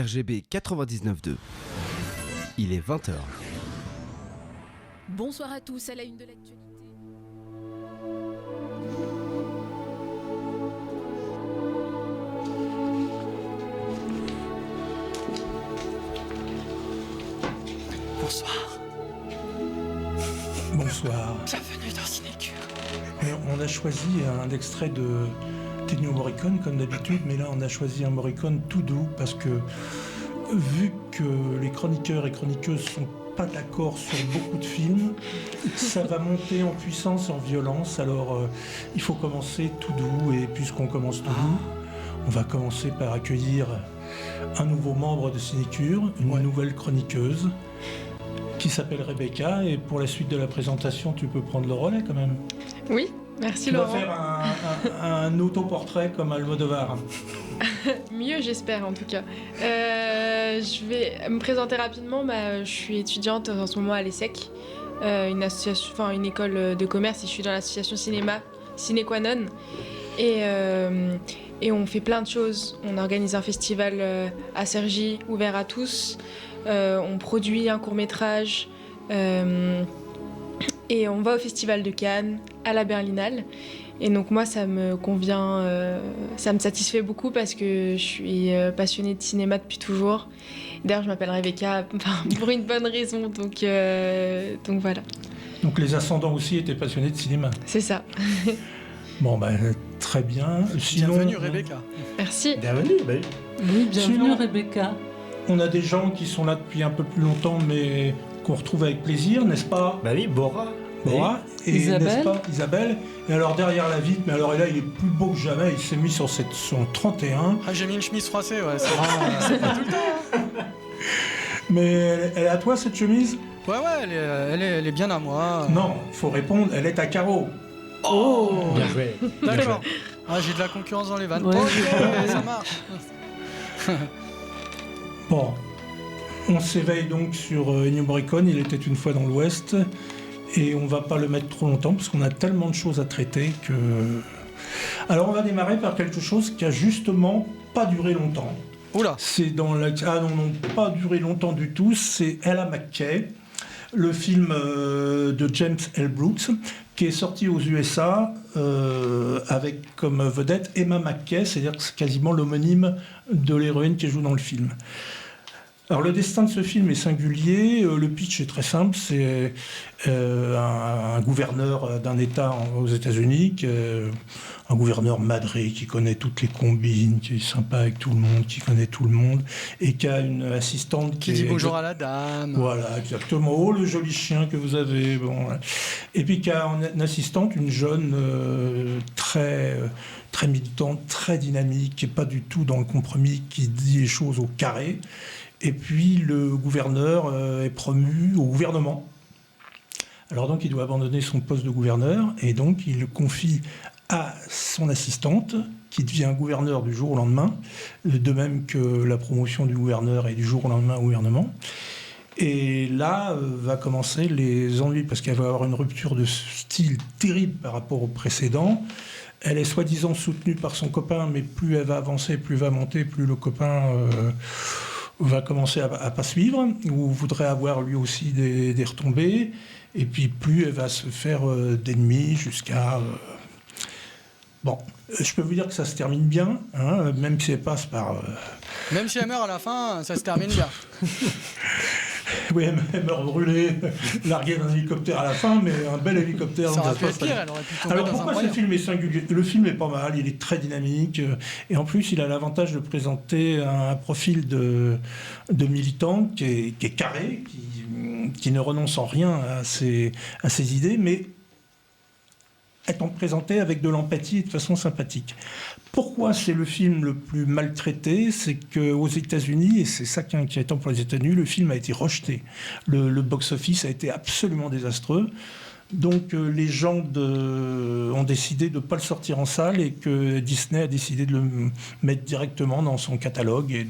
RGB 99.2. Il est 20h. Bonsoir à tous, à la une de l'actualité. Bonsoir. Bonsoir. Bienvenue dans Cinécure. On a choisi un extrait de Ennio Morricone comme d'habitude, mais là on a choisi un Morricone tout doux parce que vu que les chroniqueurs et chroniqueuses sont pas d'accord sur beaucoup de films, ça va monter en puissance, en violence, alors il faut commencer tout doux, et puisqu'on commence tout doux, on va commencer par accueillir un nouveau membre de Cinécure, une nouvelle chroniqueuse qui s'appelle Rebecca, et pour la suite de la présentation, tu peux prendre le relais quand même. Oui, merci tu Laurent. Tu vas faire un autoportrait comme Almodovar. Mieux, j'espère en tout cas. Je vais me présenter rapidement. Je suis étudiante en ce moment à l'ESSEC, une école de commerce, et je suis dans l'association cinéma Sine Qua Non. Et on fait plein de choses. On organise un festival à Cergy, ouvert à tous. On produit un court-métrage. Et on va au festival de Cannes, à la Berlinale. Et donc moi, ça me convient, ça me satisfait beaucoup parce que je suis passionnée de cinéma depuis toujours. D'ailleurs, je m'appelle Rebecca pour une bonne raison, donc voilà. Donc les ascendants aussi étaient passionnés de cinéma. C'est ça. Bon, très bien. Sinon, bienvenue Rebecca. Merci. Bienvenue. Oui, bienvenue Rebecca. On a des gens qui sont là depuis un peu plus longtemps, mais qu'on retrouve avec plaisir, n'est-ce pas? Bah oui, Bora. Et Isabelle. N'est-ce pas, Isabelle. Et alors derrière la vitre, mais alors là il est plus beau que jamais, il s'est mis sur son 31. Ah, j'ai mis une chemise froissée, ouais, c'est pas tout le temps. Mais elle est à toi cette chemise? Ouais, elle est bien à moi. Non, il faut répondre, elle est à carreaux. Oh, bien joué. D'accord. Ah, j'ai de la concurrence dans les vannes. Ouais. Ok, ça marche. Bon, on s'éveille donc sur Ennio Morricone, il était une fois dans l'Ouest. Et on va pas le mettre trop longtemps parce qu'on a tellement de choses à traiter que... Alors on va démarrer par quelque chose qui a justement pas duré longtemps. Oula. C'est dans la... Ah non, pas duré longtemps du tout, c'est Ella McKay, le film de James L. Brooks, qui est sorti aux USA avec comme vedette Emma McKay, c'est-à-dire que c'est quasiment l'homonyme de l'héroïne qui joue dans le film. Alors le destin de ce film est singulier, le pitch est très simple, c'est un gouverneur d'un État aux États-Unis, un gouverneur madré qui connaît toutes les combines, qui est sympa avec tout le monde, qui connaît tout le monde, et qui a une assistante qui dit bonjour à la dame. Voilà, exactement. Oh, le joli chien que vous avez. Bon. Et puis qui a une assistante, une jeune très militante, très dynamique, qui n'est pas du tout dans le compromis, qui dit les choses au carré. Et puis le gouverneur est promu au gouvernement. Alors donc il doit abandonner son poste de gouverneur et donc il le confie à son assistante qui devient gouverneur du jour au lendemain, de même que la promotion du gouverneur est du jour au lendemain au gouvernement. Et là va commencer les ennuis parce qu'elle va avoir une rupture de style terrible par rapport au précédent. Elle est soi-disant soutenue par son copain, mais plus elle va avancer, plus elle va monter, plus le copain... va commencer à pas suivre, ou voudrait avoir lui aussi des retombées, et puis plus elle va se faire d'ennemis jusqu'à... Bon, je peux vous dire que ça se termine bien, hein, même si elle passe par... Même si elle meurt à la fin, ça se termine bien. Oui, elle meurt brûlée, larguée d'un hélicoptère à la fin, mais un bel hélicoptère. Ça aurait pu être pire, elle aurait pu tomber. Alors dans pourquoi un ce film est singulier? Le film est pas mal, il est très dynamique, et en plus il a l'avantage de présenter un profil de militant qui est carré, qui ne renonce en rien à ses idées, mais étant présenté avec de l'empathie et de façon sympathique. Pourquoi c'est le film le plus maltraité? C'est qu'aux États-Unis, et c'est ça qui est inquiétant pour les États-Unis, le film a été rejeté. Le box-office a été absolument désastreux. Donc les gens ont décidé de ne pas le sortir en salle et que Disney a décidé de le mettre directement dans son catalogue et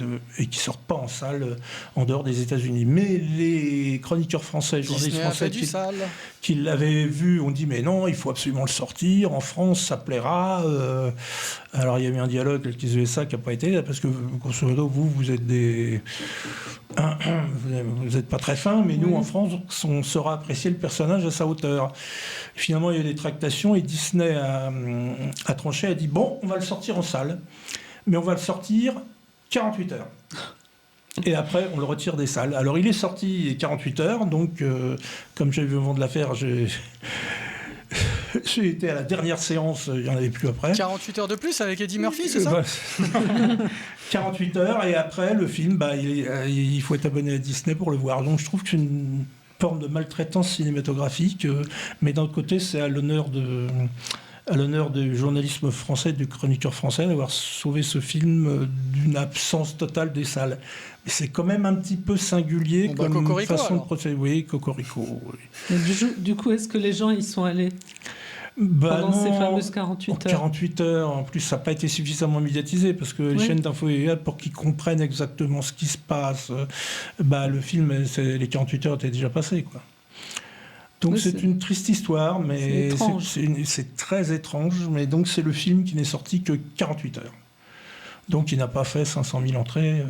qu'il ne sorte pas en salle en dehors des États-Unis. Mais les chroniqueurs français, journalistes français qui l'avaient vu ont dit mais non, il faut absolument le sortir, en France ça plaira. Alors il y a eu un dialogue avec les USA qui n'a pas été, parce que grosso modo vous êtes vous n'êtes pas très fin, mais nous en France on saura apprécier le personnage à sa hauteur. Et finalement il y a eu des tractations et Disney a tranché, a dit bon, on va le sortir en salle, mais on va le sortir 48 heures. Et après, on le retire des salles. Alors, il est sorti 48 heures, donc, comme j'avais vu au moment de l'affaire, j'ai été à la dernière séance, il n'y en avait plus après. 48 heures de plus avec Eddie Murphy, c'est ça 48 heures, et après, le film, il faut être abonné à Disney pour le voir. Donc, je trouve que c'est une forme de maltraitance cinématographique, mais d'un autre côté, c'est à l'honneur du journalisme français, du chroniqueur français, d'avoir sauvé ce film d'une absence totale des salles. Mais c'est quand même un petit peu singulier comme façon de procéder. Oui, Cocorico. Oui. Du coup, est-ce que les gens y sont allés pendant ces fameuses 48 heures 48 heures, en plus, ça n'a pas été suffisamment médiatisé, parce que les chaînes d'infos, pour qu'ils comprennent exactement ce qui se passe, le film, les 48 heures étaient déjà passées, quoi. Donc c'est une triste histoire, mais c'est très étrange. Mais donc c'est le film qui n'est sorti que 48 heures. Donc il n'a pas fait 500 000 entrées.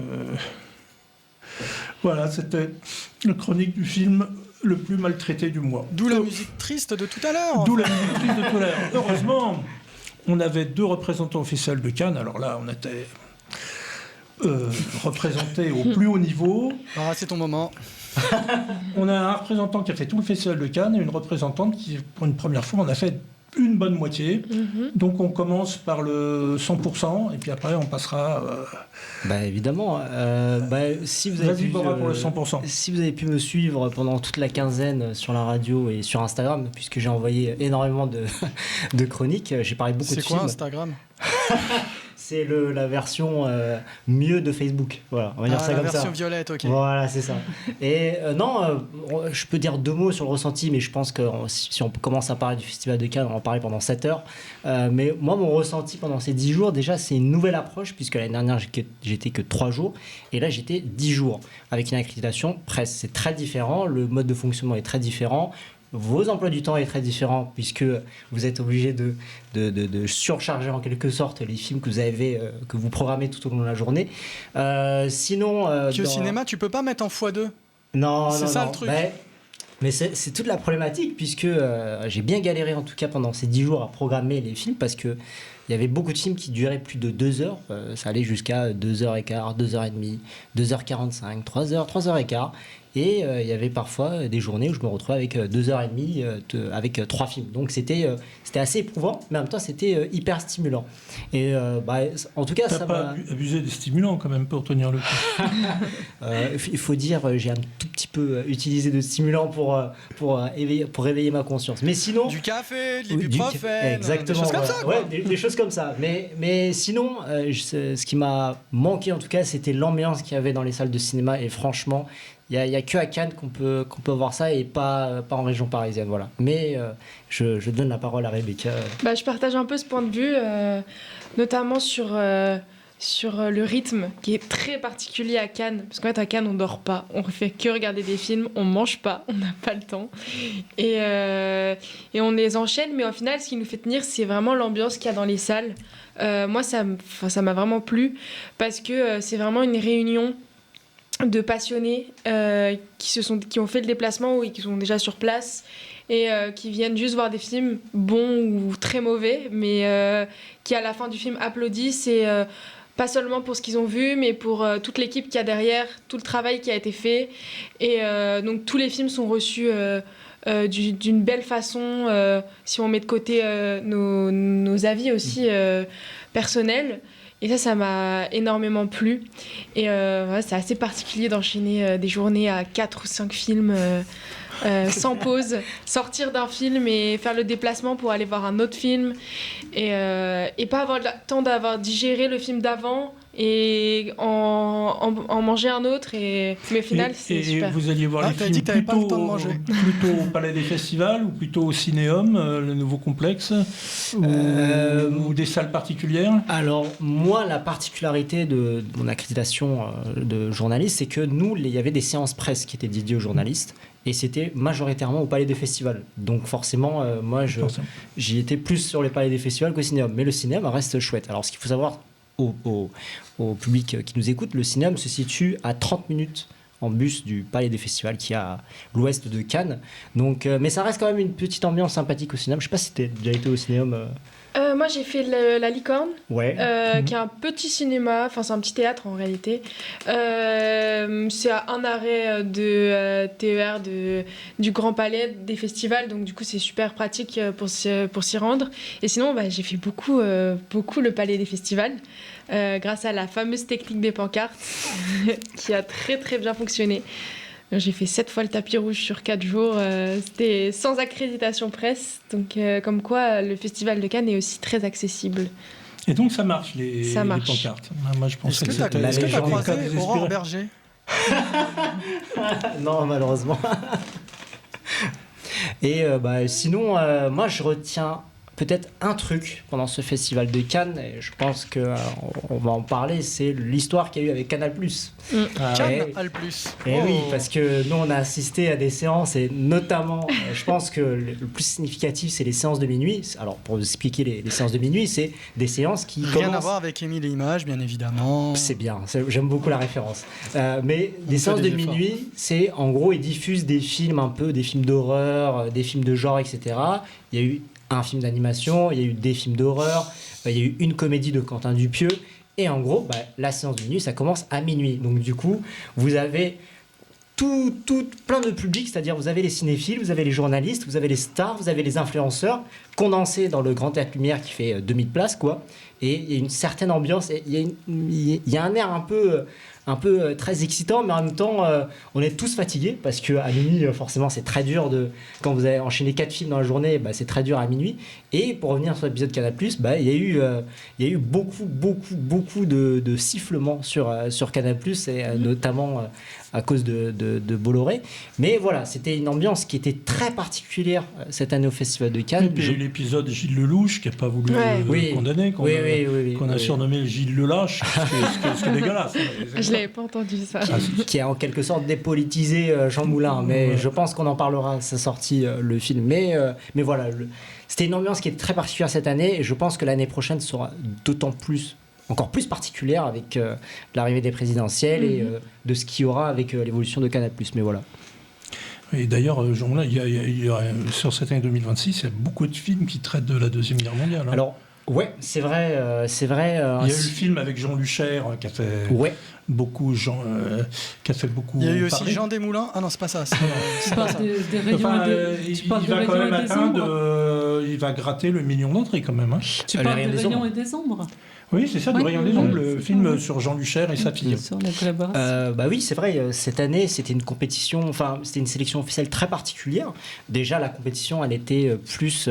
Voilà, c'était le chronique du film le plus maltraité du mois. D'où la musique triste de tout à l'heure. D'où la musique triste de tout à l'heure. Heureusement, on avait 2 représentants officiels de Cannes. Alors là, on était représentés au plus haut niveau. Ah, c'est ton moment. On a un représentant qui a fait tout le festival de Cannes et une représentante qui, pour une première fois, en a fait une bonne moitié. Donc on commence par le 100% et puis après on passera... évidemment. Si vous avez pour le 100%. Si vous avez pu me suivre pendant toute la quinzaine sur la radio et sur Instagram, puisque j'ai envoyé énormément de chroniques, j'ai parlé beaucoup de films. C'est quoi Instagram? C'est la version mieux de Facebook. Voilà, on va dire ça comme ça. La version violette, ok. Voilà, c'est ça. Et je peux dire 2 mots sur le ressenti, mais je pense que si on commence à parler du Festival de Cannes, on va en parler pendant 7 heures. Mais moi, mon ressenti pendant ces 10 jours, déjà, c'est une nouvelle approche, puisque l'année dernière, j'étais que 3 jours, et là, j'étais 10 jours, avec une accréditation presse. C'est très différent, le mode de fonctionnement est très différent. Vos emplois du temps est très différent, puisque vous êtes obligé de surcharger en quelque sorte les films que vous programmez tout au long de la journée. Sinon... Au cinéma, tu peux pas mettre en x2. Non, c'est ça le truc. Mais c'est toute la problématique, puisque j'ai bien galéré en tout cas pendant ces 10 jours à programmer les films, parce que il y avait beaucoup de films qui duraient plus de 2 heures. Ça allait jusqu'à 2h15, 2h30, 2h45, 3h, 3h15. Et il y avait parfois des journées où je me retrouvais avec 2h30 avec 3 films. Donc c'était assez éprouvant, mais en même temps c'était hyper stimulant. Et en tout cas, ça pas abusé des stimulants quand même pour tenir le coup. Il faut dire, j'ai un tout petit peu utilisé de stimulants pour réveiller ma conscience. Mais sinon, du café, de l'ibuprofène, exactement, des choses comme ça. Ouais, des choses comme ça. Mais sinon, ce qui m'a manqué en tout cas, c'était l'ambiance qu'il y avait dans les salles de cinéma. Et franchement, il y a que à Cannes qu'on peut voir ça, et pas en région parisienne, voilà. Mais je donne la parole à Rebecca. Je partage un peu ce point de vue, notamment sur le rythme qui est très particulier à Cannes, parce qu'en fait à Cannes on dort pas, on fait que regarder des films, on mange pas, on n'a pas le temps, et on les enchaîne, mais au final ce qui nous fait tenir, c'est vraiment l'ambiance qu'il y a dans les salles. Moi ça m'a vraiment plu, parce que c'est vraiment une réunion de passionnés qui ont fait le déplacement ou qui sont déjà sur place et qui viennent juste voir des films bons ou très mauvais, mais qui à la fin du film applaudissent, et pas seulement pour ce qu'ils ont vu, mais pour toute l'équipe qu'il y a derrière, tout le travail qui a été fait. Et donc tous les films sont reçus d'une belle façon, si on met de côté nos avis aussi personnels. Et ça m'a énormément plu. Et c'est assez particulier d'enchaîner des journées à 4 ou 5 films sans pause, sortir d'un film et faire le déplacement pour aller voir un autre film et pas avoir le temps d'avoir digéré le film d'avant et en manger un autre mais au final c'est super. Et vous alliez voir les t'as films dit que t'avais pas le temps de manger. plutôt au Palais des Festivals ou plutôt au Cinéum, le nouveau complexe, ou des salles particulières? Alors, moi, la particularité de mon accréditation de journaliste, c'est que nous, il y avait des séances presse qui étaient dédiées aux journalistes, et c'était majoritairement au Palais des Festivals. Donc forcément, moi, j'y étais plus sur les Palais des Festivals qu'au Cinéum. Mais le Cinéum reste chouette. Alors, ce qu'il faut savoir au public qui nous écoute, le Cinéum se situe à 30 minutes en bus du Palais des Festivals qui est à l'ouest de Cannes. Donc, mais ça reste quand même une petite ambiance sympathique au Cinéum. Je ne sais pas si tu as déjà été au Cinéum. Moi j'ai fait la Licorne, Ouais. qui est un petit cinéma, enfin c'est un petit théâtre en réalité. C'est à un arrêt de TER du Grand Palais des Festivals, donc du coup c'est super pratique pour s'y rendre. Et sinon j'ai fait beaucoup le Palais des Festivals grâce à la fameuse technique des pancartes qui a très très bien fonctionné. J'ai fait 7 fois le tapis rouge sur 4 jours. C'était sans accréditation presse. Donc, comme quoi, le Festival de Cannes est aussi très accessible. Et donc, ça marche, les marche. pancartes. Moi, je pensais Est-ce que tu as croisé Aurore Berger? Non, malheureusement. Et sinon, moi, je retiens peut-être un truc pendant ce Festival de Cannes, et je pense qu'on va en parler, c'est l'histoire qu'il y a eu avec Canal+. Canal+. Et oui, parce que nous, on a assisté à des séances, et notamment, je pense que le plus significatif, c'est les séances de minuit. Alors, pour vous expliquer les séances de minuit, c'est des séances qui commencent... Rien à voir avec Émile et Images, bien évidemment. C'est bien, j'aime beaucoup la référence. Mais les séances de minuit, c'est, en gros, ils diffusent des films des films d'horreur, des films de genre, etc. Il y a eu un film d'animation, il y a eu des films d'horreur, il y a eu une comédie de Quentin Dupieux, et en gros, la séance de minuit, ça commence à minuit. Donc du coup, vous avez plein de publics, c'est-à-dire vous avez les cinéphiles, vous avez les journalistes, vous avez les stars, vous avez les influenceurs, condensés dans le Grand Théâtre Lumière qui fait 2000 places, quoi. Et il y a une certaine ambiance, et il y a un air un peu très excitant, mais en même temps, on est tous fatigués, parce qu'à minuit, forcément, c'est très dur quand vous avez enchaîné 4 films dans la journée, c'est très dur à minuit. Et pour revenir sur l'épisode Canal+, il y a eu beaucoup de sifflements sur Canal+, et notamment à cause de Bolloré. Mais voilà, c'était une ambiance qui était très particulière cette année au Festival de Cannes. Et puis l'épisode Gilles Lelouch, qui n'a pas voulu condamner, qu'on a surnommé le Gilles Lelâche, ce qui est dégueulasse. Je l'avais pas entendu ça. Qui a en quelque sorte dépolitisé Jean Moulin, mais je pense qu'on en parlera à sa sortie, le film. Mais voilà, c'était une ambiance qui est très particulière cette année, et je pense que l'année prochaine sera encore plus particulière avec l'arrivée des présidentielles et de ce qu'il y aura avec l'évolution de Canal+. Mais voilà. Et d'ailleurs, Jean Moulin, sur cette année 2026, il y a beaucoup de films qui traitent de la Deuxième Guerre mondiale. Alors, ouais, c'est vrai. Il y a eu le film avec Jean Lucher qui a fait beaucoup. Il y a eu aussi Jean Desmoulins. Ah non, c'est pas ça. Tu parles des rayons il va quand même atteindre. Il va gratter le million d'entrées quand même. Tu parles des rayons et des ombres. Oui, c'est ça, du Rayon des Ombres, le film sur Jean Lucher et sa fille. Sur la collaboration. Oui, c'est vrai, cette année, c'était c'était une sélection officielle très particulière. Déjà, la compétition, elle était plus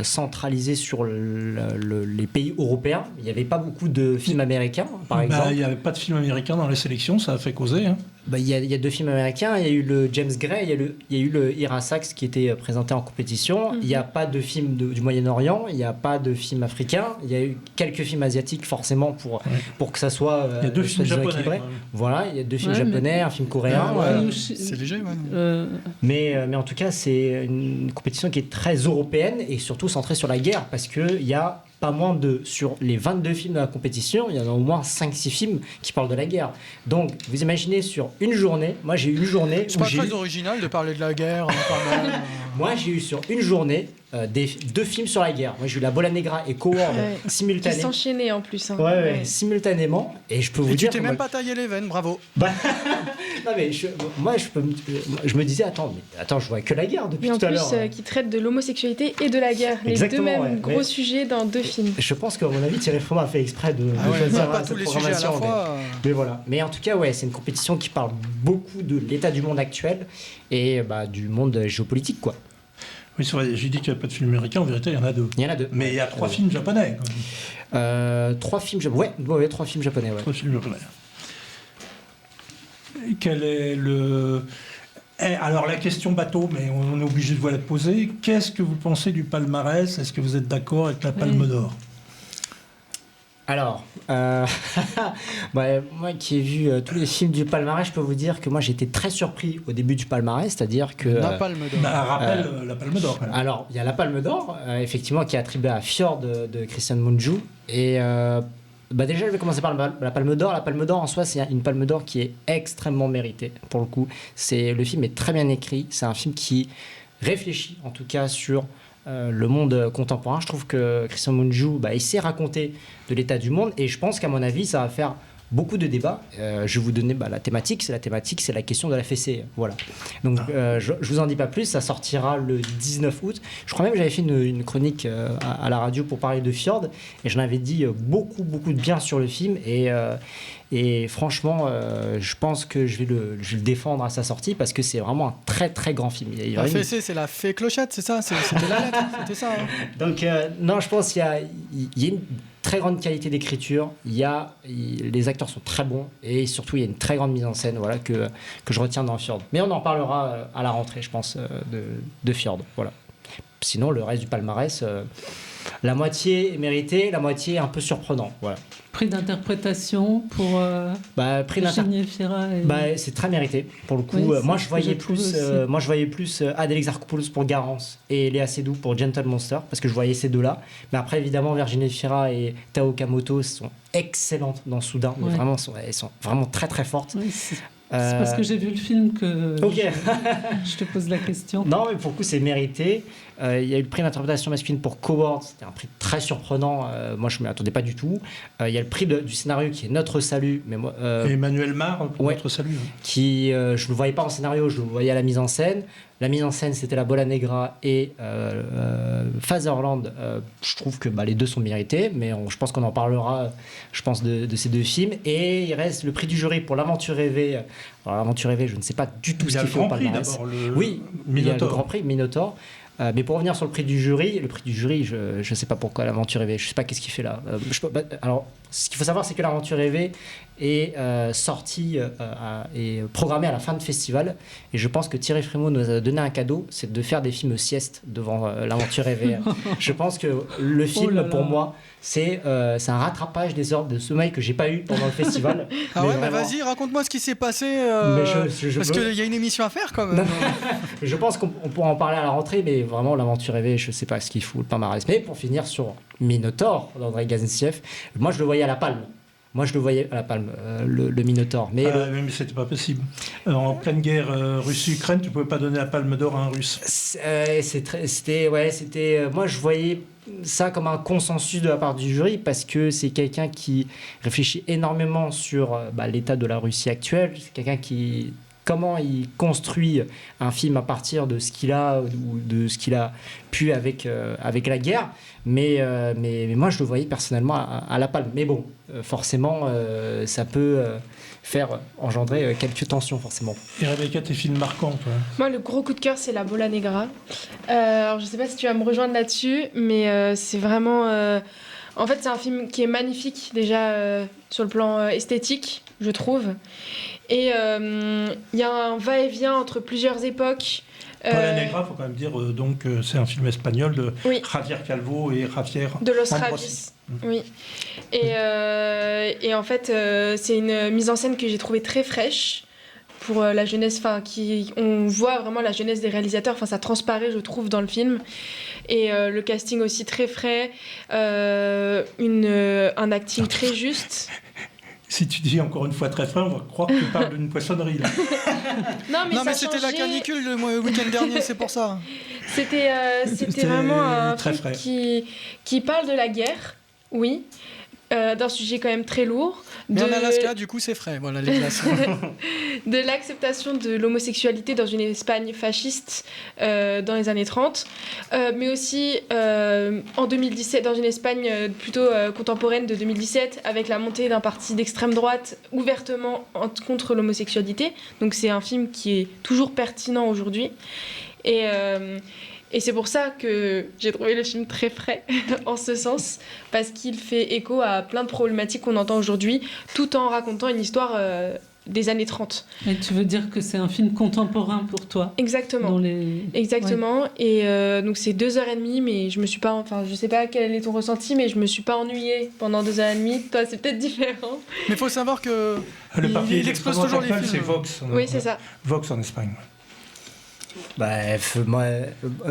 centralisée sur les pays européens. Il n'y avait pas beaucoup de films américains, par exemple. Il n'y avait pas de films américains dans les sélections, ça a fait causer. Il y a 2 films américains, il y a eu le James Gray, il y a eu le Ira Sachs qui était présenté en compétition. Il n'y a pas de film du Moyen-Orient, il n'y a pas de film africain, il y a eu quelques films asiatiques forcément pour que ça soit il y a 2 films japonais. Voilà, il y a 2 films japonais, un film coréen. C'est léger, mais en tout cas, c'est une compétition qui est très européenne et surtout centrée sur la guerre, parce qu'il y a pas moins sur les 22 films de la compétition, il y en a au moins 5-6 films qui parlent de la guerre. Donc, vous imaginez, sur une journée, moi j'ai eu une journée... C'est pas très original de parler de la guerre, quand même. Moi, j'ai eu sur une journée 2 films sur la guerre. Moi, j'ai eu La Bola Negra et Coward simultanément. Qui s'enchaînaient en plus. Hein. Ouais, simultanément. Et je peux vous dire. Tu t'es même pas taillé les veines, bravo. Non, mais je me disais, attends, je vois que la guerre depuis tout à l'heure. Et en plus, qui traite de l'homosexualité et de la guerre. Exactement, les deux mêmes gros sujets dans 2 films. Je pense qu'à mon avis, Thierry Frémaux a fait exprès de choisir pas tous les sujets à la fois. Mais voilà. Mais en tout cas, c'est une compétition qui parle beaucoup de l'état du monde actuel et du monde géopolitique, quoi. Oui, c'est vrai, j'ai dit qu'il n'y avait pas de film américain, en vérité, il y en a 2. Il y en a 2. Mais il y a 3 films japonais. 3 films japonais. Ouais, 3 films japonais. Ouais. 3 films japonais. Et quel est le... Alors, la question bateau, mais on est obligé de vous la poser. Qu'est-ce que vous pensez du palmarès ? Est-ce que vous êtes d'accord avec la Palme d'Or ? Alors, moi qui ai vu tous les films du palmarès, je peux vous dire que moi j'étais très surpris au début du palmarès, c'est-à-dire que... La Palme d'Or. Rappelle la Palme d'Or. Alors, il y a la Palme d'Or, effectivement, qui est attribuée à Fjord de Christian Mungiu. Et déjà, je vais commencer par la Palme d'Or. La Palme d'Or, en soi, c'est une Palme d'Or qui est extrêmement méritée, pour le coup. Le film est très bien écrit, c'est un film qui réfléchit, en tout cas, sur... le monde contemporain. Je trouve que Christian Mungiu, il sait raconter de l'état du monde et je pense qu'à mon avis, ça va faire beaucoup de débats. Je vais vous donner la thématique. C'est la question de la fessée. Voilà. Donc, je vous en dis pas plus. Ça sortira le 19 août. Je crois même que j'avais fait une chronique à la radio pour parler de Fjord et j'en avais dit beaucoup de bien sur le film et franchement, je pense que je vais le défendre à sa sortie parce que c'est vraiment un très très grand film. La fessée, c'est la fée clochette, c'est ça? C'était la lettre, c'était ça. Hein. Donc, non, je pense qu'il y a une très grande qualité d'écriture, les acteurs sont très bons et surtout il y a une très grande mise en scène que je retiens dans Fjord. Mais on en parlera à la rentrée, je pense, de Fjord. Voilà. Sinon, le reste du palmarès, la moitié est méritée, la moitié est un peu surprenant. Voilà. Prix d'interprétation pour Virginie Efira. C'est très mérité pour le coup. Oui, moi je voyais plus Adèle Exarchopoulos pour Garance et Léa Seydoux pour Gentle Monster parce que je voyais ces deux-là. Mais après évidemment Virginie Efira et Tao Okamoto sont excellentes dans Soudain. Mais vraiment elles sont vraiment très très fortes. Oui, c'est parce que j'ai vu le film que je te pose la question. Non, mais pour le coup, c'est mérité. Il y a eu le prix d'interprétation masculine pour Coward. C'était un prix très surprenant. Moi, je ne m'y attendais pas du tout. Il y a le prix du scénario qui est Notre Salut. Mais moi, Emmanuel Mar pour Notre Salut. Qui, je ne le voyais pas en scénario, je le voyais à la mise en scène. La mise en scène, c'était La Bola Negra et Fatherland. Je trouve que les deux sont mérités, mais je pense qu'on en parlera, de ces deux films. Et il reste le prix du jury pour L'Aventure rêvée. Alors, L'Aventure rêvée, je ne sais pas du tout ce qu'il fait au palmarès. Oui, il y a le Grand Prix Minotaur. Mais pour revenir sur le prix du jury, je ne sais pas pourquoi L'Aventure rêvée, je ne sais pas qu'est-ce qu'il fait là. Alors, ce qu'il faut savoir, c'est que L'Aventure rêvée est sorti et programmé à la fin de festival. Et je pense que Thierry Frémaux nous a donné un cadeau, c'est de faire des films sieste devant L'Aventure rêvée. Je pense que le film, pour moi, c'est un rattrapage des heures de sommeil que j'ai pas eu pendant le festival. Ah ouais, mais vas-y, raconte-moi ce qui s'est passé. Parce qu'il y a une émission à faire quand même. Je pense qu'on pourra en parler à la rentrée, mais vraiment L'Aventure rêvée, je sais pas ce qu'il fout, le palmarès. Mais pour finir sur Minotaur d'Andrei Gazensiev, moi je le voyais à la Palme. Le Minotaur. Mais c'était pas possible. En pleine guerre Russie-Ukraine, tu pouvais pas donner la Palme d'Or à un Russe. Moi, je voyais ça comme un consensus de la part du jury parce que c'est quelqu'un qui réfléchit énormément sur l'état de la Russie actuelle. C'est quelqu'un qui... Comment il construit un film à partir de ce qu'il a ou de ce qu'il a pu avec la guerre. Mais moi, je le voyais personnellement à la Palme. Mais bon, forcément, ça peut faire engendrer quelques tensions, forcément. Et Rebecca, tes films marquants, toi? Moi, le gros coup de cœur, c'est La Bola Negra. Alors, je ne sais pas si tu vas me rejoindre là-dessus, mais c'est vraiment... En fait, c'est un film qui est magnifique, déjà, sur le plan esthétique, je trouve. Et il y a un va-et-vient entre plusieurs époques. Bola Negra, il faut quand même dire, c'est un film espagnol de Javier Calvo et Javier... De Los Ravis, oui. Et en fait, c'est une mise en scène que j'ai trouvée très fraîche pour la jeunesse, on voit vraiment la jeunesse des réalisateurs, ça transparaît, je trouve, dans le film. Et le casting aussi très frais, un acting très juste. Si tu dis encore une fois très frais, on va croire que tu parles d'une poissonnerie. Là. Non, mais c'était la canicule le week-end dernier, c'est pour ça. C'était vraiment un très film frais. qui parle de la guerre, oui, d'un sujet quand même très lourd. Mais en Alaska, du coup, c'est frais, voilà, les glaces. De l'acceptation de l'homosexualité dans une Espagne fasciste dans les années 30, mais aussi en 2017, dans une Espagne plutôt contemporaine de 2017, avec la montée d'un parti d'extrême droite ouvertement contre l'homosexualité. Donc c'est un film qui est toujours pertinent aujourd'hui. Et c'est pour ça que j'ai trouvé le film très frais, en ce sens, parce qu'il fait écho à plein de problématiques qu'on entend aujourd'hui, tout en racontant une histoire des années 30. Et tu veux dire que c'est un film contemporain pour toi? Exactement. Exactement. Ouais. Et donc c'est 2h30, mais je me suis pas... Enfin, je sais pas quel est ton ressenti, mais je me suis pas ennuyée pendant 2h30. Toi, c'est peut-être différent. Mais il faut savoir que... il explose toujours les films. C'est Vox. Oui, c'est ça. Vox en Espagne. Bref, moi,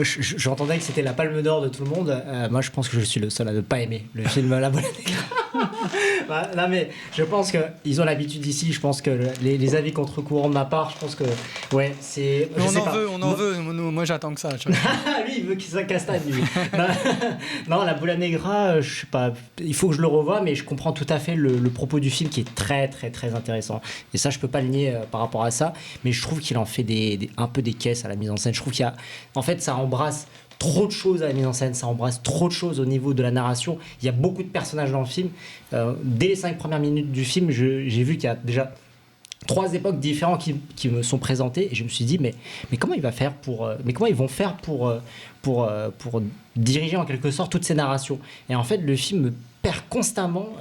j'entendais que c'était la palme d'or de tout le monde. Moi, je pense que je suis le seul à ne pas aimer le film La Bola Negra. Non, mais je pense qu'ils ont l'habitude ici. Je pense que les avis contre-courant de ma part, je pense que. Ouais, c'est. On en veut. Moi, j'attends que ça. Lui, il veut qu'il soit castagne, lui. Non, La Bola Negra, je sais pas. Il faut que je le revoie, mais je comprends tout à fait le propos du film qui est très, très, très intéressant. Et ça, je peux pas le nier par rapport à ça. Mais je trouve qu'il en fait un peu des caisses à la mise en scène. Je trouve en fait, ça embrasse trop de choses à la mise en scène, ça embrasse trop de choses au niveau de la narration. Il y a beaucoup de personnages dans le film. Dès les 5 premières minutes du film, j'ai vu qu'il y a déjà 3 époques différentes qui me sont présentées et je me suis dit mais comment ils vont faire pour diriger en quelque sorte toutes ces narrations. Et en fait, le film me perd constamment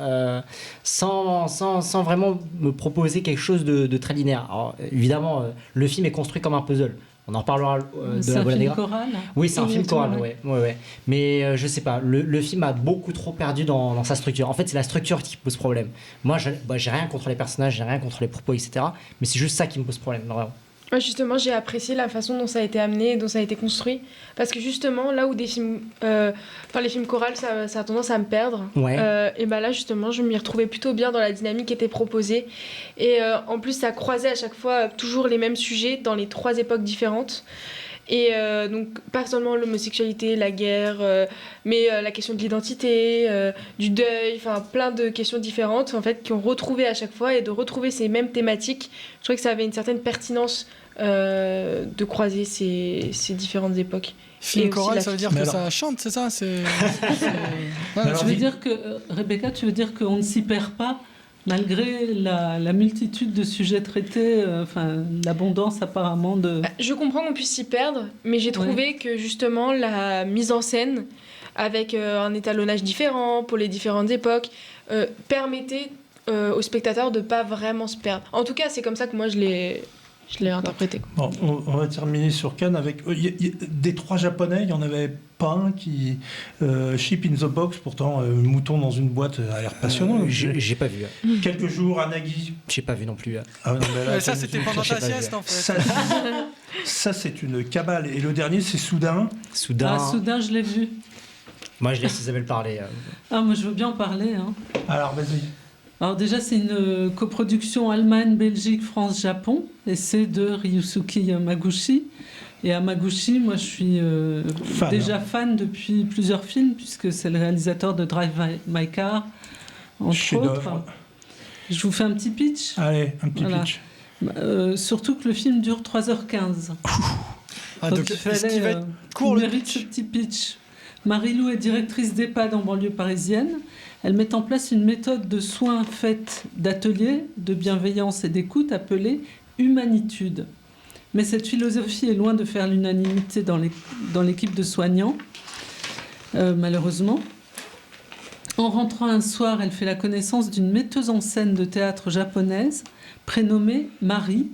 sans vraiment me proposer quelque chose de très linéaire. Alors, évidemment, le film est construit comme un puzzle. On en reparlera de La Bola Negra. C'est un film choral. Oui, c'est un film choral, ouais. Mais je sais pas, le film a beaucoup trop perdu dans sa structure. En fait, c'est la structure qui pose problème. Moi, j'ai rien contre les personnages, j'ai rien contre les propos, etc. Mais c'est juste ça qui me pose problème, vraiment. Ouais, justement, j'ai apprécié la façon dont ça a été amené, dont ça a été construit. Parce que justement, là où des films, les films chorales, ça a tendance à me perdre. Ouais. Et bah là, justement, je m'y retrouvais plutôt bien dans la dynamique qui était proposée. Et en plus, ça croisait à chaque fois toujours les mêmes sujets dans les 3 époques différentes. Et donc, pas seulement l'homosexualité, la guerre, mais la question de l'identité, du deuil, enfin plein de questions différentes en fait, qui ont retrouvé à chaque fois. Et de retrouver ces mêmes thématiques, je trouvais que ça avait une certaine pertinence de croiser ces différentes époques. Film choral, ça veut dire que ça chante, c'est ça? Tu veux dire que, Rebecca, tu veux dire qu'on ne s'y perd pas malgré la multitude de sujets traités, l'abondance apparemment de... Je comprends qu'on puisse s'y perdre, mais j'ai trouvé que justement la mise en scène, avec un étalonnage différent pour les différentes époques, permettait aux spectateurs de ne pas vraiment se perdre. En tout cas, c'est comme ça que moi je l'ai interprété. Bon, on va terminer sur Cannes avec... des 3 Japonais, il n'y en avait pas un qui... Ship in the Box, pourtant, Mouton dans une boîte a l'air passionnant. J'ai pas vu. Quelques jours à Nagui. J'ai pas vu non plus. Ah, non, là, ça, c'était pendant ta sieste, en fait. Ça, c'est une cabale. Et le dernier, c'est Soudain. Soudain, je l'ai vu. Moi, je laisse Isabelle parler. Moi, je veux bien en parler. Alors, vas-y. Alors déjà, c'est une coproduction Allemagne, Belgique, France, Japon, et c'est de Ryusuke Yamaguchi. Et Yamaguchi, moi, je suis déjà fan depuis plusieurs films, puisque c'est le réalisateur de Drive My Car, entre autres. Je vous fais un petit pitch. Allez, un petit pitch. Surtout que le film dure 3h15. Donc il fallait, qui va être court, le pitch. Ce petit pitch. Marie-Lou est directrice d'EHPAD en banlieue parisienne. Elle met en place une méthode de soins faite d'ateliers, de bienveillance et d'écoute appelée Humanitude. Mais cette philosophie est loin de faire l'unanimité dans l'équipe de soignants, malheureusement. En rentrant un soir, elle fait la connaissance d'une metteuse en scène de théâtre japonaise, prénommée Marie.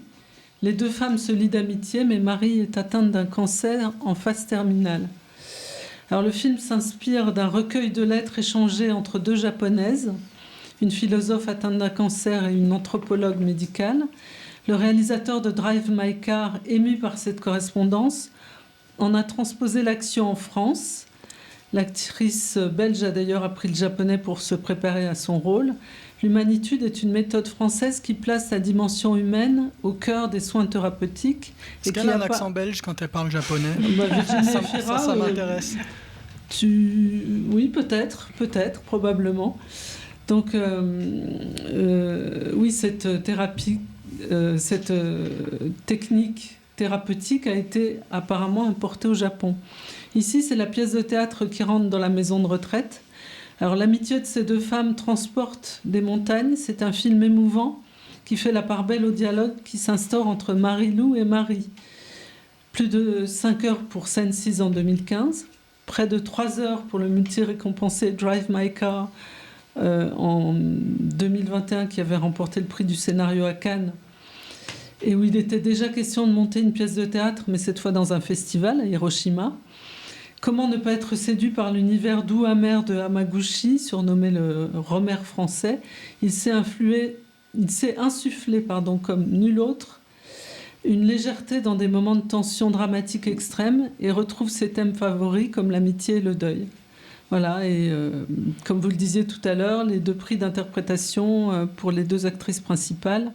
Les 2 femmes se lient d'amitié, mais Marie est atteinte d'un cancer en phase terminale. Alors, le film s'inspire d'un recueil de lettres échangées entre 2 japonaises, une philosophe atteinte d'un cancer et une anthropologue médicale. Le réalisateur de Drive My Car, ému par cette correspondance, en a transposé l'action en France. L'actrice belge a d'ailleurs appris le japonais pour se préparer à son rôle. L'humanitude est une méthode française qui place la dimension humaine au cœur des soins thérapeutiques. Est-ce qu'elle a un accent belge quand elle parle japonais? Virginie Fira, ça m'intéresse. Oui, peut-être, probablement. Donc, oui, cette thérapie, cette technique thérapeutique a été apparemment importée au Japon. Ici, c'est la pièce de théâtre qui rentre dans la maison de retraite. Alors, l'amitié de ces deux femmes transporte des montagnes. C'est un film émouvant qui fait la part belle au dialogue qui s'instaure entre Marie-Lou et Marie. Plus de 5 heures pour Scène 6 en 2015, près de 3 heures pour le multi-récompensé Drive My Car en 2021 qui avait remporté le prix du scénario à Cannes et où il était déjà question de monter une pièce de théâtre, mais cette fois dans un festival à Hiroshima. Comment ne pas être séduit par l'univers doux amer de Hamaguchi, surnommé le Romer français. Il s'est insufflé comme nul autre une légèreté dans des moments de tension dramatique extrême et retrouve ses thèmes favoris comme l'amitié et le deuil. Voilà, et comme vous le disiez tout à l'heure, les 2 prix d'interprétation pour les 2 actrices principales,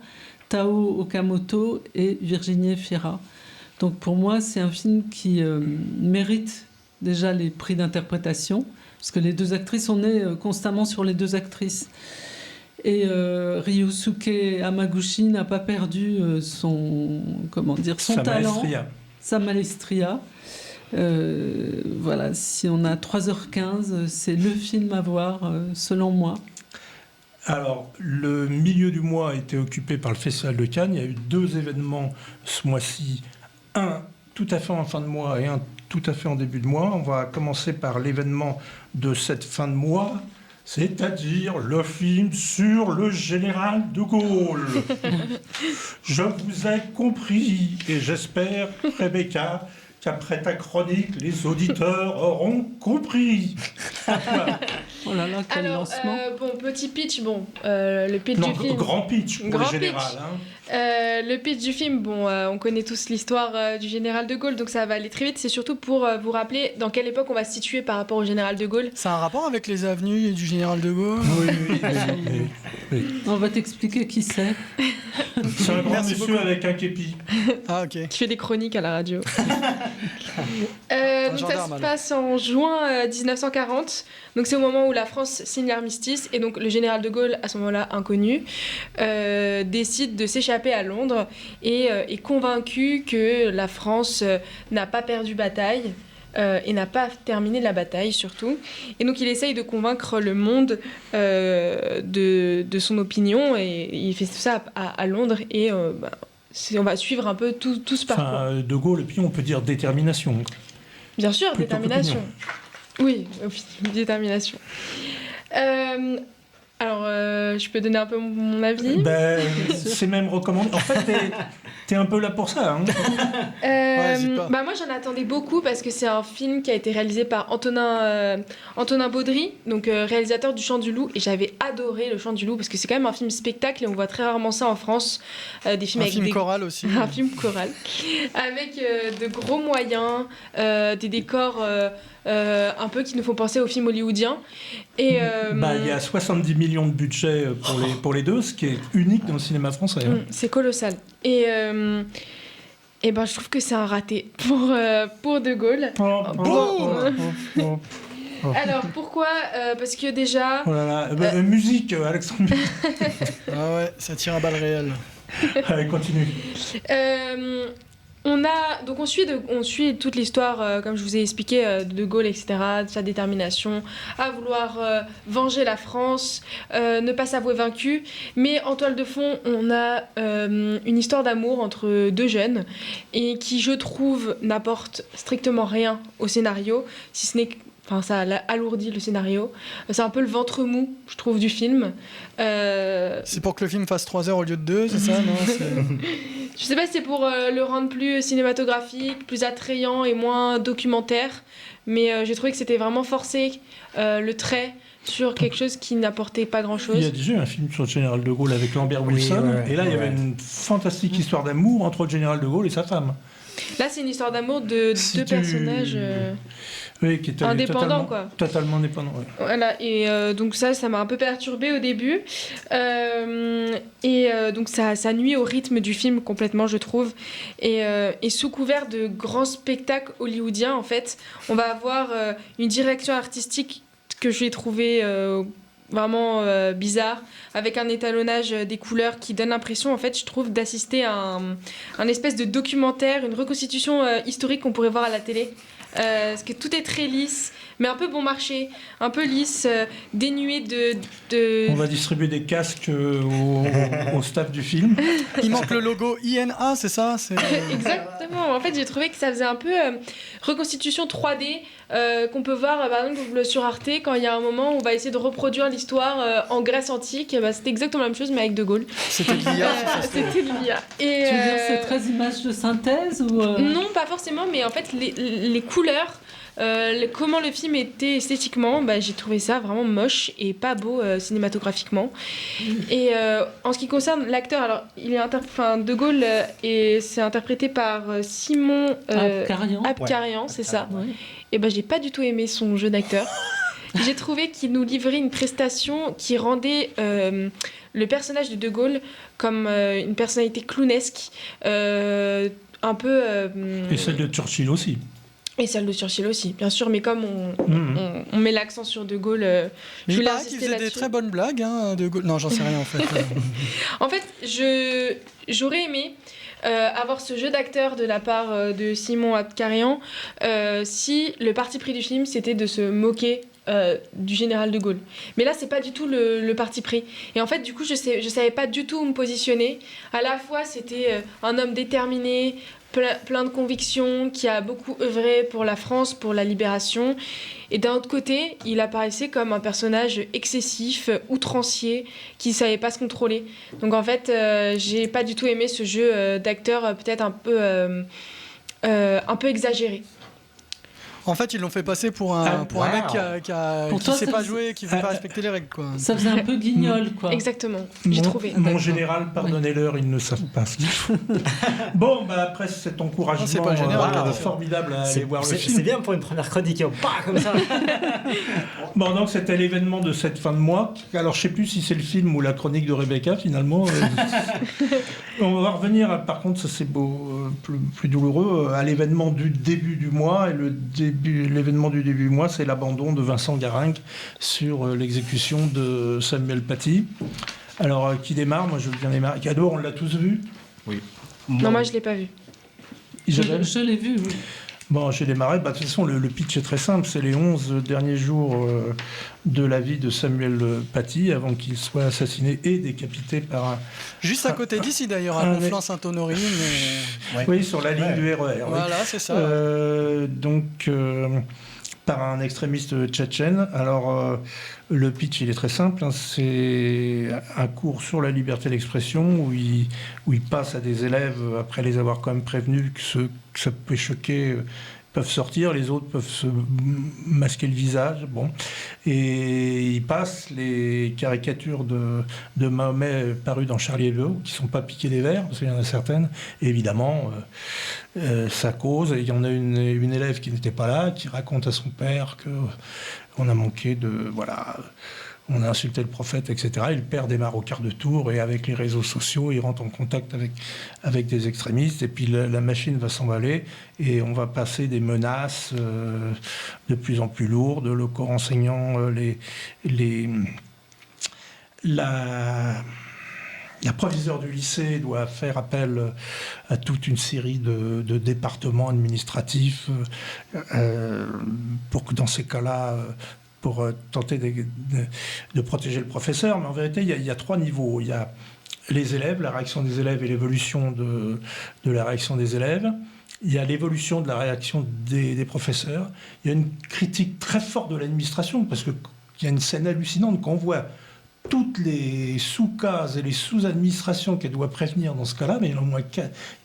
Tao Okamoto et Virginie Fira. Donc pour moi, c'est un film qui mérite déjà les prix d'interprétation, parce que les 2 actrices, on est constamment sur les 2 actrices. Et Ryusuke Hamaguchi n'a pas perdu son talent, sa maestria. Voilà, si on a 3h15, c'est le film à voir, selon moi. Alors, le milieu du mois a été occupé par le Festival de Cannes. Il y a eu 2 événements ce mois-ci. Un tout à fait en fin de mois et un tout à fait en début de mois. On va commencer par l'événement de cette fin de mois, c'est-à-dire le film sur le général de Gaulle. Je vous ai compris et j'espère, Rebecca, qu'après ta chronique, les auditeurs auront compris. Oh là là, quel lancement. Petit pitch, le pitch du film... Grand pitch pour le général. Le pitch du film, on connaît tous l'histoire du général de Gaulle, donc ça va aller très vite. C'est surtout pour vous rappeler dans quelle époque on va se situer par rapport au général de Gaulle. C'est un rapport avec les avenues du général de Gaulle? Oui. On va t'expliquer qui c'est. C'est un grand monsieur avec un képi. Ah, ok. Qui fait des chroniques à la radio. Donc ça se passe en juin 1940. Donc c'est au moment où la France signe l'armistice et donc le général de Gaulle, à ce moment-là inconnu, décide de s'échapper à Londres et est convaincu que la France n'a pas perdu bataille. Et n'a pas terminé la bataille surtout. Et donc il essaye de convaincre le monde de son opinion et il fait tout ça à Londres et on va suivre un peu tout ce parcours. Enfin, de Gaulle, et puis on peut dire détermination. Bien sûr, plutôt détermination. Oui, détermination. Alors, je peux donner un peu mon avis. C'est même recommandé. En fait, t'es un peu là pour ça. Moi, j'en attendais beaucoup parce que c'est un film qui a été réalisé par Antonin Baudry, donc réalisateur du Chant du Loup. Et j'avais adoré le Chant du Loup parce que c'est quand même un film spectacle et on voit très rarement ça en France. Des films choral aussi. Un film choral. Avec de gros moyens, des décors... un peu qui nous font penser aux films hollywoodiens. Et il y a 70 millions de budget pour les 2, ce qui est unique dans le cinéma français. C'est colossal. Et je trouve que c'est un raté pour De Gaulle. Alors pourquoi parce que déjà... Oh là là, musique, Alexandre. Ah ouais, ça tire à balles réelles. Allez, continue. On suit toute l'histoire, comme je vous ai expliqué, de Gaulle, etc., de sa détermination à vouloir venger la France, ne pas s'avouer vaincu. Mais en toile de fond, on a une histoire d'amour entre 2 jeunes et qui, je trouve, n'apporte strictement rien au scénario, si ce n'est que... Enfin, ça alourdit le scénario. C'est un peu le ventre mou, je trouve, du film. C'est pour que le film fasse 3 heures au lieu de 2, c'est ça? Non, je sais pas si c'est pour le rendre plus cinématographique, plus attrayant et moins documentaire, mais j'ai trouvé que c'était vraiment forcé le trait sur quelque chose qui n'apportait pas grand-chose. Il y a déjà eu un film sur le général de Gaulle avec Lambert Wilson, et là il y avait une fantastique histoire d'amour entre le général de Gaulle et sa femme. Là, c'est une histoire d'amour de deux personnages oui, qui est indépendants, quoi. Totalement indépendants, ouais. Voilà, et donc ça m'a un peu perturbée au début. Donc ça nuit au rythme du film complètement, je trouve. Et sous couvert de grands spectacles hollywoodiens, en fait, on va avoir une direction artistique que j'ai trouvée vraiment bizarre, avec un étalonnage des couleurs qui donne l'impression, en fait, je trouve, d'assister à un espèce de documentaire, une reconstitution historique qu'on pourrait voir à la télé. Parce que tout est très lisse, mais un peu bon marché, un peu lisse, dénué de... On va distribuer des casques au staff du film. Il manque le logo INA, c'est ça? Exactement. En fait, j'ai trouvé que ça faisait un peu reconstitution 3D qu'on peut voir, par exemple, sur Arte, quand il y a un moment où on va essayer de reproduire l'histoire en Grèce antique. C'était exactement la même chose, mais avec De Gaulle. C'était de l'IA. C'était de l'IA. Tu veux dire c'est 13 images de synthèse ou Non, pas forcément, mais en fait, les couleurs, comment le film était esthétiquement, j'ai trouvé ça vraiment moche et pas beau cinématographiquement. Et en ce qui concerne l'acteur, alors il est De Gaulle et c'est interprété par Simon Abkarian, c'est ça. Ouais. Et j'ai pas du tout aimé son jeu d'acteur. J'ai trouvé qu'il nous livrait une prestation qui rendait le personnage de Gaulle comme une personnalité clownesque, un peu. Et celle de Churchill aussi. Et celle de Churchill aussi, bien sûr, mais comme on met l'accent sur De Gaulle, je voulais insister qu'il faisait là-dessus. des très bonnes blagues, hein, De Gaulle. Non, j'en sais rien en fait. En fait, j'aurais aimé avoir ce jeu d'acteur de la part de Simon Abkarian si le parti pris du film c'était de se moquer du général de Gaulle. Mais là, c'est pas du tout le parti pris. Et en fait, du coup, je savais pas du tout où me positionner. À la fois, c'était un homme déterminé, plein de convictions, qui a beaucoup œuvré pour la France, pour la libération. Et d'un autre côté, il apparaissait comme un personnage excessif, outrancier, qui savait pas se contrôler. Donc en fait, j'ai pas du tout aimé ce jeu d'acteur peut-être un peu exagéré. En fait, ils l'ont fait passer pour un mec qui sait pas jouer, qui ne veut pas respecter les règles, quoi. Ça faisait un peu guignol, quoi. Exactement, j'ai trouvé. Mon général, pardonnez-leur, ils ne savent pas ce qu'ils font. Bon, après cet encouragement c'est pas le général, formidable à aller voir le film. C'est bien pour une première chronique, comme ça. Bon, donc c'était l'événement de cette fin de mois. Alors, je sais plus si c'est le film ou la chronique de Rebecca, finalement. On va revenir, par contre, ça c'est beau, plus douloureux, à l'événement du début du mois. Et l'événement du début du mois, c'est l'abandon de Vincent Garingue sur l'exécution de Samuel Paty. Alors, qui démarre? Moi, je veux bien démarrer. Cadeau, on l'a tous vu? Oui. Non, moi, je l'ai pas vu. Isabelle? Je l'ai vu, oui. Bon, j'ai démarré. De toute façon, le pitch est très simple. C'est les 11 derniers jours de la vie de Samuel Paty avant qu'il soit assassiné et décapité par un... Juste à côté d'ici, d'ailleurs, à Conflans-Sainte-Honorine. Mais... Oui, sur la ligne du RER. Voilà, c'est ça. Par un extrémiste tchétchène. Alors, le pitch, il est très simple. Hein. C'est un cours sur la liberté d'expression où il passe à des élèves, après les avoir quand même prévenus que ça peut choquer, peuvent sortir, les autres peuvent se masquer le visage. Bon. Et il passe les caricatures de Mahomet parues dans Charlie Hebdo, qui ne sont pas piquées des verres, parce qu'il y en a certaines. Et évidemment, ça cause. Et il y en a une élève qui n'était pas là, qui raconte à son père qu'on a manqué de... Voilà, on a insulté le prophète, etc. Et le père démarre au quart de tour, et avec les réseaux sociaux, il rentre en contact avec des extrémistes, et puis la machine va s'emballer, et on va passer des menaces de plus en plus lourdes, le corps enseignant, la proviseure du lycée doit faire appel à toute une série de départements administratifs pour que dans ces cas-là... pour tenter de protéger le professeur. Mais en vérité, il y a trois niveaux. Il y a les élèves, la réaction des élèves et l'évolution de la réaction des élèves. Il y a l'évolution de la réaction des professeurs. Il y a une critique très forte de l'administration, parce qu'il y a une scène hallucinante qu'on voit toutes les sous-cases et les sous-administrations qu'elle doit prévenir dans ce cas-là, mais il y en a au moins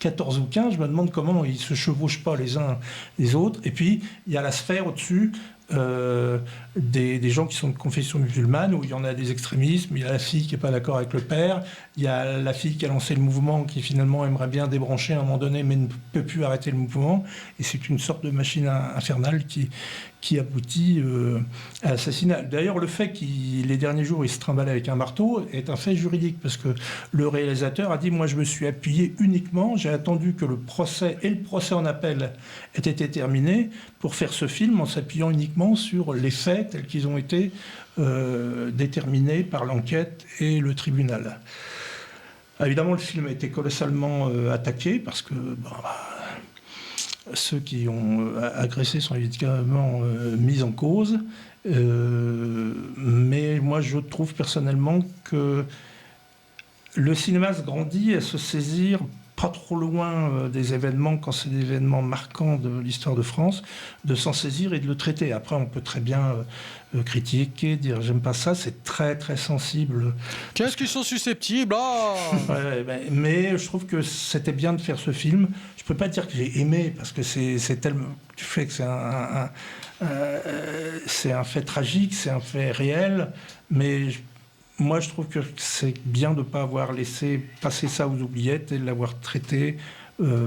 14 ou 15. Je me demande comment ils ne se chevauchent pas les uns les autres. Et puis, il y a la sphère au-dessus, des gens qui sont de confession musulmane, où il y en a des extrémismes, il y a la fille qui n'est pas d'accord avec le père, il y a la fille qui a lancé le mouvement, qui finalement aimerait bien débrancher à un moment donné, mais ne peut plus arrêter le mouvement, et c'est une sorte de machine infernale qui aboutit à l'assassinat. D'ailleurs, le fait qu'il, les derniers jours, il se trimballe avec un marteau est un fait juridique, parce que le réalisateur a dit « Moi, je me suis appuyé uniquement, j'ai attendu que le procès en appel ait été terminé pour faire ce film en s'appuyant uniquement sur les faits tels qu'ils ont été déterminés par l'enquête et le tribunal. » Évidemment, le film a été colossalement attaqué, parce que ceux qui ont agressé sont évidemment mis en cause. Mais moi, je trouve personnellement que le cinéma se grandit à se saisir pas trop loin des événements, quand c'est des événements marquants de l'histoire de France, de s'en saisir et de le traiter. Après, on peut très bien critiquer, dire j'aime pas ça, c'est très très sensible. Qu'est-ce qu'ils sont susceptibles mais je trouve que c'était bien de faire ce film. Je peux pas dire que j'ai aimé, parce que c'est tellement... Tu fais que c'est un fait tragique, c'est un fait réel, mais... Moi, je trouve que c'est bien de ne pas avoir laissé passer ça aux oubliettes et de l'avoir traité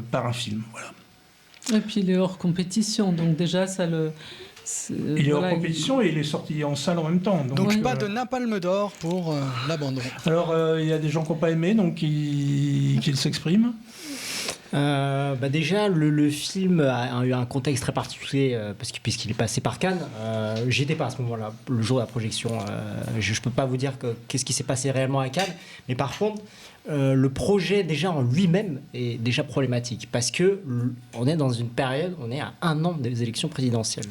par un film. Voilà. Et puis, il est hors compétition, donc déjà, ça le... Il est hors compétition et il est sorti en salle en même temps. Donc pas de Napalm d'or pour l'abandon. Alors, il y a des gens qui n'ont pas aimé, donc qu'ils s'expriment. Déjà, le film a eu un contexte très particulier puisqu'il est passé par Cannes. J'étais pas à ce moment-là, le jour de la projection. Je peux pas vous dire qu'est-ce qui s'est passé réellement à Cannes, mais par contre, le projet déjà en lui-même est déjà problématique, parce que on est dans une période, on est à 1 an des élections présidentielles.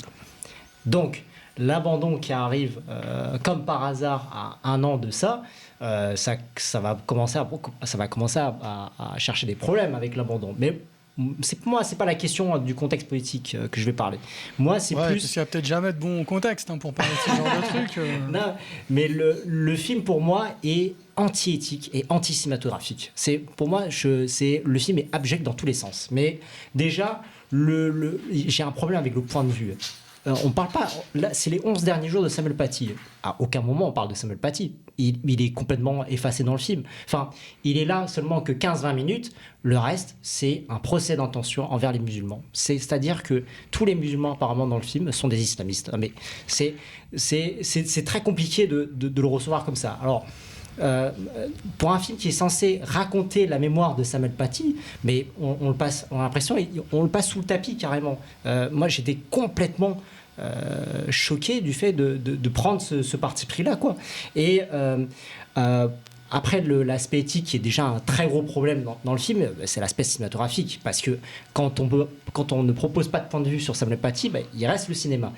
Donc, l'abandon qui arrive comme par hasard à 1 an de ça, ça va commencer à chercher des problèmes avec l'abandon. Mais pour moi, c'est pas la question du contexte politique que je vais parler. Moi, c'est plus... Parce qu'il n'y a peut-être jamais de bon contexte pour parler de ce genre de truc. Non, mais le film, pour moi, est anti-éthique et anti-cinématographique. Pour moi, le film est abject dans tous les sens. Mais déjà, j'ai un problème avec le point de vue. On parle pas... Là, c'est les 11 derniers jours de Samuel Paty. À aucun moment on parle de Samuel Paty. Il est complètement effacé dans le film. Enfin, il est là seulement que 15-20 minutes. Le reste, c'est un procès d'intention envers les musulmans. C'est-à-dire que tous les musulmans, apparemment, dans le film, sont des islamistes. Mais c'est très compliqué de le recevoir comme ça. Alors... pour un film qui est censé raconter la mémoire de Samuel Paty, mais on le passe, on a l'impression, on le passe sous le tapis carrément. Moi, j'étais complètement choqué du fait de prendre ce parti pris-là, quoi. Et après, l'aspect éthique, qui est déjà un très gros problème dans le film, c'est l'aspect cinématographique. Parce que quand on ne propose pas de point de vue sur Samuel Paty, il reste le cinéma.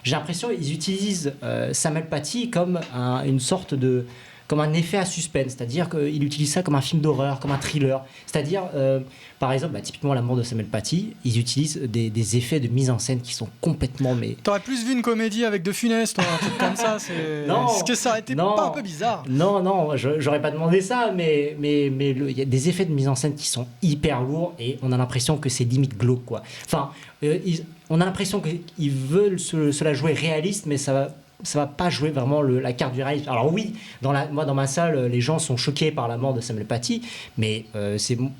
J'ai l'impression qu'ils utilisent Samuel Paty comme une sorte de... comme un effet à suspense, c'est-à-dire qu'ils utilisent ça comme un film d'horreur, comme un thriller. C'est-à-dire, par exemple, typiquement La mort de Samuel Paty, ils utilisent des effets de mise en scène qui sont complètement... T'aurais plus vu une comédie avec De Funès, toi, un truc comme ça, est-ce que ça aurait été pas un peu bizarre? Non, j'aurais pas demandé ça, mais il y a des effets de mise en scène qui sont hyper lourds et on a l'impression que c'est limite glauque, quoi. Enfin, on a l'impression qu'ils veulent se la jouer réaliste, mais ça va pas jouer vraiment la carte du réalisme. Alors oui, moi dans ma salle, les gens sont choqués par la mort de Samuel Paty, mais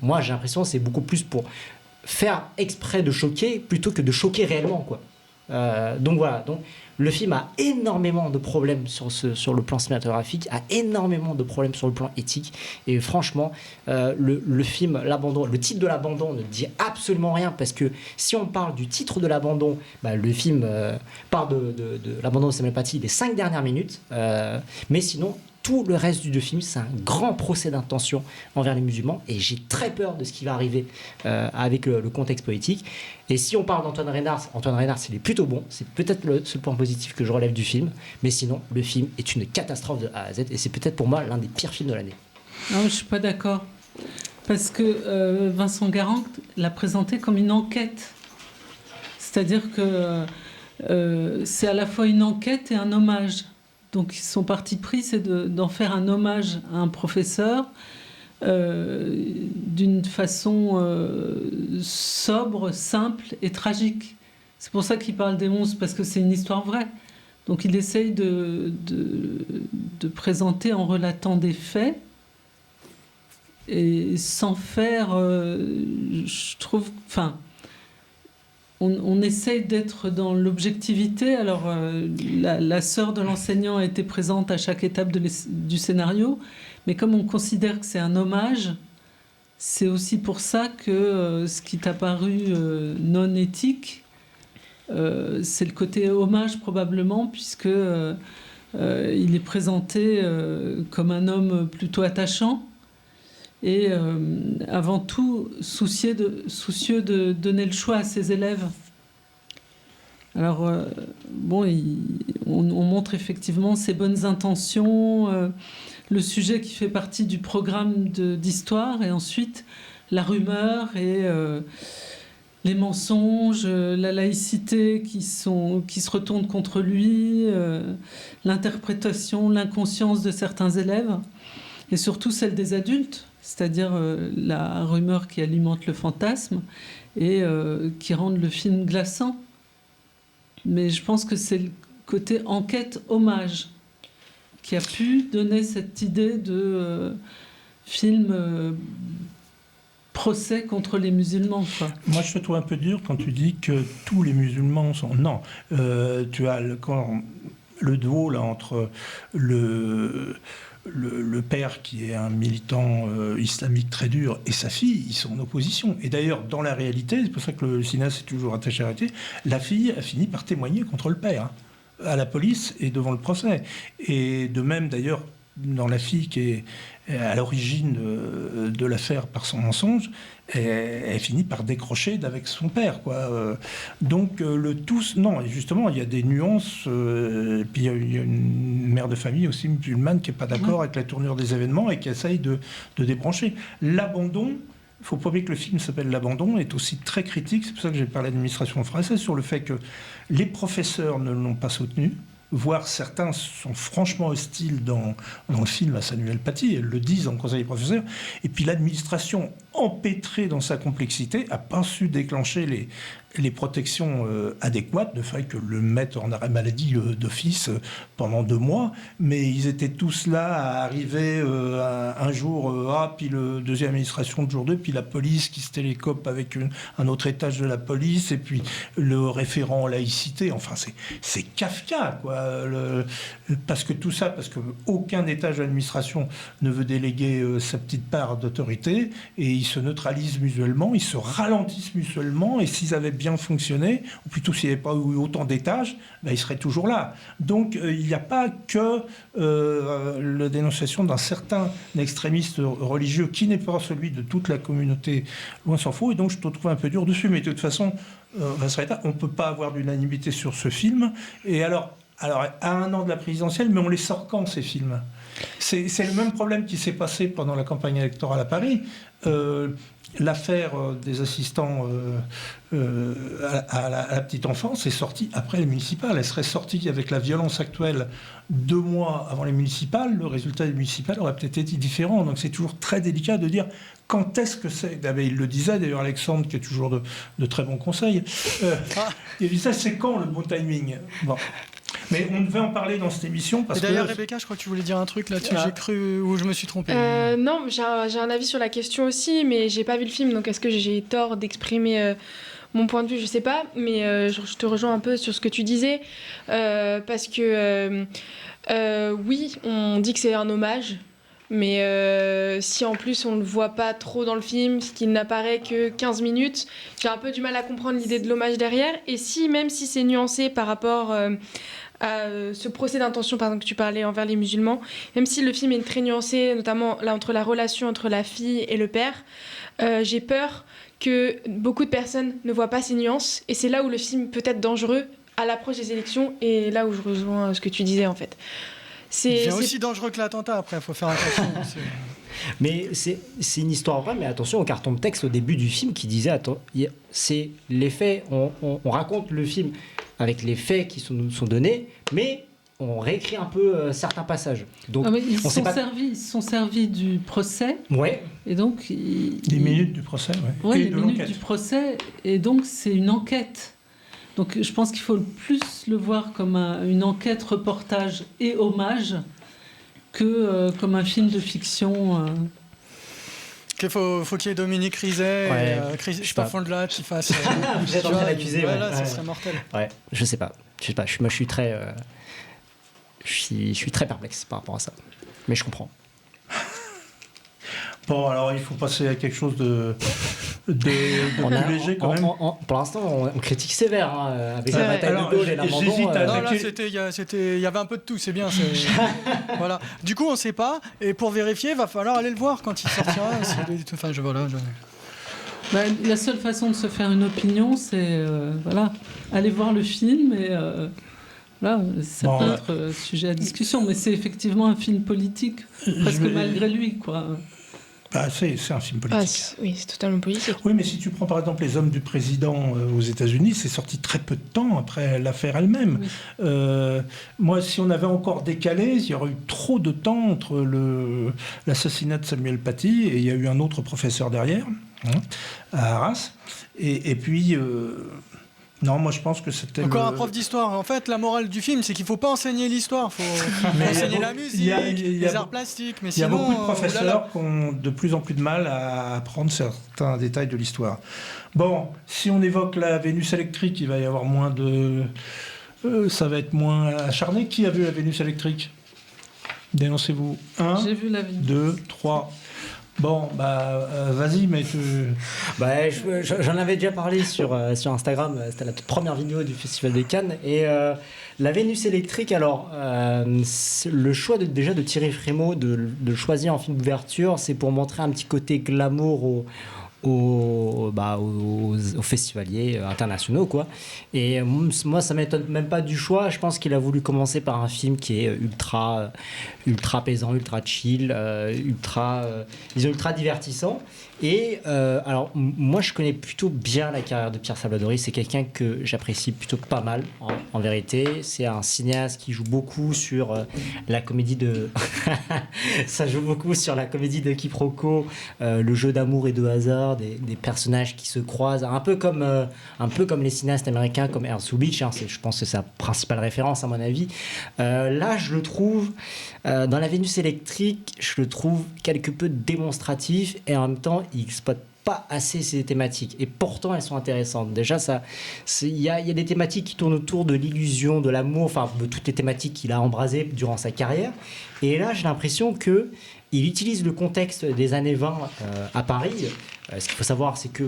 moi j'ai l'impression que c'est beaucoup plus pour faire exprès de choquer plutôt que de choquer réellement, quoi. Donc voilà, le film a énormément de problèmes sur le plan cinématographique, a énormément de problèmes sur le plan éthique, et franchement, le film, l'abandon, le titre de l'abandon ne dit absolument rien, parce que si on parle du titre de l'abandon, le film parle de l'abandon de Samuel Paty des 5 dernières minutes, mais sinon, tout le reste du film, c'est un grand procès d'intention envers les musulmans, et j'ai très peur de ce qui va arriver avec le contexte politique. Et si on parle d'Antoine Reynard, il est plutôt bon, c'est peut-être le seul point positif que je relève du film, mais sinon, le film est une catastrophe de A à Z, et c'est peut-être pour moi l'un des pires films de l'année. Non, je ne suis pas d'accord, parce que Vincent Garand l'a présenté comme une enquête, c'est-à-dire que c'est à la fois une enquête et un hommage. Donc son parti pris, c'est d'en faire un hommage à un professeur d'une façon sobre, simple et tragique. C'est pour ça qu'il parle des monstres, parce que c'est une histoire vraie. Donc il essaye de présenter en relatant des faits, et sans faire, je trouve... Enfin, on essaye d'être dans l'objectivité. Alors, la sœur de l'enseignant a été présente à chaque étape du scénario, mais comme on considère que c'est un hommage, c'est aussi pour ça que ce qui t'a paru non éthique, c'est le côté hommage probablement, puisque il est présenté comme un homme plutôt attachant et avant tout soucieux de donner le choix à ses élèves. Alors on montre effectivement ses bonnes intentions, le sujet qui fait partie du programme d'histoire, et ensuite la rumeur et les mensonges, la laïcité qui se retourne contre lui, l'interprétation, l'inconscience de certains élèves, et surtout celle des adultes, c'est-à-dire la rumeur qui alimente le fantasme et qui rend le film glaçant. Mais je pense que c'est le côté enquête-hommage qui a pu donner cette idée de film procès contre les musulmans, quoi. Moi, je te trouve un peu dur quand tu dis que tous les musulmans sont... Non, tu as le duo là, entre le père qui est un militant islamique très dur et sa fille, ils sont en opposition. Et d'ailleurs, dans la réalité, c'est pour ça que le cinéaste est toujours attaché à la réalité, la fille a fini par témoigner contre le père, hein, à la police et devant le procès. Et de même, d'ailleurs, dans la fille qui est à l'origine de l'affaire par son mensonge, elle finit par décrocher d'avec son père, quoi. Donc le tous, non, et justement, il y a des nuances. Puis il y a une mère de famille aussi musulmane qui n'est pas d'accord avec la tournure des événements et qui essaye de débrancher. L'abandon, il ne faut pas oublier que le film s'appelle L'abandon, est aussi très critique. C'est pour ça que j'ai parlé de l'administration française, sur le fait que les professeurs ne l'ont pas soutenu, voire certains sont franchement hostiles dans le film à Samuel Paty, elles le disent en conseil des professeurs, et puis l'administration, empêtrée dans sa complexité, n'a pas su déclencher les protections adéquates, de fait que le mettre en arrêt maladie d'office pendant 2 mois, mais ils étaient tous là à arriver un jour puis le deuxième administration le jour 2, puis la police qui se télécope avec un autre étage de la police, et puis le référent en laïcité. Enfin, c'est Kafka, quoi. Parce que tout ça, parce qu'aucun étage de l'administration ne veut déléguer sa petite part d'autorité, et ils se neutralisent mutuellement, ils se ralentissent mutuellement, et s'ils avaient bien fonctionné, ou plutôt s'il n'y avait pas eu autant d'étages, ils seraient toujours là. Donc il n'y a pas que la dénonciation d'un certain extrémiste religieux qui n'est pas celui de toute la communauté, loin s'en faut, et donc je te trouve un peu dur dessus, mais de toute façon, on ne peut pas avoir d'unanimité sur ce film. Et alors, à 1 an de la présidentielle, mais on les sort quand, ces films ? C'est le même problème qui s'est passé pendant la campagne électorale à Paris. L'affaire des assistants à la petite enfance est sortie après les municipales. Elle serait sortie avec la violence actuelle 2 mois avant les municipales. Le résultat des municipales aurait peut-être été différent. Donc c'est toujours très délicat de dire quand est-ce que c'est. Il le disait d'ailleurs, Alexandre, qui est toujours de très bons conseils. Il disait c'est quand le bon timing. Bon. Mais on devait en parler dans cette émission parce et d'ailleurs, Rebecca, je crois que tu voulais dire un truc là-dessus. J'ai cru ou je me suis trompé. Non, j'ai un avis sur la question aussi, mais j'ai pas vu le film, donc est-ce que j'ai tort d'exprimer mon point de vue ? Je sais pas, mais je te rejoins un peu sur ce que tu disais, parce que oui, on dit que c'est un hommage. Mais si en plus on ne le voit pas trop dans le film, qu'il n'apparaît que 15 minutes, j'ai un peu du mal à comprendre l'idée de l'hommage derrière. Et même si c'est nuancé par rapport à ce procès d'intention par exemple, que tu parlais envers les musulmans, même si le film est très nuancé, notamment là, entre la relation entre la fille et le père, j'ai peur que beaucoup de personnes ne voient pas ces nuances. Et c'est là où le film peut être dangereux à l'approche des élections, et là où je rejoins ce que tu disais en fait. C'est aussi dangereux que l'attentat, après, il faut faire attention. Mais c'est une histoire vraie, mais attention au carton de texte au début du film qui disait c'est les faits, on raconte le film avec les faits qui nous sont donnés, mais on réécrit un peu certains passages. Donc, ils se sont servis du procès. Ouais. Et donc, des minutes du procès, ouais. Ouais, les minutes du procès, et donc c'est une enquête. Donc je pense qu'il faut plus le voir comme une enquête, reportage et hommage que comme un film de fiction. Il faut qu'il y ait Dominique Rizet et Christophe Fondelat qui fassent. Vous êtes en train d'accuser. Voilà, ça serait mortel. Ouais, je sais pas. Moi, je suis très. Je suis très perplexe par rapport à ça. Mais je comprends. Bon, alors il faut passer à quelque chose de plus léger quand même. Pour l'instant, on critique sévère avec la bataille de Gaulle et l'Amandon. Non, là, il y avait un peu de tout, c'est bien. Voilà. Du coup, on sait pas. Et pour vérifier, il va falloir aller le voir quand il sortira. La seule façon de se faire une opinion, c'est aller voir le film et ça peut être sujet à discussion, mais c'est effectivement un film politique, presque malgré lui, quoi. C'est un film politique. Oui, c'est totalement politique. Oui, mais si tu prends par exemple Les Hommes du Président aux États-Unis, c'est sorti très peu de temps après l'affaire elle-même. Oui. Moi, si on avait encore décalé, il y aurait eu trop de temps entre l'assassinat de Samuel Paty et il y a eu un autre professeur derrière, à Arras. Et puis... Non, moi je pense que c'était... Encore un prof d'histoire. En fait, la morale du film, c'est qu'il ne faut pas enseigner l'histoire. Il faut enseigner la musique, les arts plastiques. Mais il y a beaucoup de professeurs qui ont de plus en plus de mal à apprendre certains détails de l'histoire. Bon, si on évoque la Vénus électrique, il va y avoir moins de... ça va être moins acharné. Qui a vu la Vénus électrique ? Dénoncez-vous. 1, J'ai vu la Vénus. 2, 3... Bon, vas-y, mais j'en avais déjà parlé sur Instagram, c'était la toute première vidéo du Festival de Cannes, et la Vénus électrique, alors, le choix de Thierry Frémaux de le choisir en film d'ouverture, c'est pour montrer un petit côté glamour aux festivaliers internationaux, quoi. Et moi, ça m'étonne même pas du choix. Je pense qu'il a voulu commencer par un film qui est ultra apaisant, ultra chill, ultra divertissant. Et alors, moi, je connais plutôt bien la carrière de Pierre Salvadori. C'est quelqu'un que j'apprécie plutôt pas mal, en vérité. C'est un cinéaste qui joue beaucoup sur la comédie de... Ça joue beaucoup sur la comédie de quiproquo, le jeu d'amour et de hasard, des personnages qui se croisent, un peu comme les cinéastes américains comme Ernst Lubitsch, je pense que c'est sa principale référence à mon avis. Là, je le trouve, dans la Vénus électrique, je le trouve quelque peu démonstratif et en même temps, il exploite pas assez ces thématiques et pourtant elles sont intéressantes. Déjà, il y a des thématiques qui tournent autour de l'illusion, de l'amour, enfin de toutes les thématiques qu'il a embrasées durant sa carrière. Et là, j'ai l'impression que il utilise le contexte des années 20 à Paris. Ce qu'il faut savoir, c'est que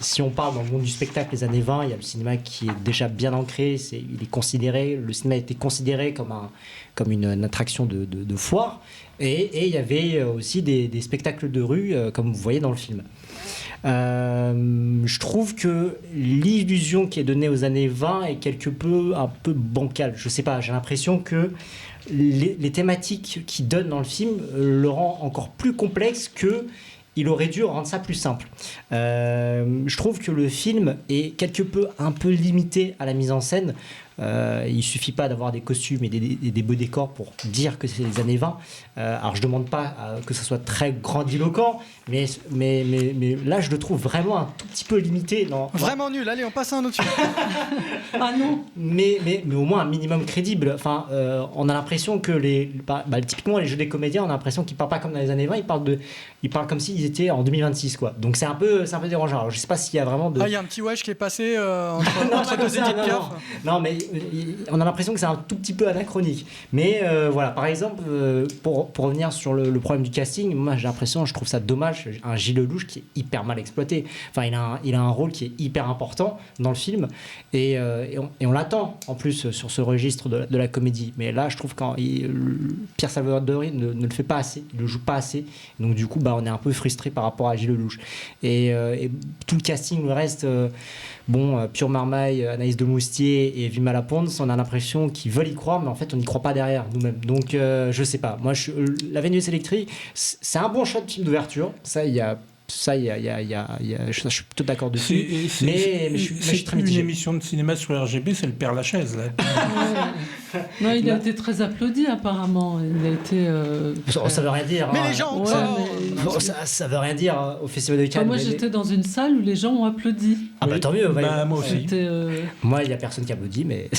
si on parle dans le monde du spectacle des années 20, il y a le cinéma qui est déjà bien ancré. Le cinéma a été considéré comme une attraction de foire. Et il y avait aussi des spectacles de rue, comme vous voyez dans le film. Je trouve que l'illusion qui est donnée aux années 20 est un peu bancale. Je sais pas, j'ai l'impression que les thématiques qu'il donne dans le film le rend encore plus complexe que il aurait dû rendre ça plus simple. Je trouve que le film est un peu limité à la mise en scène. Il suffit pas d'avoir des costumes et des beaux décors pour dire que c'est les années 20. Alors je demande pas que ça soit très grandiloquent, mais là je le trouve vraiment un tout petit peu limité. Vraiment nul. Allez, on passe à un autre film. Ah non. Mais au moins un minimum crédible. Enfin, on a l'impression que typiquement les jeux des comédiens, on a l'impression qu'ils parlent pas comme dans les années 20. Ils parlent comme s'ils étaient en 2026, quoi. Donc c'est un peu dérangeant. Alors je sais pas s'il y a vraiment il y a un petit wesh qui est passé entre deux Edith Piaf. Non, mais on a l'impression que c'est un tout petit peu anachronique. Mais voilà, par exemple, pour revenir sur le problème du casting, moi j'ai l'impression, je trouve ça dommage, un Gilles Lelouch qui est hyper mal exploité. Enfin, il a un rôle qui est hyper important dans le film et on l'attend en plus sur ce registre de la comédie. Mais là, je trouve que Pierre Salvadori ne le fait pas assez, il le joue pas assez. Donc du coup, on est un peu frustré par rapport à Gilles Lelouch. Et tout le casting, le reste... Pure Marmaille, Anaïs de Moustier et Vima Laponde, on a l'impression qu'ils veulent y croire, mais en fait, on n'y croit pas derrière nous-mêmes. Donc, je sais pas. Moi, la Vénus électrique, c'est un bon choix de film d'ouverture. Je suis plutôt d'accord dessus. Mais je suis très mitigé. Une émission de cinéma sur RGB, c'est le Père Lachaise. Là. Non, il a été très applaudi apparemment. Il a été. Ça veut rien dire. Mais hein. les gens, Ouais, mais- Bon, ça veut rien dire au Festival de Cannes. Moi, mais j'étais dans une salle où les gens ont applaudi. Ah bah tant mieux. Bah, moi aussi. C'était. Moi, il n'y a personne qui applaudit, mais...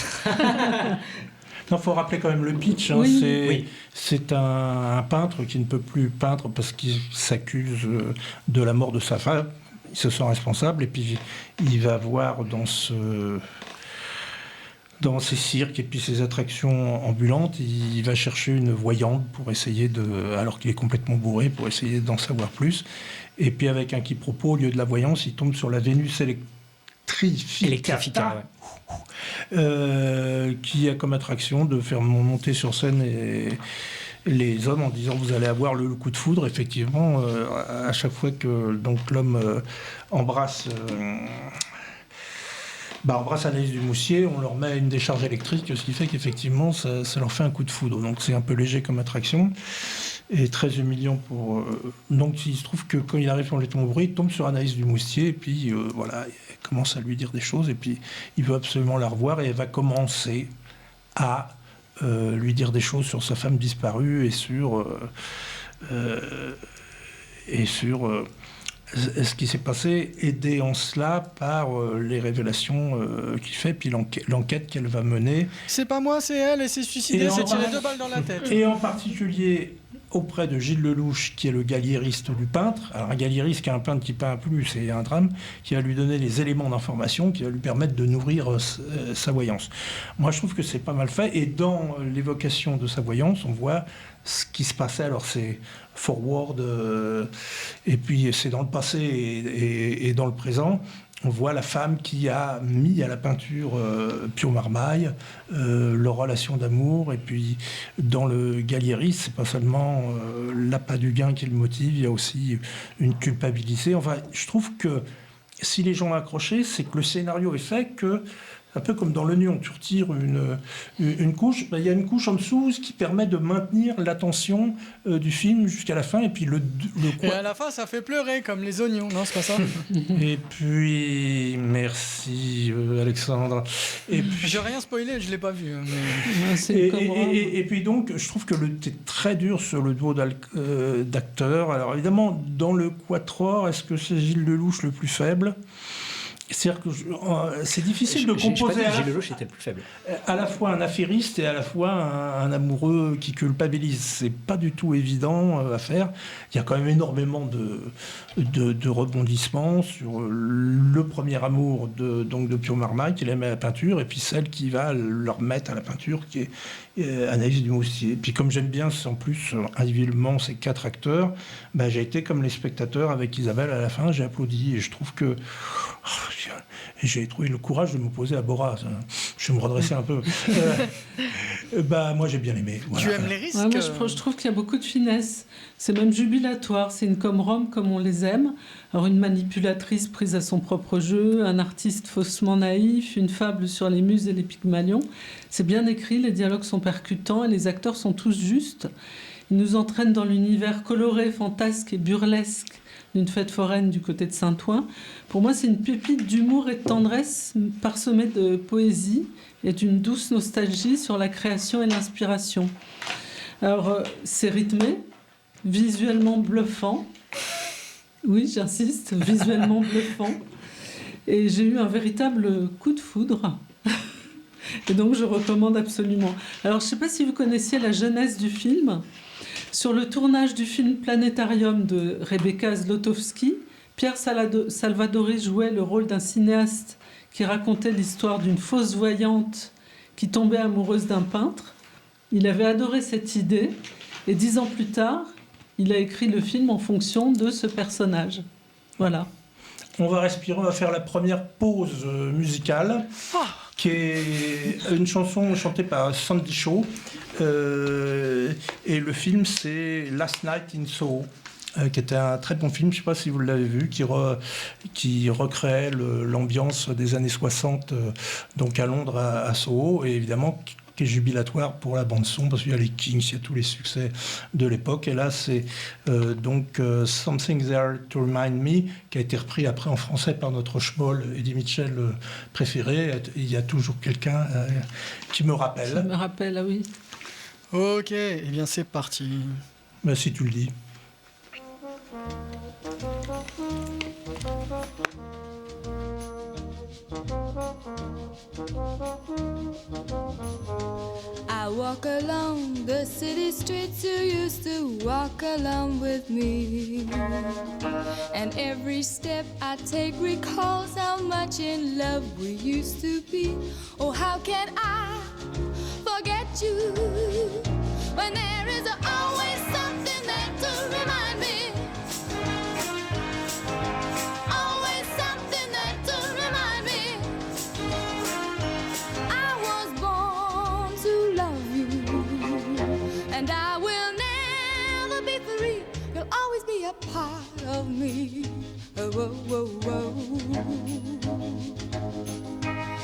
Non, il faut rappeler quand même le pitch. Hein, Oui. c'est un peintre qui ne peut plus peindre parce qu'il s'accuse de la mort de sa femme. Il se sent responsable et puis il va voir dans ses cirques et puis ses attractions ambulantes, il va chercher une voyante pour essayer alors qu'il est complètement bourré, pour essayer d'en savoir plus. Et puis avec un quiproquo, au lieu de la voyance, il tombe sur la Vénus Electrifica, qui a comme attraction de faire monter sur scène les hommes en disant vous allez avoir le coup de foudre. Effectivement, à chaque fois que donc l'homme embrasse Anaïs Dumoustier, on leur met une décharge électrique, ce qui fait qu'effectivement ça leur fait un coup de foudre. Donc c'est un peu léger comme attraction et très humiliant pour. Donc il se trouve que quand il arrive complètement bourré, il tombe sur Anaïs Dumoustier et puis voilà, il commence à lui dire des choses et puis il veut absolument la revoir et elle va commencer à lui dire des choses sur sa femme disparue et sur ce qui s'est passé, aidé en cela par les révélations qu'il fait, puis l'enquête qu'elle va mener. C'est pas moi, c'est elle, elle s'est suicidée, s'est tiré 2 balles dans la tête. Et en particulier auprès de Gilles Lelouch, qui est le galliériste du peintre. Alors un galliériste qui est un peintre qui peint plus, c'est un drame, qui va lui donner les éléments d'information qui va lui permettre de nourrir sa voyance. Moi je trouve que c'est pas mal fait, et dans l'évocation de sa voyance, on voit ce qui se passait. Alors c'est forward, et puis c'est dans le passé et dans le présent. On voit la femme qui a mis à la peinture Pio Marmaille, leur relation d'amour, et puis dans le galliérisme, c'est pas seulement l'appât du gain qui le motive, il y a aussi une culpabilité. Enfin, je trouve que si les gens ont accroché, c'est que le scénario est fait que, un peu comme dans l'oignon, tu retires une couche, il y a une couche en dessous qui permet de maintenir l'attention du film jusqu'à la fin, et puis Et à la fin, ça fait pleurer, comme les oignons, non, c'est pas ça? Et puis, merci Alexandre. Et puis, J'ai rien spoilé, je l'ai pas vu. et puis donc, je trouve que c'est très dur sur le duo d'acteurs. Alors évidemment, dans le quatuor, est-ce que c'est Gilles Lelouch le plus faible ? C'est-à-dire que c'est difficile de composer Gilles Lelouch était le plus faible. à la fois un affairiste et à la fois un amoureux qui culpabilise. C'est pas du tout évident à faire. Il y a quand même énormément de rebondissements sur le premier amour de Pio Marmaille, qu'il aime à la peinture, et puis celle qui va le remettre à la peinture, qui est Anaïs Dumoustier. Et puis comme j'aime bien en plus individuellement ces 4 acteurs, j'ai été comme les spectateurs avec Isabelle à la fin, j'ai applaudi, et je trouve que j'ai trouvé le courage de m'opposer à Boras. Je vais me redresser un peu. Moi j'ai bien aimé. Voilà. Tu aimes les risques? Ouais, moi, je trouve qu'il y a beaucoup de finesse. C'est même jubilatoire. C'est une com-rom comme on les aime. Alors une manipulatrice prise à son propre jeu, un artiste faussement naïf, une fable sur les muses et les Pygmalions. C'est bien écrit, les dialogues sont percutants et les acteurs sont tous justes. Ils nous entraînent dans l'univers coloré, fantasque et burlesque d'une fête foraine du côté de Saint-Ouen. Pour moi, c'est une pépite d'humour et de tendresse parsemée de poésie et d'une douce nostalgie sur la création et l'inspiration. Alors, c'est rythmé, visuellement bluffant. Oui, j'insiste, visuellement bluffant. Et j'ai eu un véritable coup de foudre. Et donc, je recommande absolument. Alors, je ne sais pas si vous connaissiez la jeunesse du film. Sur le tournage du film Planétarium de Rebecca Zlotowski, Pierre Salvadori jouait le rôle d'un cinéaste qui racontait l'histoire d'une fausse voyante qui tombait amoureuse d'un peintre. Il avait adoré cette idée et 10 ans plus tard, il a écrit le film en fonction de ce personnage. Voilà. On va respirer, on va faire la première pause musicale, qui est une chanson chantée par Sandy Shaw. Et le film, c'est Last Night in Soho, qui était un très bon film, je ne sais pas si vous l'avez vu, qui recréait l'ambiance des années 60, donc à Londres, à Soho, et évidemment qui est jubilatoire pour la bande-son, parce qu'il y a les Kings, il y a tous les succès de l'époque. Et là, c'est Something There to Remind Me, qui a été repris après en français par notre schmoll Eddie Mitchell préféré. Il y a toujours quelqu'un qui me rappelle. Ça me rappelle, ah oui. Ok, eh bien c'est parti. Ben, si tu le dis. I walk along the city streets you used to walk along with me. And every step I take recalls how much in love we used to be. Oh, how can I forget you when there is always something there to remind me? Always something there to remind me. I was born to love you, and I will never be free. You'll always be a part of me. Oh, oh, oh, oh.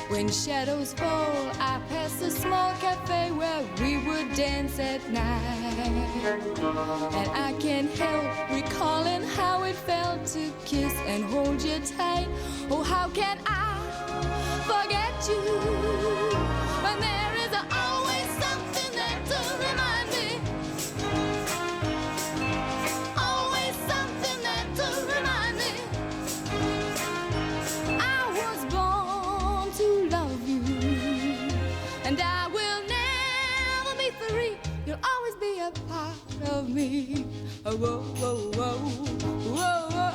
When shadows fall, I pass a small cafe where we would dance at night. And I can't help recalling how it felt to kiss and hold you tight. Oh, how can I forget you when there is always something there to remind me? Always something there to remind me. I was born to love you, and I will never be free. You'll always be a part of me. Oh, whoa, whoa, whoa, whoa, whoa, whoa.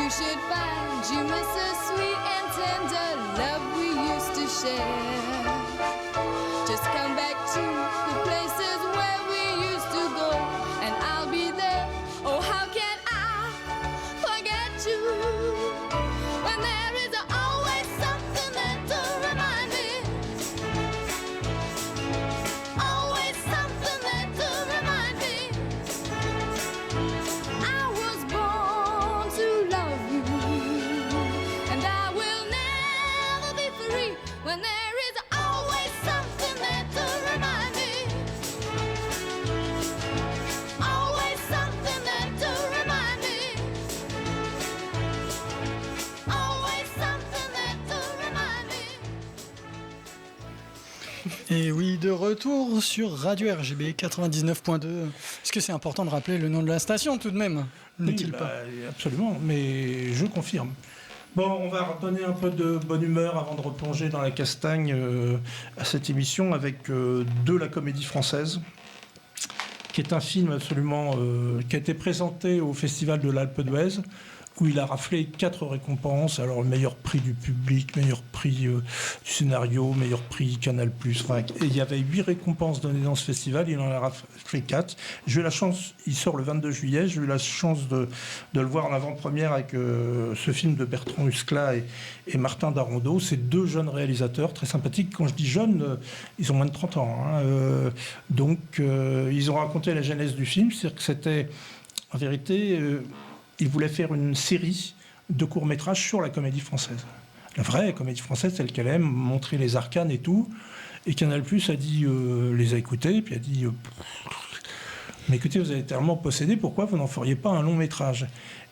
Should find you miss a sweet and tender love we used to share. Just come back to the places where we used to go, and I'll be there. Oh, how can I forget you when there is always something there to remind me? Always something there to remind me. I was born to love you, and I will never be free when there is always something there to remind me. Always something there to remind me. Always something there to remind me. Et oui, de retour sur Radio RGB 99.2. Est-ce que c'est important de rappeler le nom de la station tout de même? N'est-il pas? Absolument, mais je confirme. Bon, on va redonner un peu de bonne humeur avant de replonger dans la castagne à cette émission avec de la Comédie Française, qui est un film absolument qui a été présenté au Festival de l'Alpe d'Huez, où il a raflé 4 récompenses. Alors, le meilleur prix du public, meilleur prix du scénario, meilleur prix Canal+. Enfin, et il y avait 8 récompenses données dans ce festival, il en a raflé 4. J'ai eu la chance, il sort le 22 juillet, j'ai eu la chance de le voir en avant-première avec ce film de Bertrand Huskla et Martin Darondeau. C'est 2 jeunes réalisateurs très sympathiques. Quand je dis jeunes, ils ont moins de 30 ans. Hein. Donc, ils ont raconté la genèse du film, c'est-à-dire que c'était, en vérité... ils voulaient faire une série de courts-métrages sur la comédie française. La vraie comédie française, celle qu'elle aime, montrer les arcanes et tout. Et Canal+ a dit, les a écoutés, puis a dit mais écoutez, vous avez tellement possédé, pourquoi vous n'en feriez pas un long-métrage?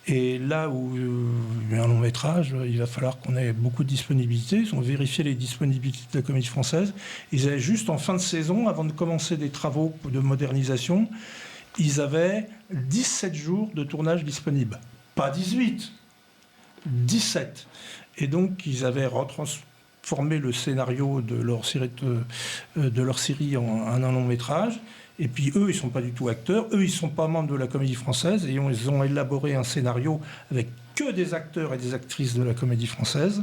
Et là où il y a un long-métrage, il va falloir qu'on ait beaucoup de disponibilité. Ils ont vérifié les disponibilités de la comédie française. Ils avaient juste en fin de saison, avant de commencer des travaux de modernisation, ils avaient 17 jours de tournage disponibles. Pas 18, 17. Et donc, ils avaient retransformé le scénario de leur série en un long-métrage. Et puis, eux, ils ne sont pas du tout acteurs. Eux, ils ne sont pas membres de la Comédie Française. Et ils ont élaboré un scénario avec que des acteurs et des actrices de la Comédie Française,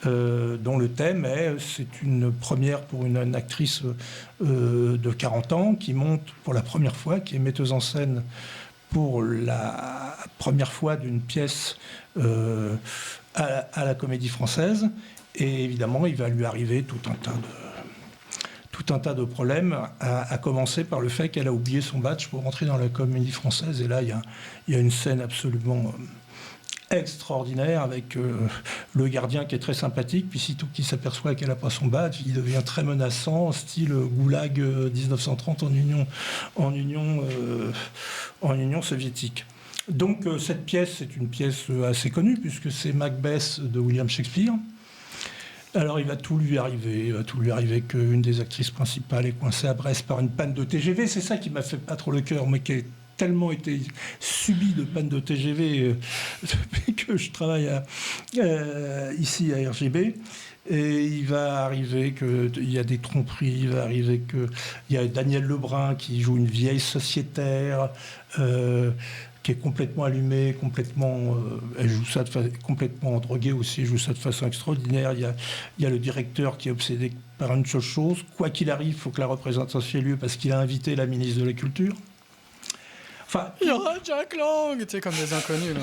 dont le thème c'est une première pour une actrice de 40 ans qui monte pour la première fois, qui est metteuse en scène pour la première fois d'une pièce à la Comédie Française. Et évidemment, il va lui arriver tout un tas tout un tas de problèmes, à commencer par le fait qu'elle a oublié son badge pour rentrer dans la Comédie Française. Et là, il y a une scène absolument extraordinaire avec le gardien qui est très sympathique, puis sitôt qu'il s'aperçoit qu'elle n'a pas son badge, il devient très menaçant, style Goulag 1930 en Union soviétique. Donc cette pièce, c'est une pièce assez connue, puisque c'est Macbeth de William Shakespeare. Alors il va tout lui arriver qu'une des actrices principales est coincée à Brest par une panne de TGV. C'est ça qui m'a fait pas trop le cœur, mais qui a tellement été subi de panne de TGV depuis que je travaille ici à RGB. Et il va arriver qu'il y a des tromperies, il va arriver qu'il y a Daniel Lebrun qui joue une vieille sociétaire qui est complètement allumée, elle joue ça complètement droguée aussi, elle joue ça de façon extraordinaire. Il y a le directeur qui est obsédé par une seule chose, quoi qu'il arrive, il faut que la représentation ait lieu parce qu'il a invité la ministre de la Culture. Enfin, il y aura Jack Lang, tu sais, comme des inconnus. Là.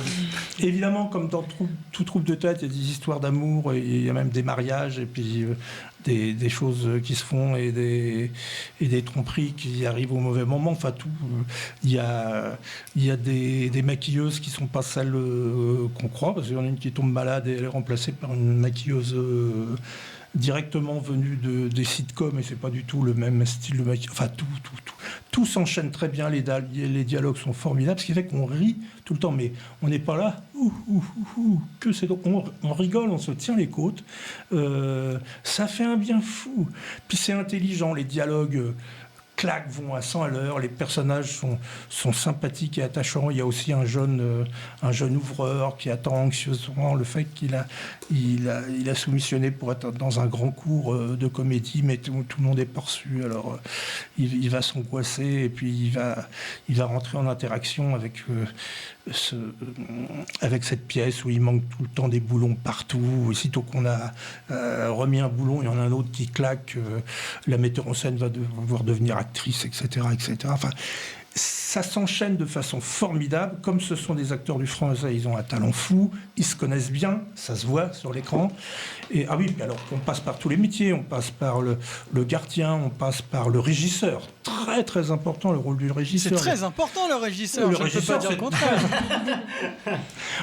Évidemment, comme dans tout troupe de tête, il y a des histoires d'amour, et il y a même des mariages, et puis des choses qui se font, et des tromperies qui arrivent au mauvais moment. Enfin, tout. Il y a des maquilleuses qui ne sont pas celles qu'on croit, parce qu'il y en a une qui tombe malade et elle est remplacée par une maquilleuse directement venue des sitcoms, et c'est pas du tout le même style de maquillage. Enfin, tout s'enchaîne très bien, les dialogues sont formidables, ce qui fait qu'on rit tout le temps, mais on n'est pas là, que c'est donc, on rigole, on se tient les côtes, ça fait un bien fou. Puis c'est intelligent, les dialogues vont à 100 à l'heure, les personnages sont sympathiques et attachants. Il y a aussi un jeune ouvreur qui attend anxieusement le fait qu'il a soumissionné pour être dans un grand cours de comédie, mais tout le monde est pas reçu. Alors il va s'angoisser et puis il va rentrer en interaction avec cette pièce où il manque tout le temps des boulons partout. Aussitôt qu'on a remis un boulon, il y en a un autre qui claque, la metteur en scène va devoir devenir actrice, etc. Enfin, ça s'enchaîne de façon formidable. Comme ce sont des acteurs du français, ils ont un talent fou, ils se connaissent bien, ça se voit sur l'écran. Et alors on passe par tous les métiers, on passe par le gardien, on passe par le régisseur. Très très important le rôle du régisseur. C'est très important le régisseur, je ne peux pas dire le contraire.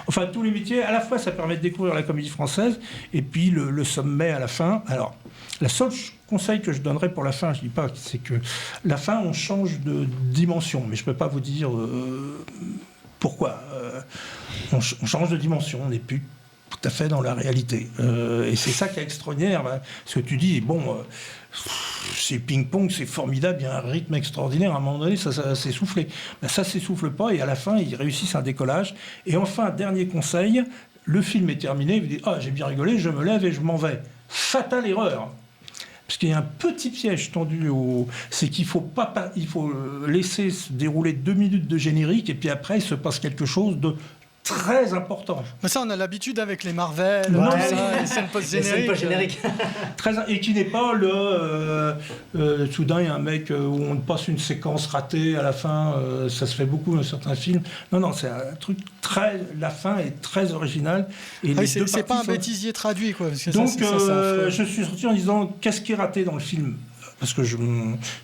Enfin, tous les métiers, à la fois ça permet de découvrir la comédie française, et puis le sommet à la fin. Alors, la seule conseil que je donnerais pour la fin, je dis pas, c'est que la fin, on change de dimension, mais je peux pas vous dire pourquoi. On change de dimension, on n'est plus tout à fait dans la réalité. Et c'est ça qui est extraordinaire. Ce que tu dis, c'est ping-pong, c'est formidable, il y a un rythme extraordinaire. À un moment donné, ça s'essouffle. Ça ne s'essouffle pas, et à la fin, ils réussissent un décollage. Et enfin, dernier conseil, le film est terminé, vous dites « Ah, j'ai bien rigolé, je me lève et je m'en vais ». Fatale erreur. Parce qu'il y a un petit piège tendu, c'est qu'il faut laisser se dérouler 2 minutes de générique, et puis après, il se passe quelque chose de très important. Mais ça, on a l'habitude avec les Marvel, les scènes post-génériques. Et qui n'est pas soudain, il y a un mec où on passe une séquence ratée à la fin, ça se fait beaucoup dans certains films. Non, c'est un truc la fin est très originale. Et c'est pas un bêtisier traduit, quoi. Parce que donc, je suis sorti en disant, qu'est-ce qui est raté dans le film ? Parce que je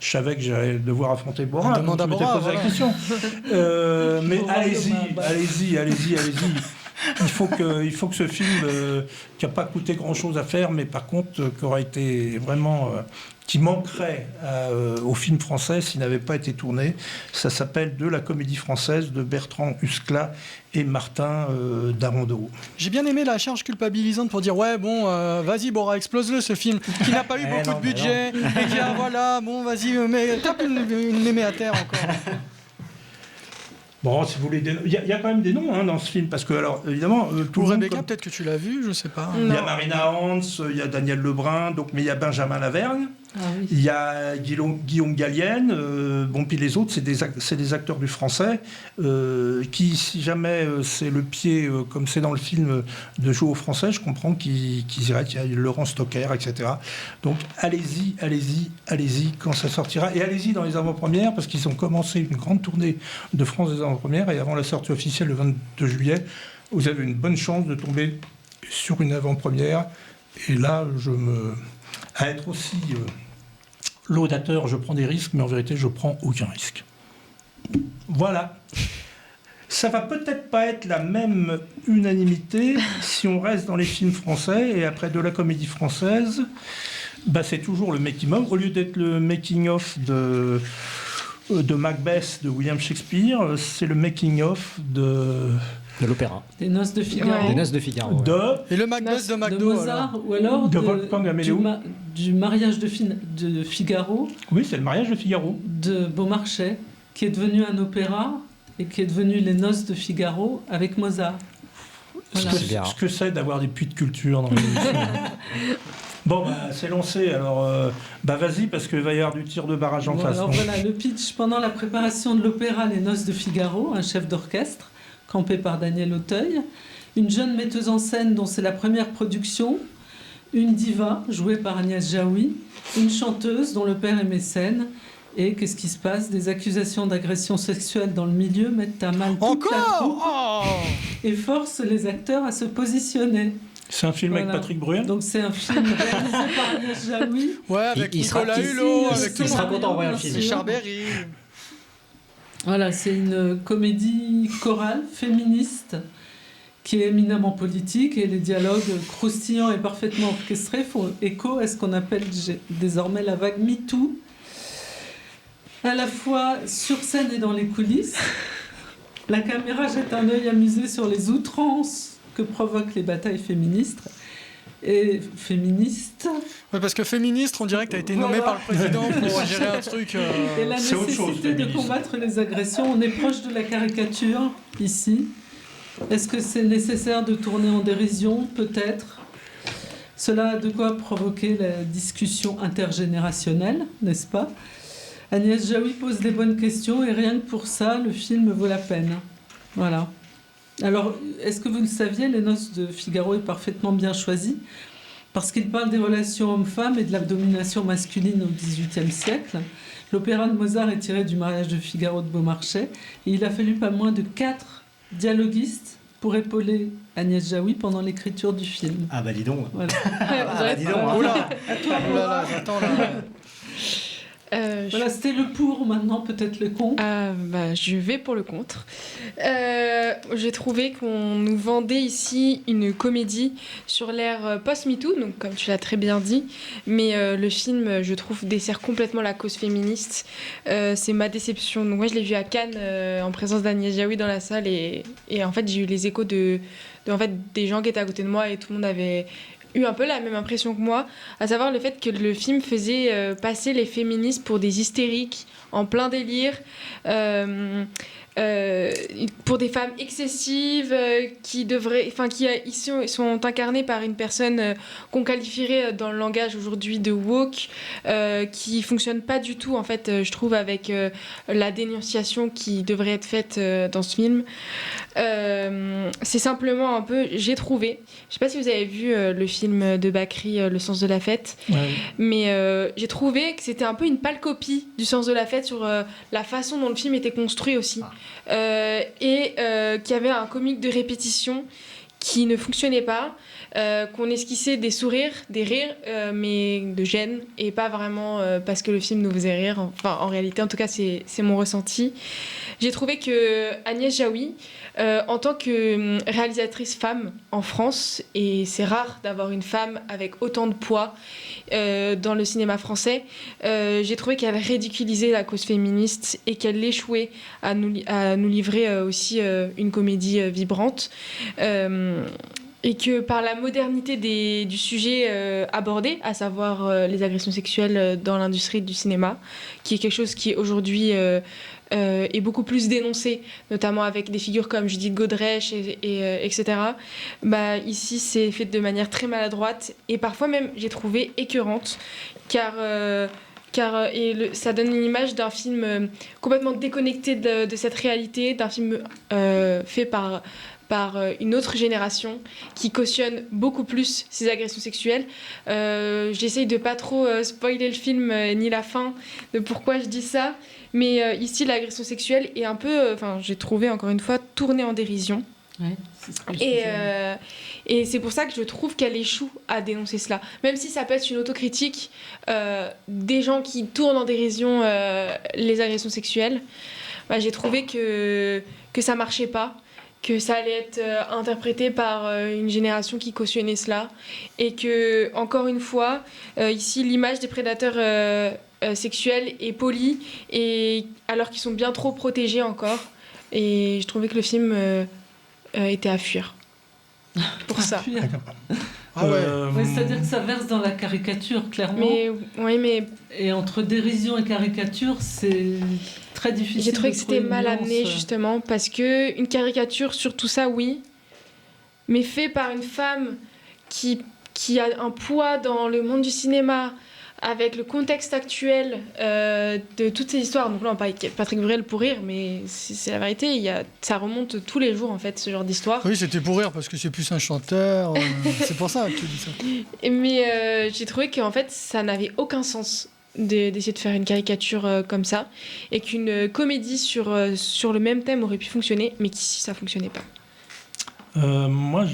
savais que j'allais devoir affronter Bora. Je m'étais posé la question. Mais allez-y. Il faut que ce film, qui n'a pas coûté grand-chose à faire, mais par contre, qui aurait été vraiment... qui manquerait au film français s'il n'avait pas été tourné. Ça s'appelle De la comédie française de Bertrand Huskla et Martin Darondeau. J'ai bien aimé la charge culpabilisante pour dire vas-y Bora, explose-le ce film qui n'a pas eu beaucoup de budget et qui a vas-y, mais tape une mémé à terre encore. Bon, si vous voulez, il y a quand même des noms dans ce film, parce que, alors, évidemment... Pour Rebecca, peut-être que tu l'as vu, je sais pas. Il y a Marina Hans, il y a Daniel Lebrun, mais il y a Benjamin Lavergne, il y a Guillaume Gallienne, puis les autres, c'est des acteurs du français, qui, si jamais c'est le pied, comme c'est dans le film, de jouer au français, je comprends qu'ils iraient, il y a Laurent Stocker, etc. Donc, allez-y, quand ça sortira, et allez-y dans les avant-premières, parce qu'ils ont commencé une grande tournée de France des avant-premières, et avant la sortie officielle le 22 juillet, vous avez une bonne chance de tomber sur une avant-première. Et là, à être aussi laudateur, je prends des risques, mais en vérité, je prends aucun risque. Voilà. Ça va peut-être pas être la même unanimité si on reste dans les films français, et après de la comédie française, c'est toujours le making-of. Au lieu d'être le making-of de Macbeth de William Shakespeare, c'est le making-of de l'opéra. Des Noces de Figaro. Des Noces de Figaro. Ouais. Et le Macbeth de de McDo. Mozart, ou alors de Wolfgang Amadeus. du mariage de Figaro Oui, c'est le mariage de Figaro. de Beaumarchais, qui est devenu un opéra et qui est devenu Les Noces de Figaro avec Mozart. Voilà. Ce que c'est d'avoir des puits de culture dans les émissions. Bon, c'est lancé. Alors, vas-y, parce qu'il va y avoir du tir de barrage en face. Alors voilà, le pitch. Pendant la préparation de l'opéra Les Noces de Figaro, un chef d'orchestre, campé par Daniel Auteuil, une jeune metteuse en scène dont c'est la première production, une diva, jouée par Agnès Jaoui, une chanteuse dont le père est mécène. Et qu'est-ce qui se passe? Des accusations d'agression sexuelle dans le milieu mettent à mal toute la troupe et forcent les acteurs à se positionner. C'est un film avec Patrick Bruel. Donc c'est un film réalisé par Agnès Jaoui. Ouais, avec Nicolas Hulot, avec tout le sera monde. content de voir le film. Richard Berry. Voilà, c'est une comédie chorale féministe qui est éminemment politique, et les dialogues croustillants et parfaitement orchestrés font écho à ce qu'on appelle désormais la vague MeToo. À la fois sur scène et dans les coulisses, la caméra jette un œil amusé sur les outrances que provoquent les batailles féministes. Et féministes. Ouais, parce que féministe, on dirait que tu as été nommé par le président pour gérer un truc. Et la c'est autre chose, nécessité de féministe. combattre les agressions. On est proche de la caricature ici. Est-ce que c'est nécessaire de tourner en dérision? Peut-être. Cela a de quoi provoquer la discussion intergénérationnelle, n'est-ce pas? Agnès Jaoui pose des bonnes questions, et rien que pour ça, le film vaut la peine. Voilà. Alors, est-ce que vous le saviez, Les Noces de Figaro est parfaitement bien choisi, parce qu'il parle des relations hommes-femmes et de la domination masculine au XVIIIe siècle. L'opéra de Mozart est tiré du mariage de Figaro de Beaumarchais, et il a fallu pas moins de 4 dialoguistes pour épauler Agnès Jaoui pendant l'écriture du film. Ah bah dis donc. Voilà. Dis donc. Oula, oula, j'attends là. Voilà, c'était le pour, maintenant peut-être le contre. Je vais pour le contre. J'ai trouvé qu'on nous vendait ici une comédie sur l'ère post-MeToo, donc comme tu l'as très bien dit, mais le film, je trouve, dessert complètement la cause féministe. C'est ma déception. Donc moi, je l'ai vu à Cannes en présence d'Agnès Jaoui dans la salle, et en fait, j'ai eu les échos de des gens qui étaient à côté de moi, et tout le monde avait eu un peu la même impression que moi, à savoir le fait que le film faisait passer les féministes pour des hystériques en plein délire, pour des femmes excessives qui sont incarnées par une personne qu'on qualifierait dans le langage aujourd'hui de woke, qui fonctionne pas du tout en fait, je trouve, avec la dénonciation qui devrait être faite dans ce film. C'est simplement un peu, j'ai trouvé, je sais pas si vous avez vu le film de Bakri, Le sens de la fête, mais j'ai trouvé que c'était un peu une pâle copie du sens de la fête sur la façon dont le film était construit aussi. Et qu'il y avait un comique de répétition qui ne fonctionnait pas, qu'on esquissait des sourires, des rires, mais de gêne, et pas vraiment parce que le film nous faisait rire. Enfin, en réalité, en tout cas, c'est mon ressenti. J'ai trouvé que Agnès Jaoui, en tant que réalisatrice femme en France, et c'est rare d'avoir une femme avec autant de poids dans le cinéma français, j'ai trouvé qu'elle ridiculisait la cause féministe et qu'elle échouait à nous livrer aussi une comédie vibrante. Et que par la modernité du sujet abordé, à savoir les agressions sexuelles dans l'industrie du cinéma, qui est quelque chose qui aujourd'hui est beaucoup plus dénoncé, notamment avec des figures comme Judith Godrèche, etc. Ici, c'est fait de manière très maladroite, et parfois même, j'ai trouvé écœurante, car ça donne une image d'un film complètement déconnecté de cette réalité, d'un film fait par une autre génération qui cautionne beaucoup plus ces agressions sexuelles. J'essaye de pas trop spoiler le film ni la fin de pourquoi je dis ça, mais ici l'agression sexuelle est un peu, j'ai trouvé encore une fois, tournée en dérision. Ouais, c'est ce que je disais. Et c'est pour ça que je trouve qu'elle échoue à dénoncer cela. Même si ça peut être une autocritique des gens qui tournent en dérision les agressions sexuelles, j'ai trouvé que ça marchait pas, que ça allait être interprété par une génération qui cautionnait cela, et que, encore une fois, ici, l'image des prédateurs sexuels est polie, et, alors qu'ils sont bien trop protégés encore. Et je trouvais que le film était à fuir. Pour ça. Ah ouais. Ouais, c'est-à-dire que ça verse dans la caricature, clairement. Mais Et entre dérision et caricature, c'est très difficile. j'ai trouvé de que trouver c'était une mal nuance. amené, justement, parce que une caricature sur tout ça, oui, mais fait par une femme qui a un poids dans le monde du cinéma, avec le contexte actuel de toutes ces histoires. Donc là, on parle de Patrick Bruel pour rire, mais c'est la vérité. Ça remonte tous les jours, en fait, ce genre d'histoire. Oui, c'était pour rire parce que c'est plus un chanteur. C'est pour ça que tu dis ça. Mais j'ai trouvé qu'en fait, ça n'avait aucun sens d'essayer de faire une caricature comme ça, et qu'une comédie sur le même thème aurait pu fonctionner, mais qu'ici, ça ne fonctionnait pas. Moi,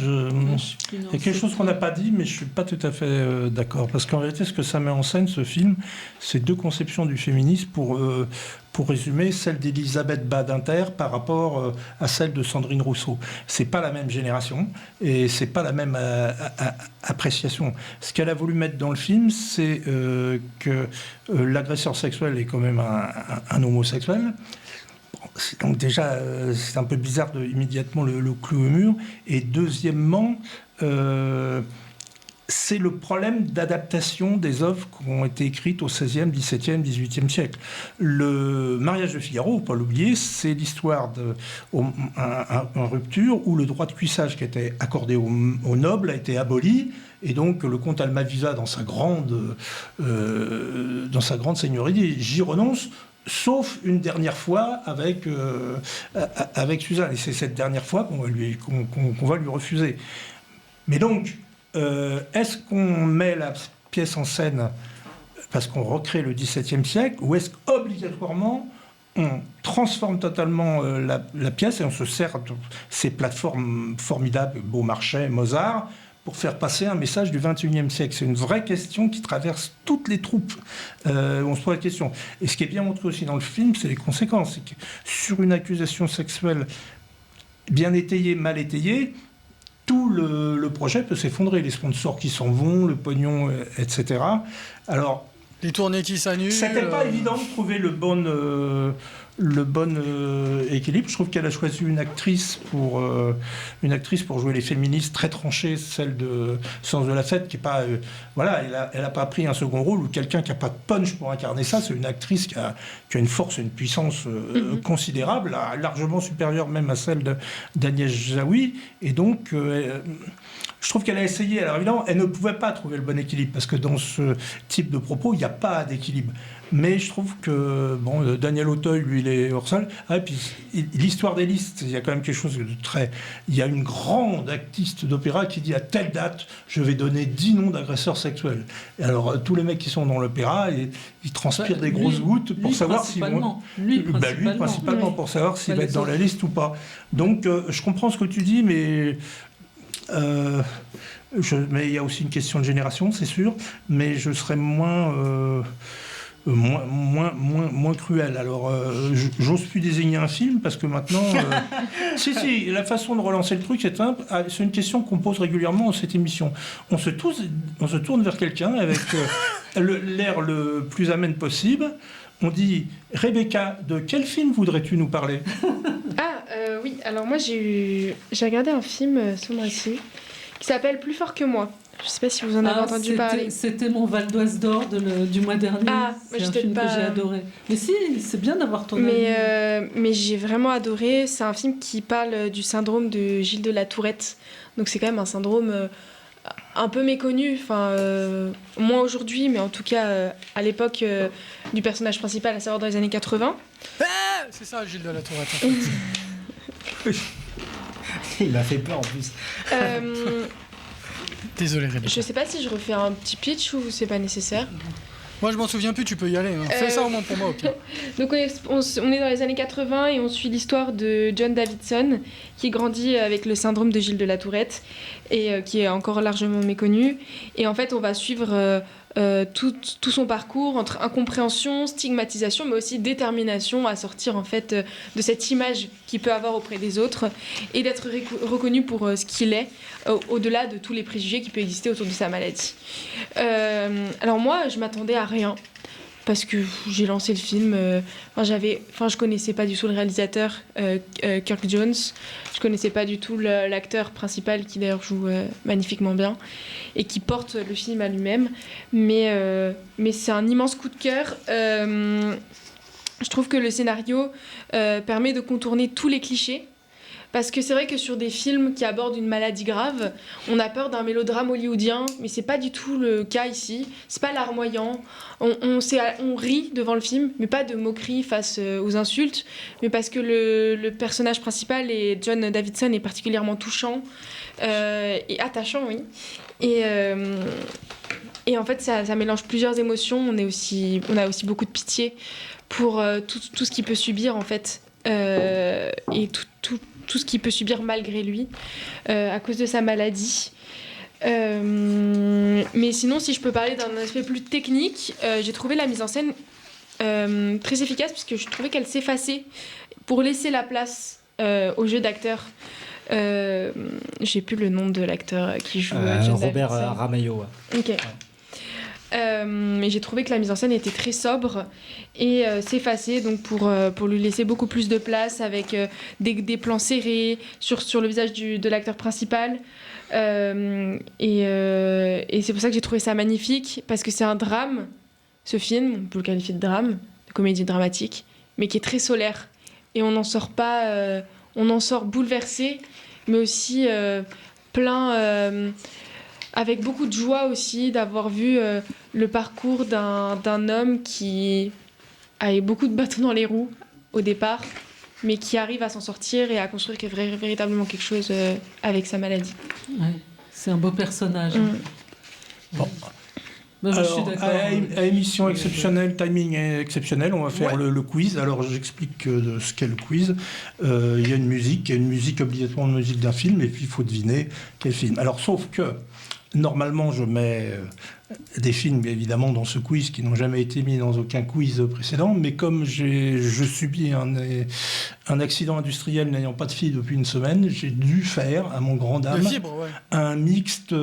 Il il y a quelque chose qu'on n'a pas dit, mais je ne suis pas tout à fait d'accord. Parce qu'en réalité, ce que ça met en scène, ce film, c'est deux conceptions du féminisme, pour résumer, celle d'Elisabeth Badinter par rapport à celle de Sandrine Rousseau. Ce n'est pas la même génération et ce n'est pas la même appréciation. Ce qu'elle a voulu mettre dans le film, c'est que l'agresseur sexuel est quand même un homosexuel. Donc déjà, c'est un peu bizarre de immédiatement le clou au mur. Et deuxièmement, c'est le problème d'adaptation des œuvres qui ont été écrites au XVIe, XVIIe, XVIIIe siècle. Le mariage de Figaro, il ne faut pas l'oublier, c'est l'histoire d'une rupture où le droit de cuissage qui était accordé aux nobles a été aboli. Et donc le comte Almaviva, dans sa grande seigneurie, dit « j'y renonce ». Sauf une dernière fois avec Suzanne. Et c'est cette dernière fois qu'on va lui refuser. Mais donc, est-ce qu'on met la pièce en scène parce qu'on recrée le XVIIe siècle, ou est-ce qu'obligatoirement on transforme totalement la pièce et on se sert de ces plateformes formidables, Beaumarchais, Mozart, pour faire passer un message du XXIe siècle? C'est une vraie question qui traverse toutes les troupes. On se pose la question. Et ce qui est bien montré aussi dans le film, c'est les conséquences. C'est que sur une accusation sexuelle bien étayée, mal étayée, tout le projet peut s'effondrer. Les sponsors qui s'en vont, le pognon, etc. Alors, les tournées qui s'annulent. C'était pas évident de trouver le bon équilibre. Je trouve qu'elle a choisi une actrice pour jouer les féministes très tranchées, celle de Sens de la Fête, qui est pas elle a pas pris un second rôle, ou quelqu'un qui a pas de punch pour incarner ça. C'est une actrice qui a une force, une puissance considérable, largement supérieure même à celle d'Agnès Jaoui, et donc je trouve qu'elle a essayé. Alors évidemment, elle ne pouvait pas trouver le bon équilibre, parce que dans ce type de propos, il n'y a pas d'équilibre. Mais je trouve que Daniel Auteuil, lui, il est hors sol. Et puis l'histoire des listes, il y a quand même quelque chose de très... Il y a une grande actrice d'opéra qui dit à telle date, je vais donner 10 noms d'agresseurs sexuels. Et alors tous les mecs qui sont dans l'opéra, ils transpirent des grosses gouttes pour savoir s'ils vont... Lui principalement, pour savoir s'il va être dans la liste ou pas. Donc je comprends ce que tu dis, mais... mais il y a aussi une question de génération, c'est sûr, mais je serais moins cruel. Alors, j'ose plus désigner un film parce que maintenant... si, la façon de relancer le truc, c'est une question qu'on pose régulièrement dans cette émission. On se tourne vers quelqu'un avec l'air le plus amène possible. On dit « Rebecca, de quel film voudrais-tu nous parler ?» Oui, alors moi j'ai regardé un film ce mois-ci qui s'appelle Plus fort que moi. Je sais pas si vous en avez entendu parler. C'était mon Val d'Oise d'or du mois dernier. C'est un film que j'ai adoré. Mais si, c'est bien d'avoir ton avis. Mais j'ai vraiment adoré. C'est un film qui parle du syndrome de Gilles de la Tourette. Donc c'est quand même un syndrome un peu méconnu. Enfin, moins aujourd'hui, mais en tout cas à l'époque du personnage principal, à savoir dans les années 80. C'est ça, Gilles de la Tourette. Il m'a fait peur en plus. Désolé, Rebecca. Je sais pas si je refais un petit pitch ou c'est pas nécessaire. Moi, je m'en souviens plus, tu peux y aller. Hein. Fais ça au moins pour moi, ok. Donc on est dans les années 80 et on suit l'histoire de John Davidson qui grandit avec le syndrome de Gilles de la Tourette et qui est encore largement méconnu. Et en fait, on va suivre tout son parcours entre incompréhension, stigmatisation, mais aussi détermination à sortir en fait de cette image qu'il peut avoir auprès des autres et d'être reconnu pour ce qu'il est, au-delà de tous les préjugés qui peuvent exister autour de sa maladie. Alors moi, je m'attendais à rien. Parce que j'ai lancé le film, je connaissais pas du tout le réalisateur Kirk Jones, je connaissais pas du tout l'acteur principal qui d'ailleurs joue magnifiquement bien et qui porte le film à lui-même, mais c'est un immense coup de cœur. Je trouve que le scénario permet de contourner tous les clichés. Parce que c'est vrai que sur des films qui abordent une maladie grave, on a peur d'un mélodrame hollywoodien, mais c'est pas du tout le cas ici. C'est pas larmoyant. On rit devant le film, mais pas de moquerie face aux insultes, mais parce que le personnage principal, John Davidson, est particulièrement touchant et attachant, oui. Et en fait, ça mélange plusieurs émotions. On a aussi beaucoup de pitié pour tout ce qu'il peut subir, en fait, et tout ce qu'il peut subir malgré lui, à cause de sa maladie. Mais sinon, si je peux parler d'un aspect plus technique, j'ai trouvé la mise en scène très efficace, puisque je trouvais qu'elle s'effaçait pour laisser la place au jeu d'acteur. J'ai plus le nom de l'acteur qui joue Robert Ramayo. Ok. Mais j'ai trouvé que la mise en scène était très sobre et s'effaçait donc pour lui laisser beaucoup plus de place avec des plans serrés sur le visage de l'acteur principal et c'est pour ça que j'ai trouvé ça magnifique, parce que c'est un drame, ce film, on peut le qualifier de drame, de comédie dramatique, mais qui est très solaire et on n'en sort pas on en sort bouleversé, mais aussi plein avec beaucoup de joie aussi d'avoir vu le parcours d'un homme qui a eu beaucoup de bâtons dans les roues au départ, mais qui arrive à s'en sortir et à construire véritablement quelque chose avec sa maladie. Ouais, c'est un beau personnage. Bon. Moi, je suis Alors, d'accord. à émission exceptionnelle, timing exceptionnel, on va faire le quiz. Alors j'explique ce qu'est le quiz. Il y a une musique obligatoirement une musique d'un film, et puis il faut deviner quel film. Alors sauf que normalement je mets des films évidemment dans ce quiz qui n'ont jamais été mis dans aucun quiz précédent, mais comme je subis un accident industriel n'ayant pas de fille depuis une semaine, j'ai dû faire, à mon grand dame, un mixte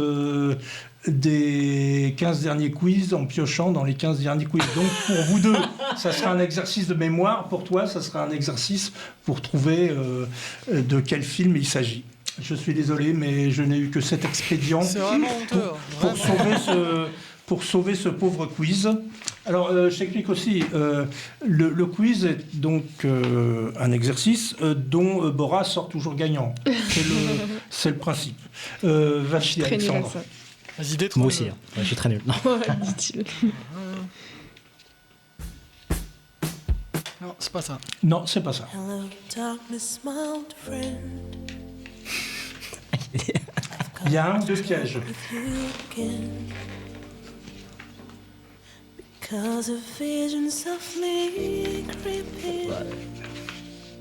des 15 derniers quiz en piochant dans les 15 derniers quiz. Donc pour vous deux, ça sera un exercice de mémoire. Pour toi, ça sera un exercice pour trouver de quel film il s'agit. Je suis désolé, mais je n'ai eu que cet expédient pour sauver ce pauvre quiz. Alors, je t'explique aussi, le quiz est donc un exercice dont Bora sort toujours gagnant. C'est le principe. Vas-y, Alexandre. Vas-y, détrône. Moi aussi, je suis très nul. Non. Dit-il. Non, c'est pas ça. Non, c'est pas ça. Il y a un deux pièges.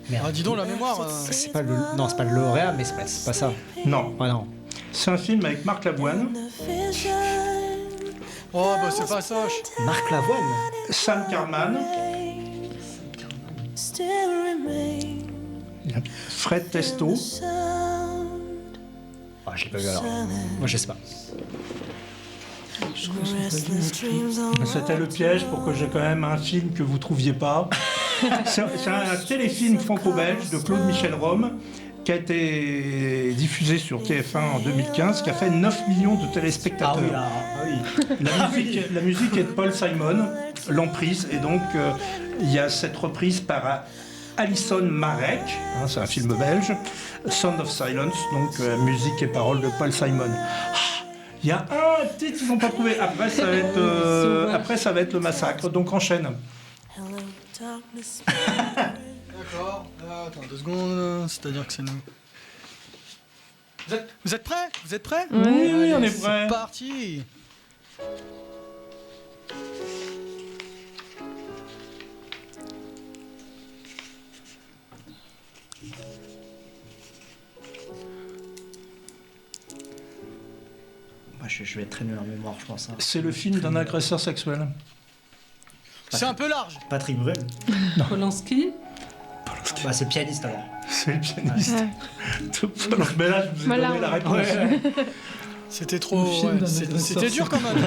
Merde. Ah, dis donc, la mémoire. C'est pas le lauréat, mais c'est pas ça. Non. Ouais, non. C'est un film avec Marc Lavoine, Oh, bah c'est pas ça. Marc Lavoine. Sam Carman, Fred Testo. Ah, je l'ai pas vu alors. Moi, je sais pas. C'était le piège pour que j'ai quand même un film que vous trouviez pas. C'est un téléfilm franco-belge de Claude Michel Rome qui a été diffusé sur TF1 en 2015, qui a fait 9 millions de téléspectateurs. La musique est de Paul Simon, L'Emprise, et donc il y a cette reprise par Alison Marek, c'est un film belge, Sound of Silence, donc musique et paroles de Paul Simon. Il y a un titre qu'ils n'ont pas trouvé. Après, ça va être le massacre. Donc enchaîne. D'accord. Attends 2 secondes. C'est-à-dire que c'est nous. Vous êtes prêts? Vous êtes prêts? Oui, on est prêts. C'est parti. je vais être très nul en mémoire, je pense. Hein. C'est le film d'un agresseur sexuel. C'est un peu large. Patrick Bruel. Polanski. Bah, c'est le pianiste alors. C'est le pianiste. Ouais. Mais là, je vous ai Voilà, donné la ouais. réponse. C'était trop. Le film ouais, d'un c'était agresseur dur quand même.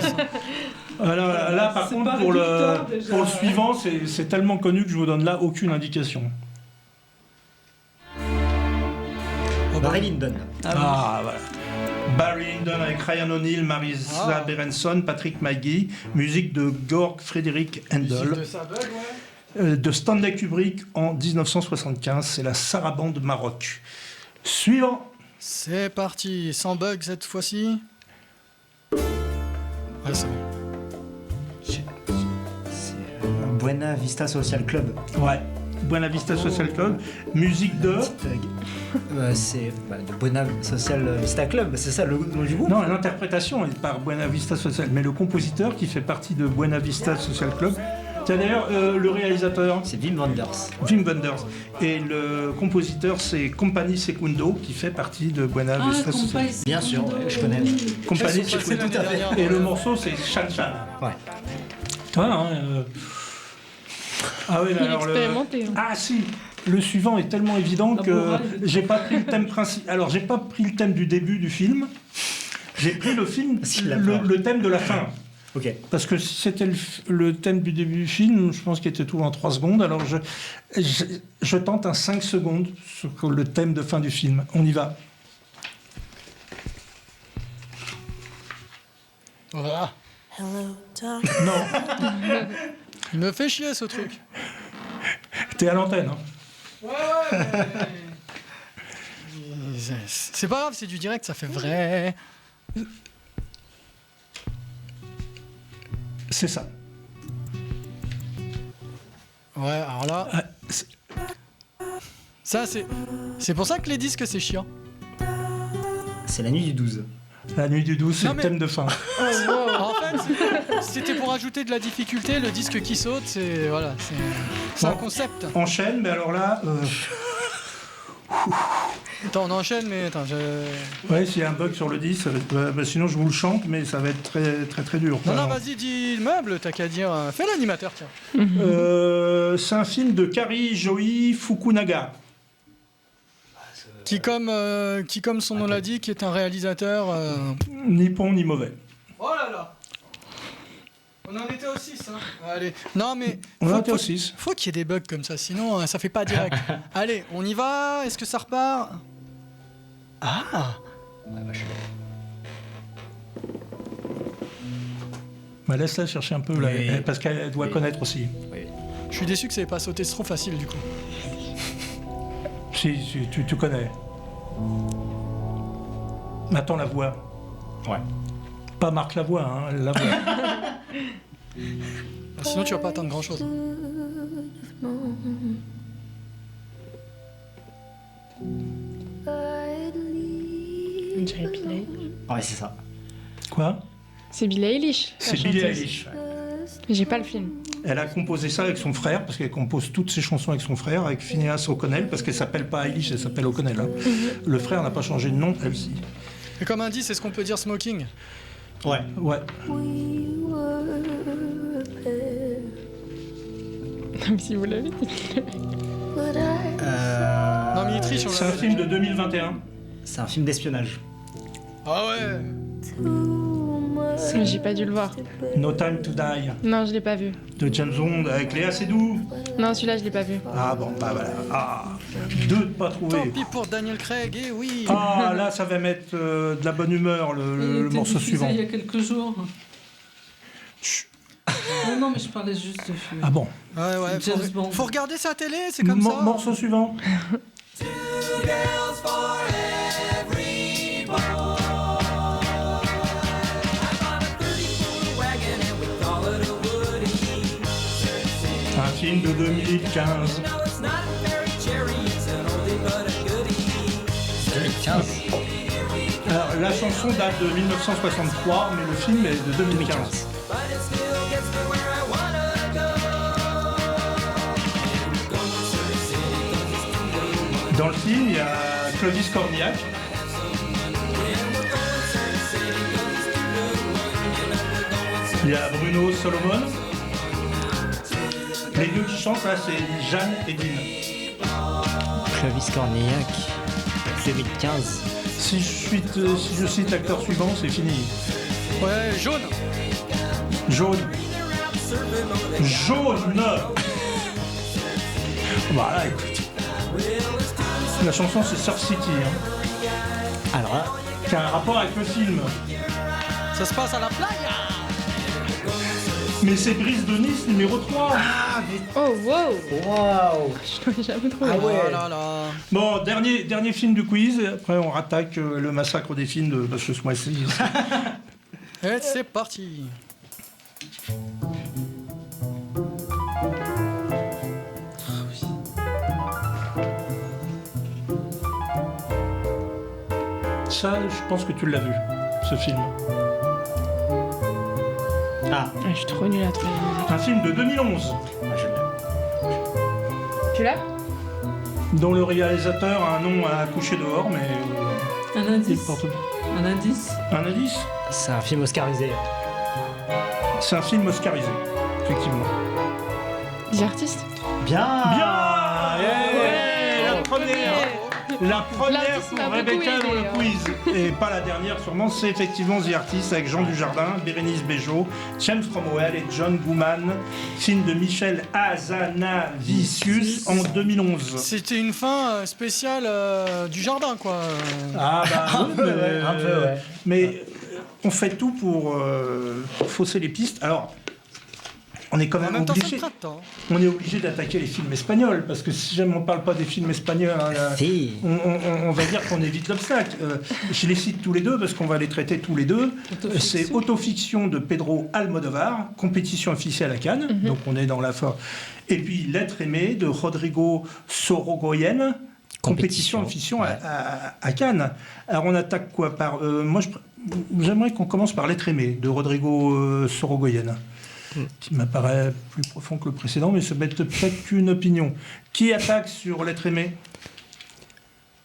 Alors, là, par C'est contre, pas pour le réducteur, déjà. suivant, c'est tellement connu que je vous donne là aucune indication. Barry Lyndon. Ah, voilà. Barry Lyndon avec Ryan O'Neill, Marisa Berenson, Patrick Magee, musique de Georg Friedrich Handel, de Stanley Kubrick en 1975. C'est la sarabande Maroc. Suivant. C'est parti, sans bug cette fois-ci. Ouais, c'est bon. C'est Buena Vista Social Club. Ouais. Buena Vista Social Club, musique de... C'est de Buena Social Vista Club, c'est ça le nom du groupe? Non, l'interprétation est par Buena Vista Social, mais le compositeur qui fait partie de Buena Vista Social Club, tiens d'ailleurs, le réalisateur, C'est Wim Wenders. Wim Wenders, et le compositeur, c'est Compagnie Secundo, qui fait partie de Buena Vista Social Club. Bien sûr, je connais. Compagnie Ils sont passés Secundo, l'année dernière. et le morceau, c'est Chan Chan. Ouais. Toi, hein, Ah oui, mais Il est alors expérimenté. Hein. Ah si, le suivant est tellement évident Ah que bon, ouais, j'ai pas pris le thème principal. Alors j'ai pas pris le thème du début du film. J'ai pris le film, S'il l'a pas. le thème de la fin. Ok. Parce que si c'était le thème du début du film, je pense qu'il était tout en 3 secondes. Alors je tente un 5 secondes sur le thème de fin du film. On y va. Voilà. Non, Il me fait chier ce truc. t'es à l'antenne. Hein. C'est pas grave, c'est du direct, ça fait vrai. C'est ça. Ouais, alors là, Ah, ça c'est pour ça que les disques c'est chiant. C'est la nuit du 12. La nuit du 12, c'est Non, le mais- thème de fin. En fait, c'était pour ajouter de la difficulté, le disque qui saute, c'est voilà, c'est un Bon. concept. Enchaîne, mais alors là, Attends, on enchaîne, mais attends, ouais, s'il y a un bug sur le disque, ça va être- bah, sinon je vous le chante, mais ça va être très très très dur. Non, quoi. non, vas-y, dis le meuble, t'as qu'à dire. Fais l'animateur, tiens. C'est un film de Kari Joe Fukunaga. Qui, comme son nom l'indique, qui est un réalisateur. Ni bon ni mauvais. Oh là là! On en était au 6, hein. Allez. Non, mais. On en était au 6. Faut qu'il y ait des bugs comme ça, sinon ça fait pas direct. Allez, on y va. Est-ce que ça repart? Ah! Bah, laisse-la chercher un peu, là, Oui. parce qu'elle doit connaître aussi. Je suis déçu que ça ait pas sauté, c'est trop facile du coup. Si, tu connais. Attends la voix. Ouais. Pas Marc Lavoie, hein, la voix. Sinon, tu vas pas attendre grand chose. On dirait Billie Eilish. Ouais, c'est ça. Quoi? C'est Billie Eilish. la C'est Billie chanteuse. Eilish. Mais j'ai pas le film. Elle a composé ça avec son frère, parce qu'elle compose toutes ses chansons avec son frère, avec Phineas O'Connell, parce qu'elle s'appelle pas Eilish, elle s'appelle O'Connell. Hein. Le frère n'a pas changé de nom, elle aussi. Et comme indice, est-ce qu'on peut dire smoking? Ouais. Ouais. Même si vous l'avez dit. Non, mais il triche, on C'est un l'a- film de 2021. C'est un film d'espionnage. Ah ouais! Mais j'ai pas dû le voir. No Time to Die, Non, je l'ai pas vu. de James Bond, avec Léa Seydoux. Non, celui-là, je l'ai pas vu. Ah bon, bah voilà. Ah, 2 de pas Tant trouvé. pis pour Daniel Craig, et oui! Ah, là, ça va mettre de la bonne humeur, Il le était morceau diffusé suivant. il y a quelques jours. Non, mais je parlais juste de film. Ah bon. Ouais, ouais, James Bond. faut regarder sa télé, c'est comme ça. Morceau suivant. Un film de 2015. 2015. Alors, la chanson date de 1963, mais le film est de 2015. Dans le film, il y a Clovis Cornillac. Il y a Bruno Solomon. Les deux qui chantent là, c'est Jeanne et Dean. Clovis Cornillac, 2015. Si je cite l'acteur suivant, c'est fini. Ouais, jaune. Jaune. Voilà, écoute. La chanson, c'est Surf City. Alors là, Qui a un rapport avec le film. Ça se passe à la playa. Mais c'est Brise de Nice numéro 3. Oh, wow. waouh. Je l'aurais jamais trouvé. Ah ouais. Oh là là. Bon, dernier film du quiz. Après, on rattaque le massacre des films de ce mois-ci. Et c'est parti. Ça, je pense que tu l'as vu, ce film. Ah, Ah, je suis trop nulle à trouver la musique. Un film de 2011, Tu l'as? dont le réalisateur a un nom à coucher dehors, mais Un il indice. porte Un indice. un indice. c'est un film oscarisé. C'est un film oscarisé, effectivement. Des artistes? Bien. Bien. La première. La première L'artiste pour m'a beaucoup Rebecca dans aidé, le hein. quiz. Et pas la dernière sûrement, c'est effectivement The Artist avec Jean Dujardin, Bérénice Bejo, James Cromwell et John Gooman. Film de Michel Hazanavicius en 2011. C'était une fin spéciale du jardin, quoi. Ah bah oui, Un peu, ouais. mais on fait tout pour fausser les pistes. Alors, on est quand En même même temps, ça obligé. me traite, hein. On est obligé d'attaquer les films espagnols parce que si jamais on parle pas des films espagnols, Si. on va dire qu'on évite l'obstacle. Je les cite tous les deux parce qu'on va les traiter tous les deux. C'est Autofiction de Pedro Almodovar, compétition officielle à Cannes, donc on est dans la fin. Et puis L'être aimé de Rodrigo Sorogoyen, compétition officielle à Cannes. Alors on attaque quoi par moi j'aimerais qu'on commence par L'être aimé de Rodrigo Sorogoyen, qui m'apparaît plus profond que le précédent, mais c'est peut-être qu'une opinion. Qui attaque sur L'être aimé?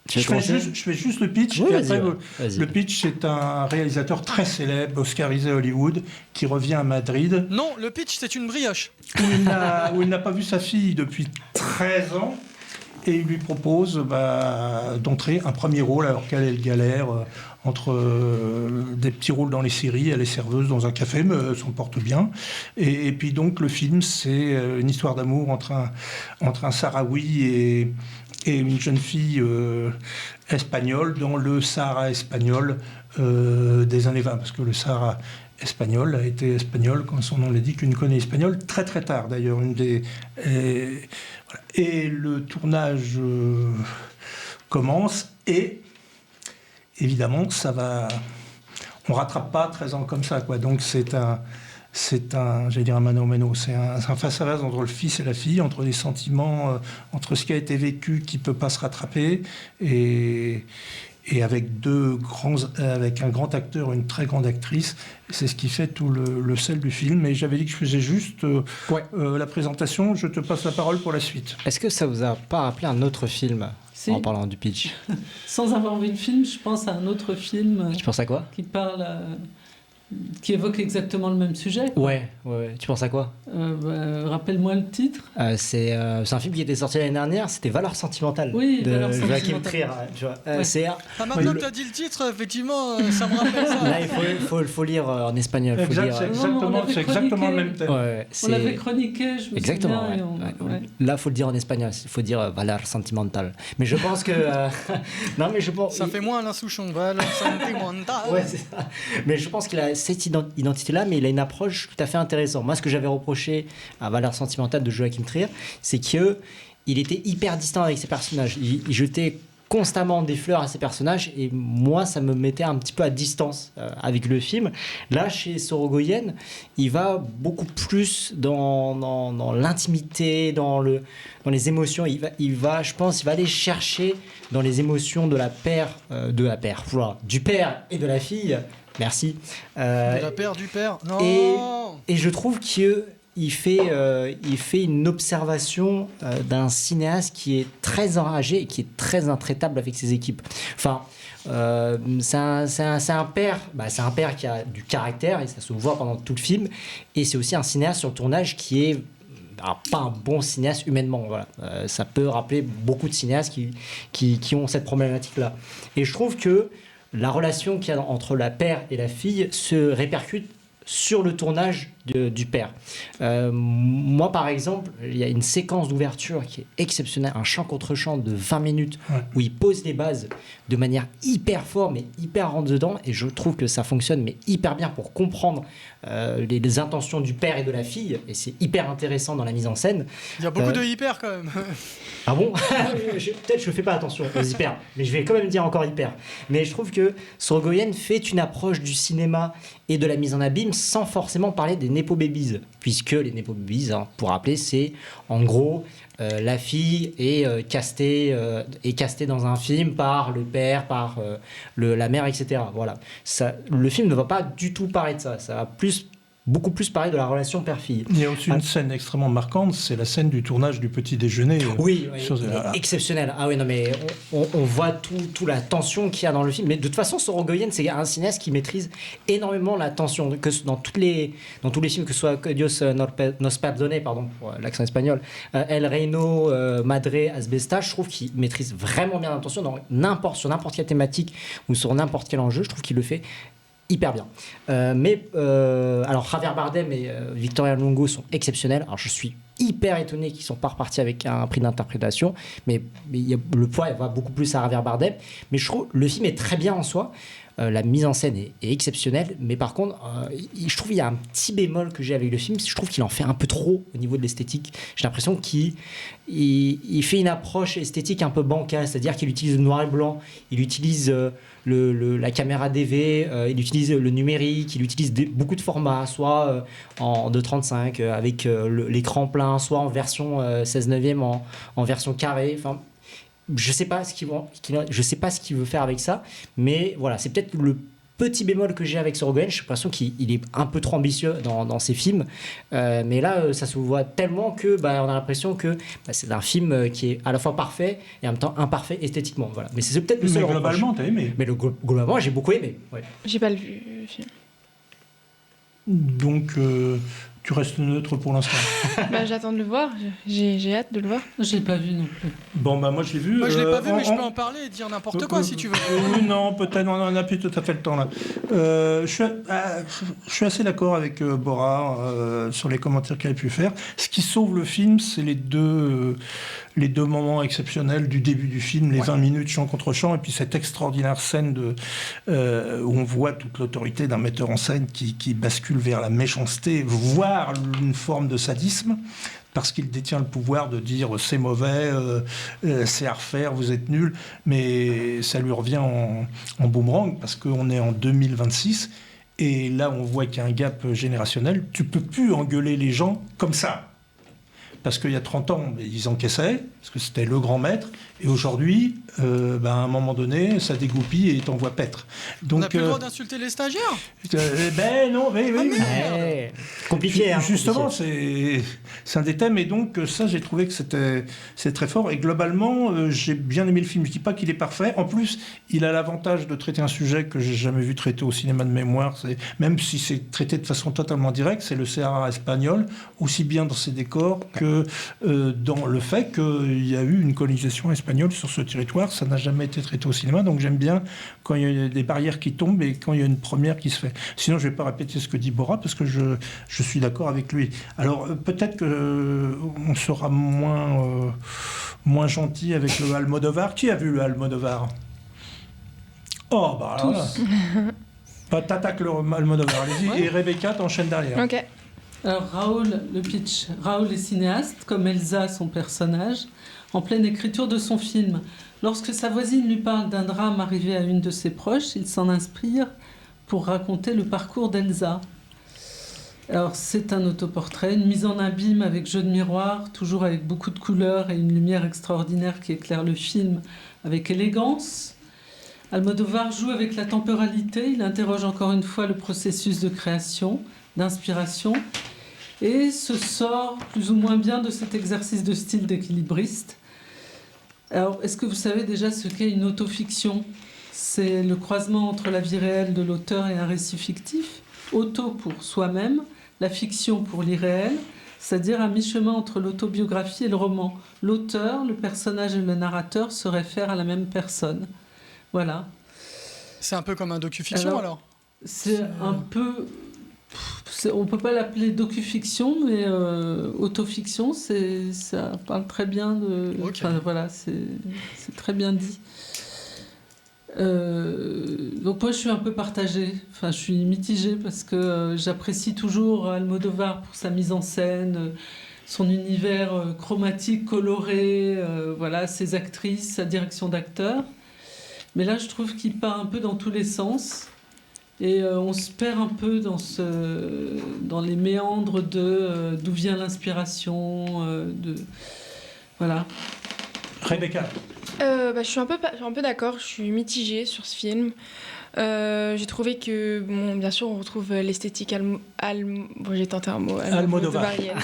Tu veux Je commencer fais juste le pitch. Oui, et vas-y, après, ouais. Vas-y. le pitch, c'est un réalisateur très célèbre, oscarisé à Hollywood, qui revient à Madrid, Non, le pitch, c'est une brioche. où il n'a pas vu sa fille depuis 13 ans, et il lui propose d'entrer un premier rôle, alors qu'elle galère entre des petits rôles dans les séries, elle est serveuse dans un café, mais elle s'en porte bien. Et puis donc, le film, c'est une histoire d'amour entre un Sahraoui et une jeune fille espagnole dans le Sahara espagnol des années 20, parce que le Sahara espagnol a été espagnol, comme son nom l'indique, une colonie espagnole, très très tard d'ailleurs. Et le tournage commence, et évidemment, on rattrape pas 13 ans comme ça, quoi. Donc c'est un j'allais dire un mano mano, c'est un face-à-face entre le fils et la fille, entre des sentiments, entre ce qui a été vécu qui peut pas se rattraper, et avec avec un grand acteur, une très grande actrice. C'est ce qui fait tout le sel du film. Et j'avais dit que je faisais juste la présentation. Je te passe la parole pour la suite. Est-ce que ça vous a pas rappelé un autre film Si. en parlant du pitch? Sans avoir vu le film, je pense à un autre film Tu penses à quoi? qui parle, qui évoque exactement le même sujet. Ouais. Tu penses à quoi? Rappelle-moi le titre. C'est un film qui était sorti l'année dernière, c'était Valeurs sentimentales, Oui, de Valeurs Joachim sentimentales. Trier. Tu vois. Ouais. C'est Ah, maintenant que tu as dit le titre, effectivement, ça me rappelle ça. là, il faut lire en espagnol. Faut Exact, lire, c'est Non, on exactement, l'avait c'est exactement le chroniqué. même thème. ouais, On c'est- l'avait chroniqué, je me Exactement. souviens. Ouais. Là, faut le dire en espagnol. Il faut dire valeurs sentimentales. Mais je pense que non, mais je pense. Ça fait moins Alain Souchon, valeur sentimentale. Ouais, c'est ça. Mais je pense qu'il a cette identité-là, mais il a une approche tout à fait intéressante. Moi, ce que j'avais reproché à Valeurs sentimentales de Joachim Trier, c'est qu'il était hyper distant avec ses personnages. Il jetait constamment des fleurs à ses personnages, et moi, ça me mettait un petit peu à distance avec le film. Là, chez Sorogoyen, il va beaucoup plus dans l'intimité, dans les émotions. Il va, je pense, il va aller chercher dans les émotions du père et de la fille. Merci. De la paire du père. Non. Et je trouve qu'il il fait une observation d'un cinéaste qui est très enragé et qui est très intraitable avec ses équipes. Enfin, c'est un père qui a du caractère et ça se voit pendant tout le film. Et c'est aussi un cinéaste sur le tournage qui est pas un bon cinéaste humainement. Voilà. Ça peut rappeler beaucoup de cinéastes qui ont cette problématique-là. Et je trouve que la relation qu'il y a entre la père et la fille se répercute sur le tournage du père. Moi, par exemple, il y a une séquence d'ouverture qui est exceptionnelle, un chant contre chant de 20 minutes où il pose les bases de manière hyper forte, mais hyper rentre-dedans, et je trouve que ça fonctionne mais hyper bien pour comprendre les intentions du père et de la fille, et c'est hyper intéressant dans la mise en scène. Il y a beaucoup de hyper quand même. Ah bon? Peut-être je fais pas attention aux hyper, mais je vais quand même dire encore hyper. Mais je trouve que Sorogoyen fait une approche du cinéma et de la mise en abîme sans forcément parler des Nepo Babies, puisque les Nepo Babies, pour rappeler, c'est en gros la fille est castée dans un film par le père, par la mère, etc. Voilà. Le film ne va pas du tout parler de ça. Ça va beaucoup plus parler de la relation père-fille. Il y a aussi une scène extrêmement marquante, c'est la scène du tournage du petit déjeuner. Oui, exceptionnel. Ah oui, non, mais on voit toute la tension qu'il y a dans le film. Mais de toute façon, Sorogoyen, c'est un cinéaste qui maîtrise énormément la tension. Que dans tous les films, que ce soit Dios nos perdone, pardon, pour l'accent espagnol, El Reino, Madre, Asbestas, je trouve qu'il maîtrise vraiment bien la tension sur n'importe quelle thématique ou sur n'importe quel enjeu. Je trouve qu'il le fait hyper bien. Alors Javier Bardem et Victoria Longo sont exceptionnels. Alors je suis hyper étonné qu'ils ne sont pas repartis avec un prix d'interprétation, mais le poids va beaucoup plus à Javier Bardem. Mais je trouve le film est très bien en soi. La mise en scène est exceptionnelle, mais par contre, je trouve qu'il y a un petit bémol que j'ai avec le film. Je trouve qu'il en fait un peu trop au niveau de l'esthétique. J'ai l'impression qu'il fait une approche esthétique un peu bancale, c'est-à-dire qu'il utilise le noir et blanc, il utilise la caméra DV, il utilise le numérique, il utilise beaucoup de formats, soit en 2.35 avec l'écran plein, soit en version 16/9 en version carrée. Enfin, je sais pas ce qu'il veut faire avec ça, mais voilà, c'est peut-être le petit bémol que j'ai avec Sorogoyen. J'ai l'impression qu'il est un peu trop ambitieux dans ses films, mais là ça se voit tellement que on a l'impression que c'est un film qui est à la fois parfait et en même temps imparfait esthétiquement. Voilà. Mais c'est peut-être le seul. Mais globalement, t'as aimé. Mais globalement, j'ai beaucoup aimé. Ouais. J'ai pas vu le film. Donc tu restes neutre pour l'instant. J'attends de le voir, j'ai hâte de le voir. Je l'ai pas vu non plus. Bon, moi je l'ai vu. Moi je l'ai pas vu, mais je peux en parler et dire n'importe quoi si tu veux. Oui, non, peut-être, on n'a plus tout à fait le temps là. Je suis assez d'accord avec Bora sur les commentaires qu'il a pu faire. Ce qui sauve le film, c'est les deux moments exceptionnels du début du film, les 20 minutes chant contre chant, et puis cette extraordinaire scène où on voit toute l'autorité d'un metteur en scène qui bascule vers la méchanceté, voire une forme de sadisme, parce qu'il détient le pouvoir de dire c'est mauvais, c'est à refaire, vous êtes nuls, mais ça lui revient en boomerang, parce qu'on est en 2026, et là on voit qu'il y a un gap générationnel. Tu peux plus engueuler les gens comme ça. Parce qu'il y a 30 ans, ils encaissaient, parce que c'était le grand maître, et aujourd'hui, à un moment donné, ça dégoupille et t'envoie paître. Donc, on n'a plus le droit d'insulter les stagiaires? Non, oui. Compliqué, hein. Justement, c'est un des thèmes, et donc ça, j'ai trouvé que c'est très fort, et globalement, j'ai bien aimé le film. Je dis pas qu'il est parfait. En plus, il a l'avantage de traiter un sujet que j'ai jamais vu traité au cinéma de mémoire, même si c'est traité de façon totalement directe, c'est le Sahara espagnol, aussi bien dans ses décors que dans le fait qu'il y a eu une colonisation espagnole sur ce territoire. Ça n'a jamais été traité au cinéma, donc j'aime bien quand il y a des barrières qui tombent et quand il y a une première qui se fait. Sinon, je ne vais pas répéter ce que dit Bora, parce que je suis d'accord avec lui. Alors, peut-être qu'on sera moins gentil avec le Almodovar. Qui a vu le Almodovar? Oh, t'attaques le Almodovar, allez-y. Ouais. Et Rebecca t'enchaîne derrière. Ok. Alors Raoul, le pitch. Raoul est cinéaste, comme Elsa, son personnage, en pleine écriture de son film. Lorsque sa voisine lui parle d'un drame arrivé à une de ses proches, il s'en inspire pour raconter le parcours d'Elsa. Alors c'est un autoportrait, une mise en abîme avec jeu de miroir, toujours avec beaucoup de couleurs et une lumière extraordinaire qui éclaire le film avec élégance. Almodovar joue avec la temporalité, il interroge encore une fois le processus de création, d'inspiration. et se sort plus ou moins bien de cet exercice de style d'équilibriste. Alors, est-ce que vous savez déjà ce qu'est une autofiction ? C'est le croisement entre la vie réelle de l'auteur et un récit fictif. Auto pour soi-même, la fiction pour l'irréel, c'est-à-dire à mi-chemin entre l'autobiographie et le roman. L'auteur, le personnage et le narrateur se réfèrent à la même personne. Voilà. C'est un peu comme un docu-fiction alors. C'est un peu... on ne peut pas l'appeler docu-fiction, mais autofiction, ça parle très bien de... Okay. Enfin, voilà, c'est très bien dit. Donc moi, je suis un peu partagée. Enfin, je suis mitigée parce que j'apprécie toujours Almodovar pour sa mise en scène, son univers chromatique, coloré, voilà, ses actrices, sa direction d'acteur. Mais là, je trouve qu'il part un peu dans tous les sens. Et on se perd un peu dans les méandres d'où vient l'inspiration. Voilà. Rebecca. Je suis un peu d'accord, je suis mitigée sur ce film. J'ai trouvé que, bon, bien sûr, on retrouve l'esthétique j'ai tenté un mot. Almodovarienne.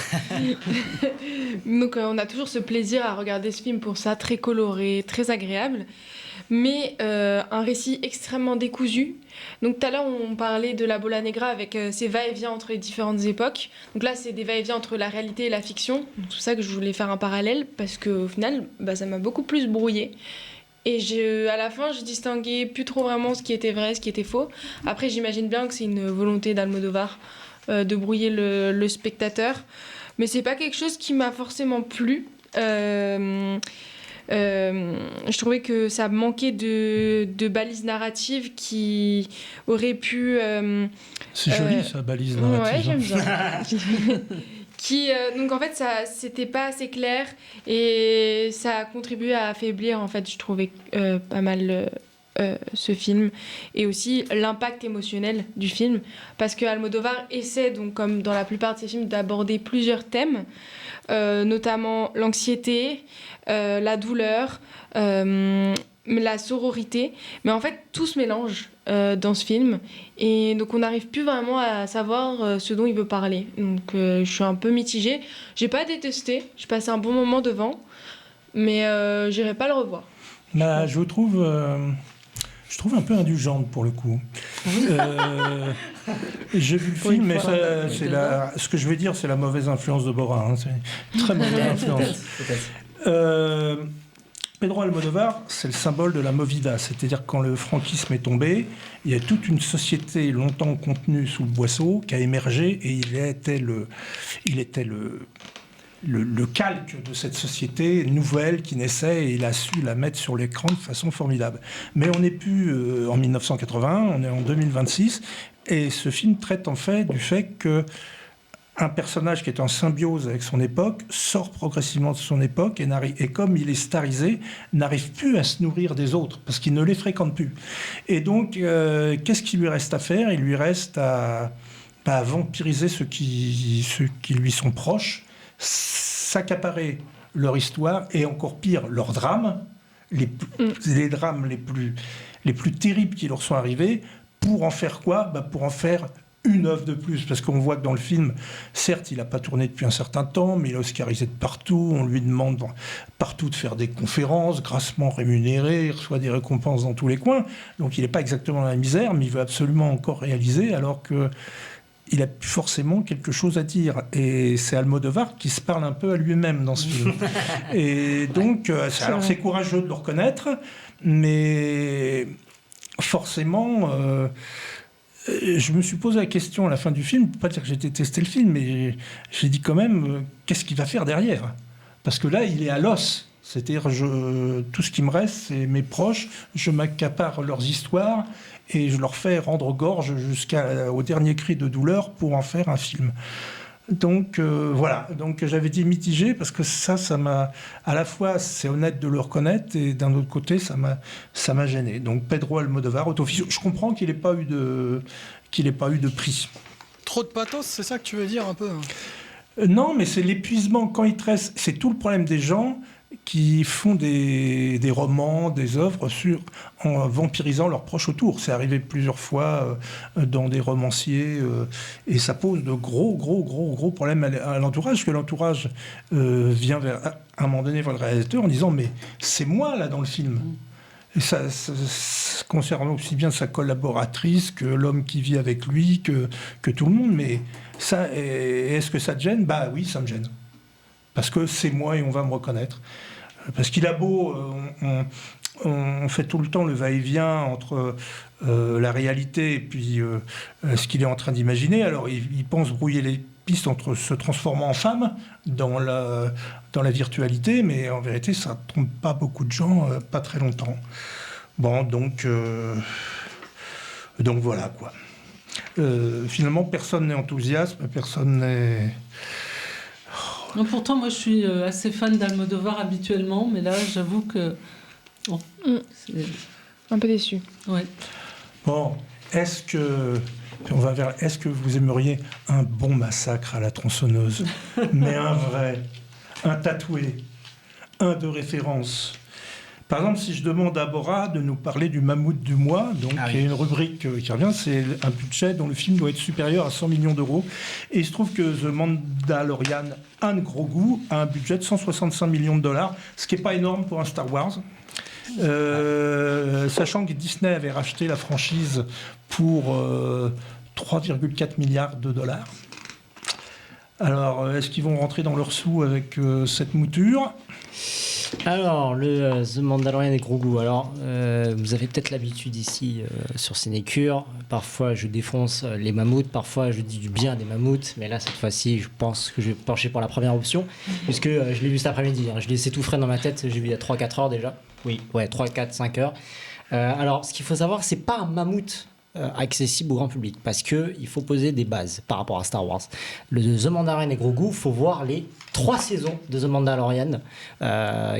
Donc, on a toujours ce plaisir à regarder ce film pour ça, très coloré, très agréable. Mais un récit extrêmement décousu. Donc tout à l'heure, on parlait de la Bola Negra avec ses va-et-vient entre les différentes époques. Donc là, c'est des va-et-vient entre la réalité et la fiction. Donc, c'est pour ça que je voulais faire un parallèle, parce qu'au final, ça m'a beaucoup plus brouillé. Et à la fin, je distinguais plus trop vraiment ce qui était vrai, ce qui était faux. Après, j'imagine bien que c'est une volonté d'Almodovar de brouiller le spectateur. Mais c'est pas quelque chose qui m'a forcément plu. Je trouvais que ça manquait de balises narratives qui auraient pu... c'est joli, ça, balise narrative. Ouais, j'aime bien. Donc en fait, ça, c'était pas assez clair et ça a contribué à affaiblir, en fait, je trouvais pas mal ce film. Et aussi l'impact émotionnel du film. Parce que Almodovar essaie, donc, comme dans la plupart de ses films, d'aborder plusieurs thèmes. Notamment l'anxiété, la douleur, la sororité. Mais en fait, tout se mélange dans ce film. Et donc, on n'arrive plus vraiment à savoir ce dont il veut parler. Donc, je suis un peu mitigée. J'ai pas détesté. J'ai passé un bon moment devant. Mais j'irai pas le revoir. Je vous trouve... Je trouve un peu indulgente pour le coup. J'ai vu le film, mais ce que je vais dire, c'est la mauvaise influence de Bora. C'est une très mauvaise influence. Pedro Almodovar, c'est le symbole de la movida, c'est-à-dire quand le franquisme est tombé, il y a toute une société longtemps contenue sous le boisseau qui a émergé et il était le calque de cette société nouvelle qui naissait et il a su la mettre sur l'écran de façon formidable. Mais on n'est plus en 1980, on est en 2026 et ce film traite en fait du fait qu'un personnage qui est en symbiose avec son époque sort progressivement de son époque et comme il est starisé, n'arrive plus à se nourrir des autres parce qu'il ne les fréquente plus. Et donc, qu'est-ce qu'il lui reste à faire ? Il lui reste à vampiriser ceux qui lui sont proches, s'accaparer leur histoire et encore pire leurs drames, les drames les plus terribles qui leur sont arrivés, pour en faire quoi ? Pour en faire une œuvre de plus, parce qu'on voit que dans le film, certes, il n'a pas tourné depuis un certain temps, mais il est oscarisé de partout, on lui demande partout de faire des conférences, grassement rémunéré, il reçoit des récompenses dans tous les coins, donc il n'est pas exactement dans la misère, mais il veut absolument encore réaliser, alors que il a forcément quelque chose à dire. Et c'est Almodovar qui se parle un peu à lui-même dans ce film. Et donc, alors c'est courageux de le reconnaître, mais forcément, je me suis posé la question à la fin du film, pas dire que j'ai détesté le film, mais j'ai dit quand même, qu'est-ce qu'il va faire derrière ? Parce que là, il est à l'os. C'est-à-dire, tout ce qui me reste, c'est mes proches, je m'accapare leurs histoires, et je leur fais rendre gorge jusqu'au dernier cri de douleur pour en faire un film. Donc voilà, donc j'avais dit mitigé parce que ça m'a, à la fois c'est honnête de le reconnaître et d'un autre côté ça m'a gêné. Donc Pedro Almodovar, autofiction, je comprends qu'il n'ait pas eu de prix. Trop de pathos, c'est ça que tu veux dire un peu ? Non, mais c'est l'épuisement quand il te reste, c'est tout le problème des gens qui font des romans, des œuvres en vampirisant leurs proches autour. C'est arrivé plusieurs fois dans des romanciers et ça pose de gros problèmes à l'entourage, que l'entourage vient à un moment donné vers le réalisateur en disant « mais c'est moi là dans le film ». Et ça concerne aussi bien sa collaboratrice que l'homme qui vit avec lui, que tout le monde. Mais ça, est-ce que ça te gêne ? Bah oui, ça me gêne. Parce que c'est moi et on va me reconnaître. Parce qu'il a beau... on fait tout le temps le va-et-vient entre la réalité et puis ce qu'il est en train d'imaginer. Alors il pense brouiller les pistes entre se transformant en femme dans la virtualité, mais en vérité, ça ne trompe pas beaucoup de gens, pas très longtemps. Bon, donc voilà, quoi. Finalement, personne n'est enthousiaste, personne n'est... Non, pourtant, moi, je suis assez fan d'Almodovar habituellement, mais là, j'avoue que... Bon, un peu déçu. Ouais. Bon, est-ce que vous aimeriez un bon massacre à la tronçonneuse, mais un vrai, un tatoué, un de référence? Par exemple, si je demande à Bora de nous parler du mammouth du mois, donc qui est une rubrique qui revient, c'est un budget dont le film doit être supérieur à 100 millions d'euros. Et il se trouve que The Mandalorian a un gros goût, a un budget de 165 millions de dollars, ce qui n'est pas énorme pour un Star Wars. Sachant que Disney avait racheté la franchise pour 3,4 milliards de dollars. Alors, est-ce qu'ils vont rentrer dans leurs sous avec cette mouture ? Alors, le The Mandalorian est gros goût. Alors, vous avez peut-être l'habitude ici sur Sénécure. Parfois, je défonce les mammouths. Parfois, je dis du bien des mammouths. Mais là, cette fois-ci, je pense que je vais pencher pour la première option. Puisque je l'ai vu cet après-midi. Je l'ai laissé tout frais dans ma tête. J'ai vu il y a 3-4 heures déjà. Oui, ouais, 3, 4, 5 heures. Alors, ce qu'il faut savoir, c'est pas un mammouth accessible au grand public, parce qu'il faut poser des bases par rapport à Star Wars. Le The Mandalorian est gros goût, il faut voir les 3 saisons de The Mandalorian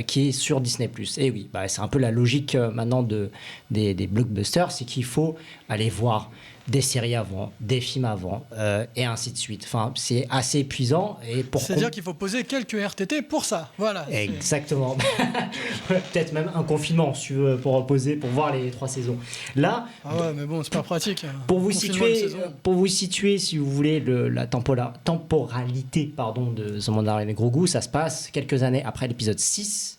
qui est sur Disney+. Et oui, c'est un peu la logique maintenant des blockbusters, c'est qu'il faut aller voir des séries avant, des films avant, et ainsi de suite. Enfin, c'est assez épuisant. C'est-à-dire qu'il faut poser quelques RTT pour ça. Voilà. Exactement. Peut-être même un confinement, si tu veux, pour poser, pour voir les 3 saisons. Là. Ah ouais, mais bon, c'est pas pratique. Pour vous situer, si vous voulez, la temporalité de The Mandalorian et gros goût, ça se passe quelques années après l'épisode 6.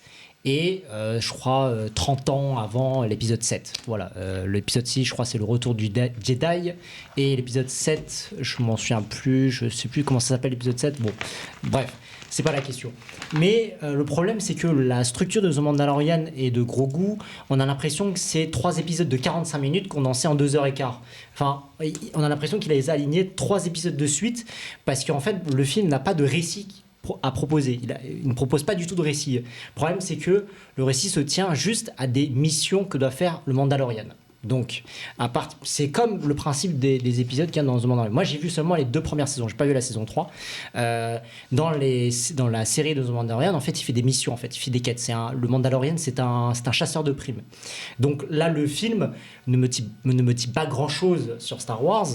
Et je crois 30 ans avant l'épisode 7. Voilà, l'épisode 6, je crois, c'est le retour du Jedi. Et l'épisode 7, je m'en souviens plus, je sais plus comment ça s'appelle l'épisode 7. Bon, bref, c'est pas la question. Mais le problème, c'est que la structure de The Mandalorian est de gros goût. On a l'impression que c'est 3 épisodes de 45 minutes condensés en 2h15. Enfin, on a l'impression qu'il a les aligné 3 épisodes de suite, parce qu'en fait, le film n'a pas de récit à proposer. Il ne propose pas du tout de récit. Le problème, c'est que le récit se tient juste à des missions que doit faire le Mandalorian. Donc, c'est comme le principe des épisodes qu'il y a dans The Mandalorian. Moi, j'ai vu seulement les 2 premières saisons. J'ai pas vu la saison 3. Dans la série de The Mandalorian, en fait, il fait des missions. En fait, il fait des quêtes. Le Mandalorian, c'est un chasseur de primes. Donc là, le film ne me dit pas grand-chose sur Star Wars.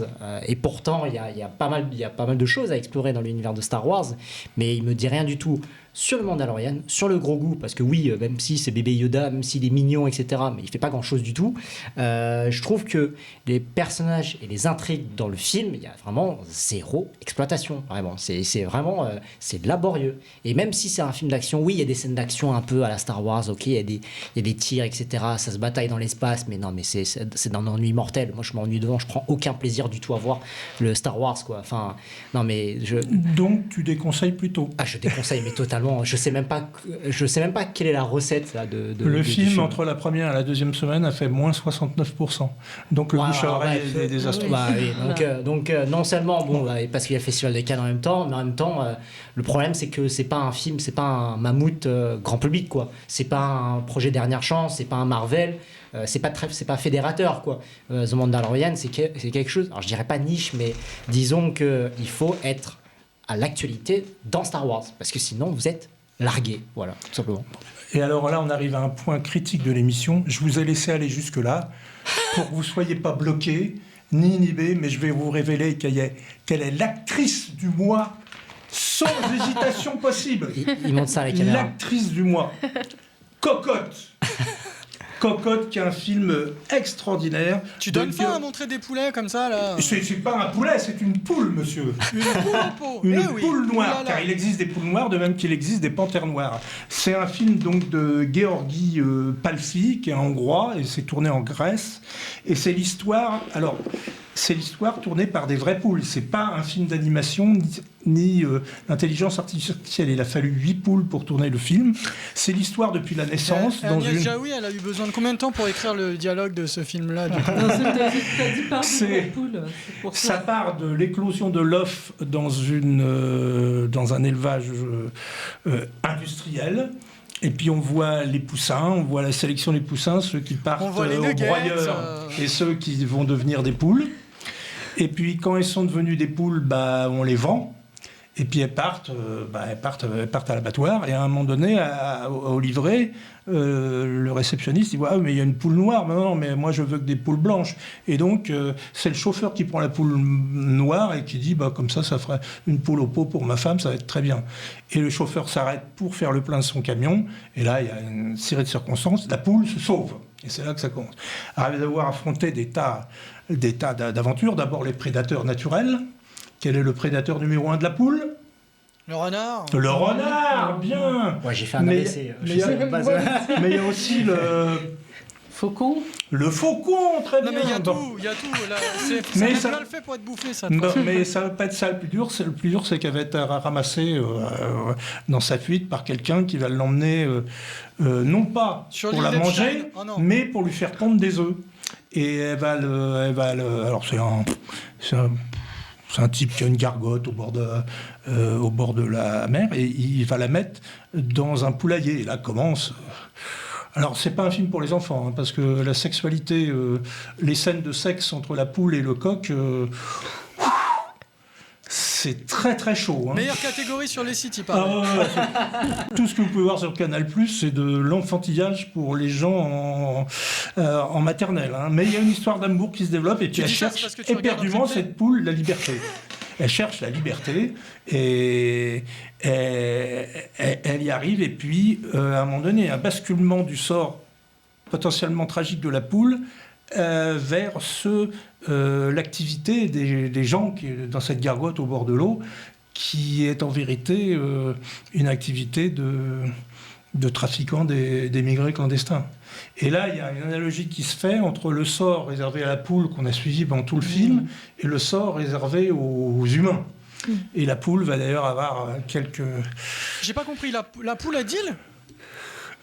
Et pourtant, il y a pas mal de choses à explorer dans l'univers de Star Wars. Mais il me dit rien du tout sur le Mandalorian, sur le gros goût, parce que oui, même si c'est bébé Yoda, même s'il est mignon, etc., mais il fait pas grand-chose du tout. Je trouve que les personnages et les intrigues dans le film, il y a vraiment 0 exploitation, vraiment. C'est vraiment c'est laborieux. Et même si c'est un film d'action, oui, il y a des scènes d'action un peu à la Star Wars, ok, il y a des tirs, etc., ça se bataille dans l'espace, mais non, mais c'est d'un ennui mortel. Moi, je m'ennuie devant, je prends aucun plaisir du tout à voir le Star Wars, quoi. Enfin, non, mais Donc, tu déconseilles plutôt? Ah, je déconseille, mais totalement. Je sais même pas quelle est la recette là, le film entre la première et la deuxième semaine a fait moins 69%. Donc le bouche à oreille est désastreux. Donc non seulement parce qu'il y a le Festival de Cannes en même temps, mais en même temps le problème c'est que c'est pas un film, c'est pas un mammouth grand public, quoi. C'est pas un projet dernière chance, c'est pas un Marvel. C'est pas fédérateur, quoi. The Mandalorian, c'est quelque chose. Alors je dirais pas niche, mais disons que il faut être à l'actualité dans Star Wars, parce que sinon vous êtes largué, voilà, tout simplement. Et alors là, on arrive à un point critique de l'émission. Je vous ai laissé aller jusque-là pour que vous ne soyez pas bloqués ni inhibés, mais je vais vous révéler quelle est l'actrice du mois sans hésitation possible. Il montre ça à la caméra. L'actrice du mois. Cocotte. Cocotte, qui est un film extraordinaire. Tu donnes faim à montrer des poulets comme ça, là? C'est pas un poulet, c'est une poule, monsieur. Une poule en pot. Une Eh oui. poule noire, Oulala. car il existe des poules noires, de même qu'il existe des panthères noires. C'est un film donc de Georgi Palfi, qui est hongrois, et c'est tourné en Grèce. Et c'est l'histoire... Alors, c'est l'histoire tournée par des vraies poules. C'est pas un film d'animation ni l'intelligence artificielle. Il a fallu 8 poules pour tourner le film. C'est l'histoire depuis la naissance. Et Agnès Jaoui, elle a eu besoin de combien de temps pour écrire le dialogue de ce film-là, du coup? Non, t'as dit par Liverpool. C'est pour Ça part de l'éclosion de l'œuf dans un élevage industriel. Et puis on voit les poussins, on voit la sélection des poussins, ceux qui partent On voit les au nuggets, broyeur et ceux qui vont devenir des poules. Et puis quand ils sont devenus des poules, bah, on les vend. Et puis elles partent à l'abattoir. Et à un moment donné, au livret, le réceptionniste, il voit, ah, mais il y a une poule noire. Non, mais moi je veux que des poules blanches. Et donc c'est le chauffeur qui prend la poule noire et qui dit, bah, comme ça ferait une poule au pot pour ma femme, ça va être très bien. Et le chauffeur s'arrête pour faire le plein de son camion. Et là, il y a une série de circonstances. La poule se sauve. Et c'est là que ça commence. Alors, il va devoir affronter des tas d'aventures. D'abord les prédateurs naturels. Quel est le prédateur numéro 1 de la poule? Le renard. Le renard, bien. Ouais, j'ai fait un AVC. Mais il y a aussi le Faucon. Le faucon, très bien. Non, mais il y a tout, il y a tout. Là, Mais ça ça- bien le fait pour être bouffé, ça. Non, mais ça va pas être ça le plus dur. Le plus dur, c'est qu'elle va être ramassée dans sa fuite par quelqu'un qui va l'emmener, non pas Sur pour l'île la d'Epstein. manger, Oh non. mais pour lui faire pondre des œufs. Et alors c'est un type qui a une gargote au bord de la mer, et il va la mettre dans un poulailler. Et là commence. Alors, c'est pas un film pour les enfants, hein, parce que la sexualité, les scènes de sexe entre la poule et le coq, c'est très très chaud. Hein. Meilleure catégorie sur les sites, il paraît. Tout ce que vous pouvez voir sur Canal+, c'est de l'enfantillage pour les gens en maternelle. Hein. Mais il y a une histoire d'amour qui se développe, et puis elle dis ça, c'est cherche parce que tu regardes éperdument, en triplé. cette poule, la liberté. Elle cherche la liberté, et elle y arrive, et puis, à un moment donné, un basculement du sort potentiellement tragique de la poule vers l'activité des gens qui, dans cette gargote au bord de l'eau, qui est en vérité une activité de trafiquants d'émigrés clandestins. Et là, il y a une analogie qui se fait entre le sort réservé à la poule qu'on a suivi pendant tout le film et le sort réservé aux humains. Et la poule va d'ailleurs avoir quelques... J'ai pas compris, la poule à deal?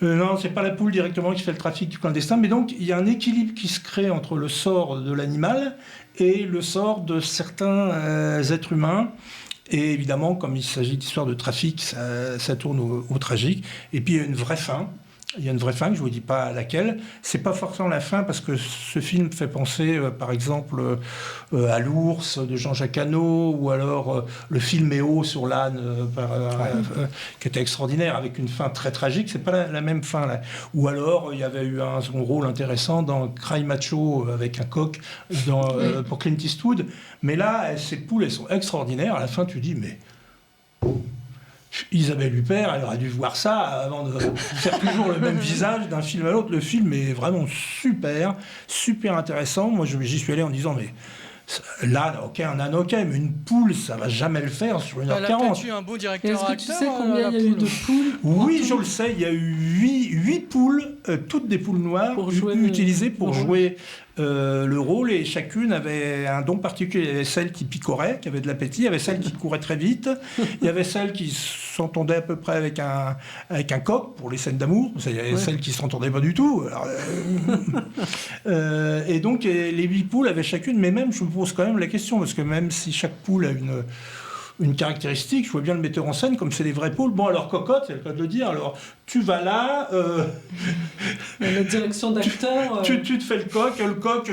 Non, c'est pas la poule directement qui fait le trafic clandestin, mais donc il y a un équilibre qui se crée entre le sort de l'animal et le sort de certains êtres humains. Et évidemment, comme il s'agit d'histoire de trafic, ça tourne au tragique. Et puis il y a une vraie fin. Il y a une vraie fin, que je ne vous dis pas laquelle. C'est pas forcément la fin, parce que ce film fait penser, par exemple, à L'Ours de Jean-Jacques Hano, ou alors le film Éo sur l'âne, qui était extraordinaire, avec une fin très tragique. C'est pas la même fin, là. Ou alors, il y avait eu un second rôle intéressant dans Cry Macho, avec un coq, pour Clint Eastwood. Mais là, ces poules, elles sont extraordinaires. À la fin, tu dis, mais... Isabelle Huppert, elle aurait dû voir ça avant de faire toujours le même visage d'un film à l'autre. Le film est vraiment super, super intéressant. Moi, j'y suis allé en disant, mais là, ok, un âne, ok, mais une poule, ça va jamais le faire sur 1h40. Elle a peut-être eu un beau directeur Est-ce que acteur. tu sais combien il y a eu de poules Oui, je le sais, il y a eu 8 poules, toutes des poules noires, Pour jouer utilisées pour le rôle. jouer le rôle, et chacune avait un don particulier. Il y avait celle qui picorait, qui avait de l'appétit, il y avait celle qui courait très vite, il y avait celle qui s'entendait à peu près avec un coq pour les scènes d'amour, il y avait celle qui ne s'entendait pas du tout. Alors, et donc les 8 poules avaient chacune, mais même je me pose quand même la question, parce que même si chaque poule a une caractéristique, je vois bien le metteur en scène, comme c'est des vraies poules. Bon, alors cocotte, c'est le cas de le dire, alors tu vas là, La direction d'acteur. tu te fais le coq,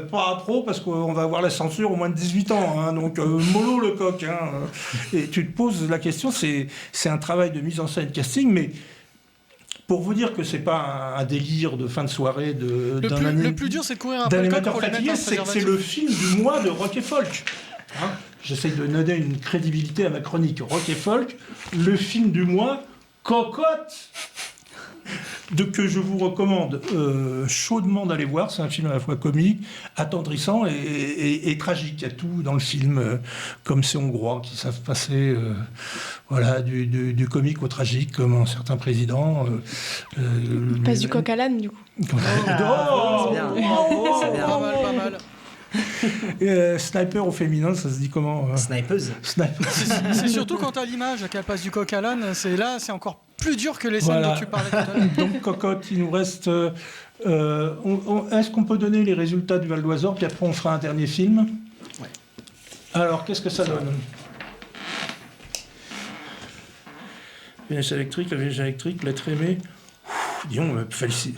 pas trop, parce qu'on va avoir la censure au moins de 18 ans, hein, donc mollo le coq. Hein, et tu te poses la question, c'est un travail de mise en scène casting, mais pour vous dire que c'est pas un délire de fin de soirée Le plus dur, c'est de courir après le coq d'animateur pour lui mettre fatigué, un c'est que c'est préservatif. le film du mois de rock et folk. Hein. j'essaye de donner une crédibilité à ma chronique rock et folk, le film du mois, Cocotte, que je vous recommande chaudement d'aller voir. C'est un film à la fois comique, attendrissant et tragique. Il y a tout dans le film, comme ces Hongrois qui savent passer du comique au tragique, comme un certain président. Il passe du coq à l'âne, du coup. C'est bien. C'est bien. Pas mal. Sniper au féminin, ça se dit comment Snipeuse. Sniper. C'est surtout quand t'as l'image qu'elle passe du coq à l'âne, c'est encore plus dur que les scènes Voilà. dont tu parlais tout à l'heure. Donc Cocotte, il nous reste... est-ce qu'on peut donner les résultats du Val d'Oisor, puis après on fera un dernier film? Ouais. Alors, qu'est-ce que ça donne? Vénus électrique, la Vénus électrique, l'être aimé. Disons, félicite.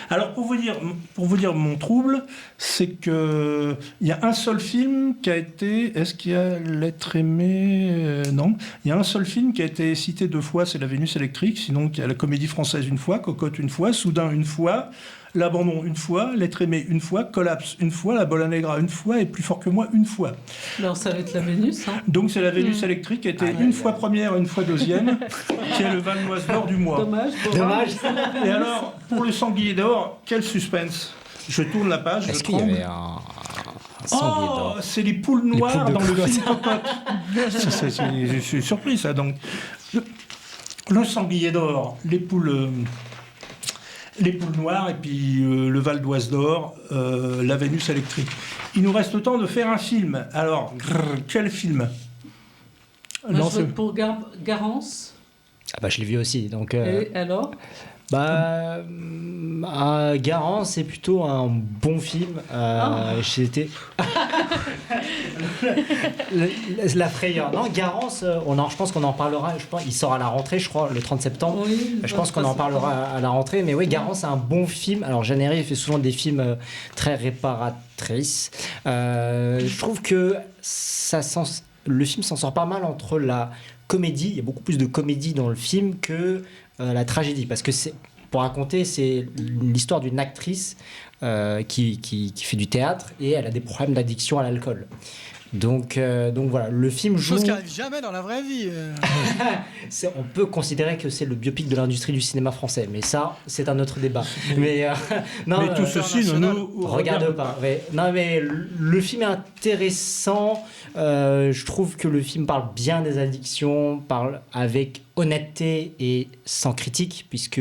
Alors, pour vous dire mon trouble, c'est que il y a un seul film qui a été... Est-ce qu'il y a l'être aimé? Non. Il y a un seul film qui a été cité 2 fois, c'est la Vénus électrique. Sinon, il y a la Comédie Française une fois, Cocotte une fois, Soudain une fois, L'Abandon une fois, L'être aimé une fois, Collapse une fois, La Bola Negra une fois et Plus fort que moi une fois. Alors ça va être la Vénus. Hein. Donc c'est la Vénus électrique qui a été une fois première, une fois deuxième, qui est le Val d'Oisor du mois. Dommage. Et alors, pour le Sanglier d'or, quel suspense! Je tourne la page, Est-ce je qu'il y tremble. avait un sanglier d'or? C'est les poules noires poules de dans le Cocotte. film Cocotte. Je suis surpris, ça. Donc, le Sanglier d'or, les poules noires, et puis le Val d'Oisor, la Vénus électrique. Il nous reste le temps de faire un film. Alors, quel film? Moi, Non, je vote pour Garance. Ah bah je l'ai vu aussi, donc... Et alors Garance, c'est plutôt un bon film. J'étais... La frayeur. Non, Garance, je pense qu'on en parlera. Il sort à la rentrée, je crois, le 30 septembre. Oui, Je pense qu'on en parlera à la rentrée. Mais oui, Garance, c'est un bon film. Alors, Jeanne Herry fait souvent des films très réparatrices. Je trouve que le film s'en sort pas mal entre la comédie. Il y a beaucoup plus de comédie dans le film que la tragédie. Parce que pour raconter, c'est l'histoire d'une actrice qui fait du théâtre et elle a des problèmes d'addiction à l'alcool. Donc voilà, le film joue... Chose qui arrive jamais dans la vraie vie. On peut considérer que c'est le biopic de l'industrie du cinéma français, mais ça, c'est un autre débat. Mais tout ceci ne nous regarde pas. Mais le film est intéressant. Je trouve que le film parle bien des addictions, parle avec honnêteté et sans critique, puisque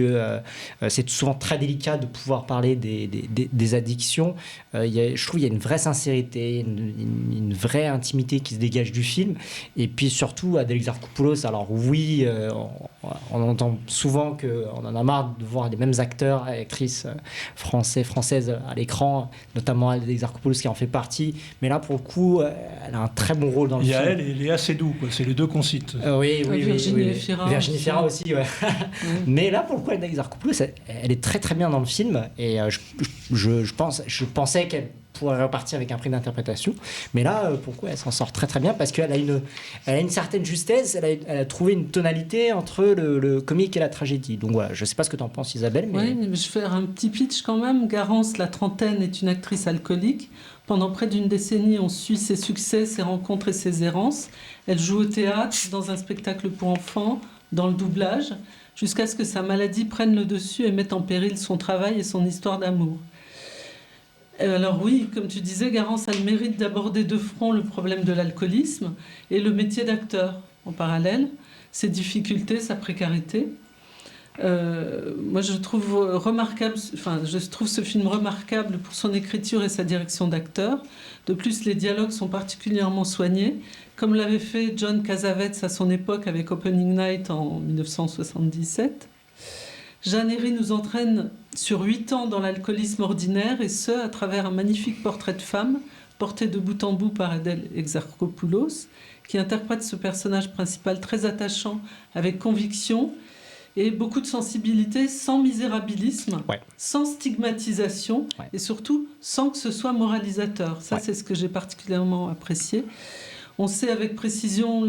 c'est souvent très délicat de pouvoir parler des addictions. Je trouve qu'il y a une vraie sincérité, une vraie intimité qui se dégage du film. Et puis surtout, Adèle Exarchopoulos, alors oui, on entend souvent qu'on en a marre de voir les mêmes acteurs et actrices françaises à l'écran, notamment Adèle Exarchopoulos qui en fait partie. Mais là, pour le coup, elle a un très bon rôle dans le film. Il y a elle et Léa Seydoux, quoi. C'est les deux qu'on cite. Oui. Virginie Fira. Virginie Fira aussi, ouais. Mais là, pour le coup, Adèle Exarchopoulos, elle est très très bien dans le film. Et je pensais qu'elle pourrait repartir avec un prix d'interprétation. Mais là, pourquoi elle s'en sort très très bien? Parce qu'elle a une certaine justesse, elle a trouvé une tonalité entre le comique et la tragédie. Donc voilà, je ne sais pas ce que tu en penses, Isabelle. Mais... Oui, mais je vais faire un petit pitch quand même. Garance, la trentaine, est une actrice alcoolique. Pendant près d'une décennie, on suit ses succès, ses rencontres et ses errances. Elle joue au théâtre, dans un spectacle pour enfants, dans le doublage, jusqu'à ce que sa maladie prenne le dessus et mette en péril son travail et son histoire d'amour. Alors oui, comme tu disais, Garance a le mérite d'aborder de front le problème de l'alcoolisme et le métier d'acteur en parallèle, ses difficultés, sa précarité. Moi, je trouve ce film remarquable pour son écriture et sa direction d'acteur. De plus, les dialogues sont particulièrement soignés, comme l'avait fait John Cassavetes à son époque avec Opening Night en 1977. Jeanne Herry nous entraîne sur 8 ans dans l'alcoolisme ordinaire, et ce, à travers un magnifique portrait de femme, porté de bout en bout par Adèle Exarchopoulos, qui interprète ce personnage principal très attachant, avec conviction et beaucoup de sensibilité, sans misérabilisme, sans stigmatisation, et surtout sans que ce soit moralisateur. Ça, c'est ce que j'ai particulièrement apprécié. On sait avec précision,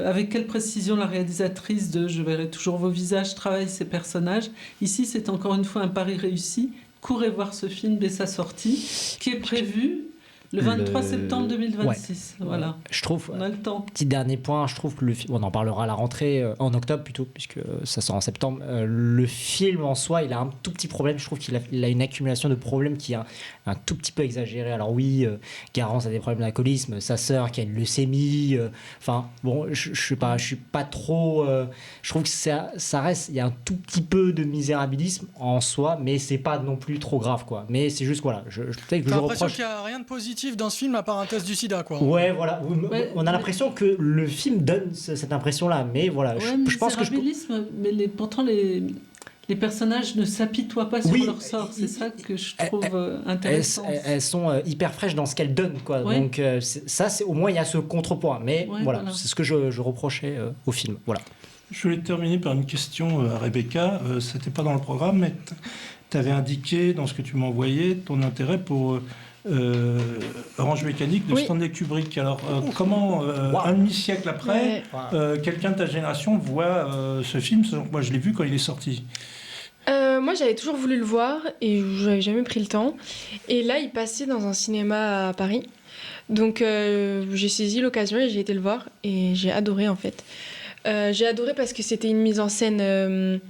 avec quelle précision la réalisatrice de « Je verrai toujours vos visages » travaille ses personnages. Ici, c'est encore une fois un pari réussi. Courez voir ce film dès sa sortie, qui est prévu Le 23 septembre 2026, voilà. Je trouve, On a le temps. petit dernier point, je trouve que le film, on en parlera à la rentrée, en octobre plutôt, puisque ça sort en septembre. Le film en soi, il a un tout petit problème. Je trouve qu'il a une accumulation de problèmes qui est un tout petit peu exagéré. Alors oui, Garance a des problèmes d'alcoolisme, sa sœur qui a une leucémie. Enfin, bon, je suis pas trop. Je trouve que ça reste. Il y a un tout petit peu de misérabilisme en soi, mais c'est pas non plus trop grave, quoi. Mais c'est juste, voilà. Peut-être que T'as je l'impression reproche. qu'il n'y a rien de positif dans ce film à part un test du sida, quoi. Ouais, voilà. Ouais, On a l'impression que le film donne cette impression-là, mais voilà. Ouais, Je pense que misérabilisme, mais pourtant les personnages ne s'apitoient pas sur Oui, leur sort. C'est ça que je trouve intéressant. elles sont hyper fraîches dans ce qu'elles donnent, quoi. Ouais. Donc c'est au moins il y a ce contrepoint. Mais Ouais, voilà, voilà. c'est ce que je reprochais au film. Voilà. Je voulais terminer par une question à Rebecca. C'était pas dans le programme, mais tu avais indiqué dans ce que tu m'as envoyé ton intérêt pour Orange Mécanique de Oui. Stanley Kubrick. Alors, comment, un demi-siècle après, quelqu'un de ta génération voit ce film? Moi, je l'ai vu quand il est sorti. Moi, j'avais toujours voulu le voir et j'avais jamais pris le temps. Et là, il passait dans un cinéma à Paris. Donc, j'ai saisi l'occasion et j'ai été le voir. Et j'ai adoré, en fait. J'ai adoré parce que c'était une mise en scène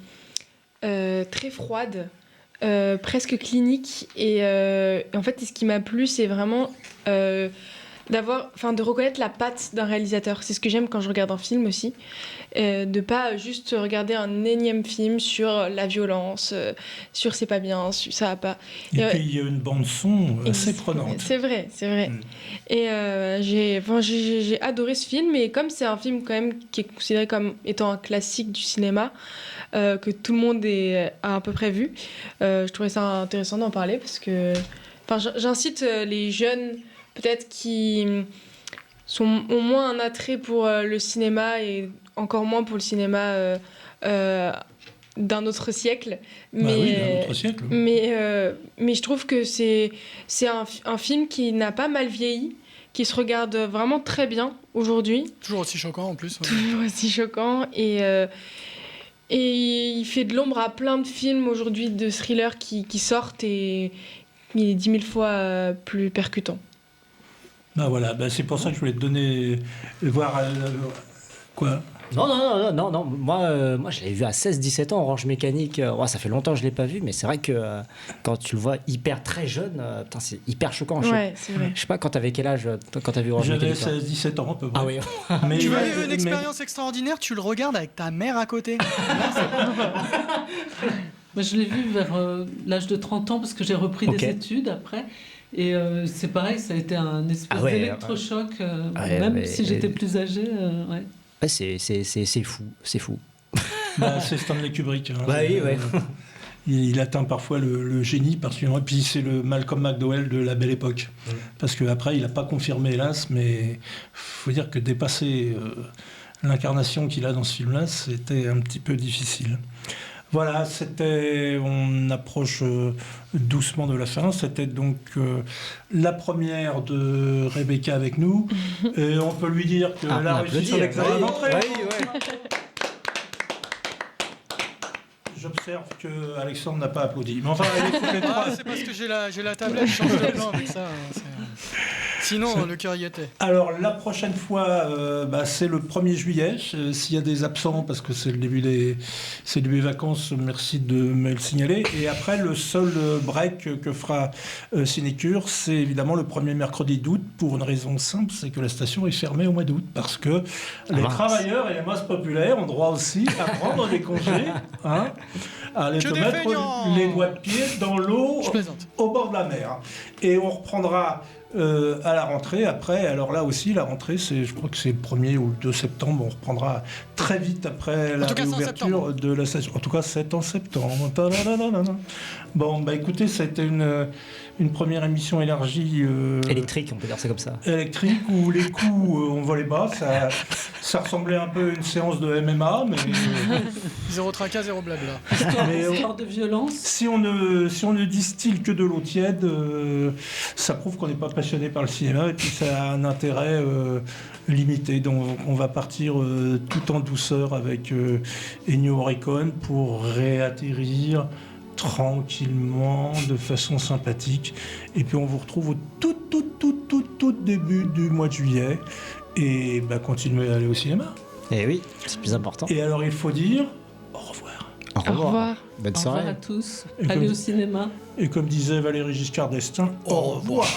très froide, presque clinique. Et en fait, ce qui m'a plu, c'est vraiment de reconnaître la patte d'un réalisateur. C'est ce que j'aime quand je regarde un film aussi. De pas juste regarder un énième film sur la violence, sur c'est pas bien, ça va pas. Et puis, il y a une bande-son assez prenante. C'est vrai. Mm. Et j'ai adoré ce film, et comme c'est un film quand même qui est considéré comme étant un classique du cinéma, que tout le monde a à peu près vu, je trouvais ça intéressant d'en parler, parce que j'incite les jeunes, peut-être qui ont moins un attrait pour le cinéma, et encore moins pour le cinéma d'un autre siècle. D'un autre siècle. Mais je trouve que c'est un film qui n'a pas mal vieilli, qui se regarde vraiment très bien aujourd'hui. Toujours aussi choquant en plus. Toujours aussi choquant. Et il fait de l'ombre à plein de films aujourd'hui, de thrillers qui sortent, et il est 10 000 fois plus percutant. Voilà, c'est pour ça que je voulais te donner. Voir. Quoi? Non. Moi je l'avais vu à 16-17 ans, Orange Mécanique. Ça fait longtemps que je l'ai pas vu, mais c'est vrai que quand tu le vois très jeune, c'est hyper choquant. C'est vrai. Je sais pas, quand t'avais quel âge quand t'as vu Orange Mécanique? J'avais 16-17 ans à peu près. Ah oui. Mais Tu veux vivre une expérience extraordinaire, tu le regardes avec ta mère à côté. Moi, je l'ai vu vers l'âge de 30 ans, parce que j'ai repris des études après. Et c'est pareil, ça a été un espèce d'électrochoc, si j'étais plus âgée. C'est fou. C'est Stanley Kubrick. Oui. Il atteint parfois le génie, et puis c'est le Malcolm McDowell de la Belle Époque. Parce qu'après, il n'a pas confirmé, hélas, mais il faut dire que dépasser l'incarnation qu'il a dans ce film-là, c'était un petit peu difficile. Voilà, on approche doucement de la fin. C'était donc la première de Rebecca avec nous. Et on peut lui dire qu'elle a réussi son examen d'entrée. J'observe que Alexandre n'a pas applaudi. Mais enfin, c'est parce que j'ai la tablette, je change de plan avec ça. Sinon, le cœur y était. Alors, la prochaine fois, c'est le 1er juillet. S'il y a des absents, parce que c'est le début des vacances, merci de me le signaler. Et après, le seul break que fera Cinécure, c'est évidemment le 1er mercredi d'août, pour une raison simple, c'est que la station est fermée au mois d'août, parce que les travailleurs et les masses populaires ont droit aussi à prendre des congés, à aller te mettre les doigts de pied dans l'eau au bord de la mer. Et on reprendra à la rentrée. Après, alors là aussi, la rentrée, je crois que c'est le 1er ou le 2 septembre. On reprendra très vite après la réouverture de la station. En tout cas, c'est en septembre. Bon, écoutez, c'était une première émission élargie. Électrique, on peut dire ça comme ça. Électrique, où les coups, on volait bas. Ça ressemblait un peu à une séance de MMA, mais... Zéro tracas, zéro blabla. Histoire de violence. Si on ne distille que de l'eau tiède, ça prouve qu'on n'est pas passionné par le cinéma, et puis ça a un intérêt limité. Donc on va partir tout en douceur avec Ennio Morricone pour réatterrir tranquillement, de façon sympathique. Et puis on vous retrouve au tout début du mois de juillet. Et continuez à aller au cinéma. Et oui, c'est plus important. Et alors il faut dire au revoir. Au revoir. Bonne Au soirée. revoir à tous. Et Allez comme- au cinéma. Et comme disait Valéry Giscard d'Estaing, au revoir.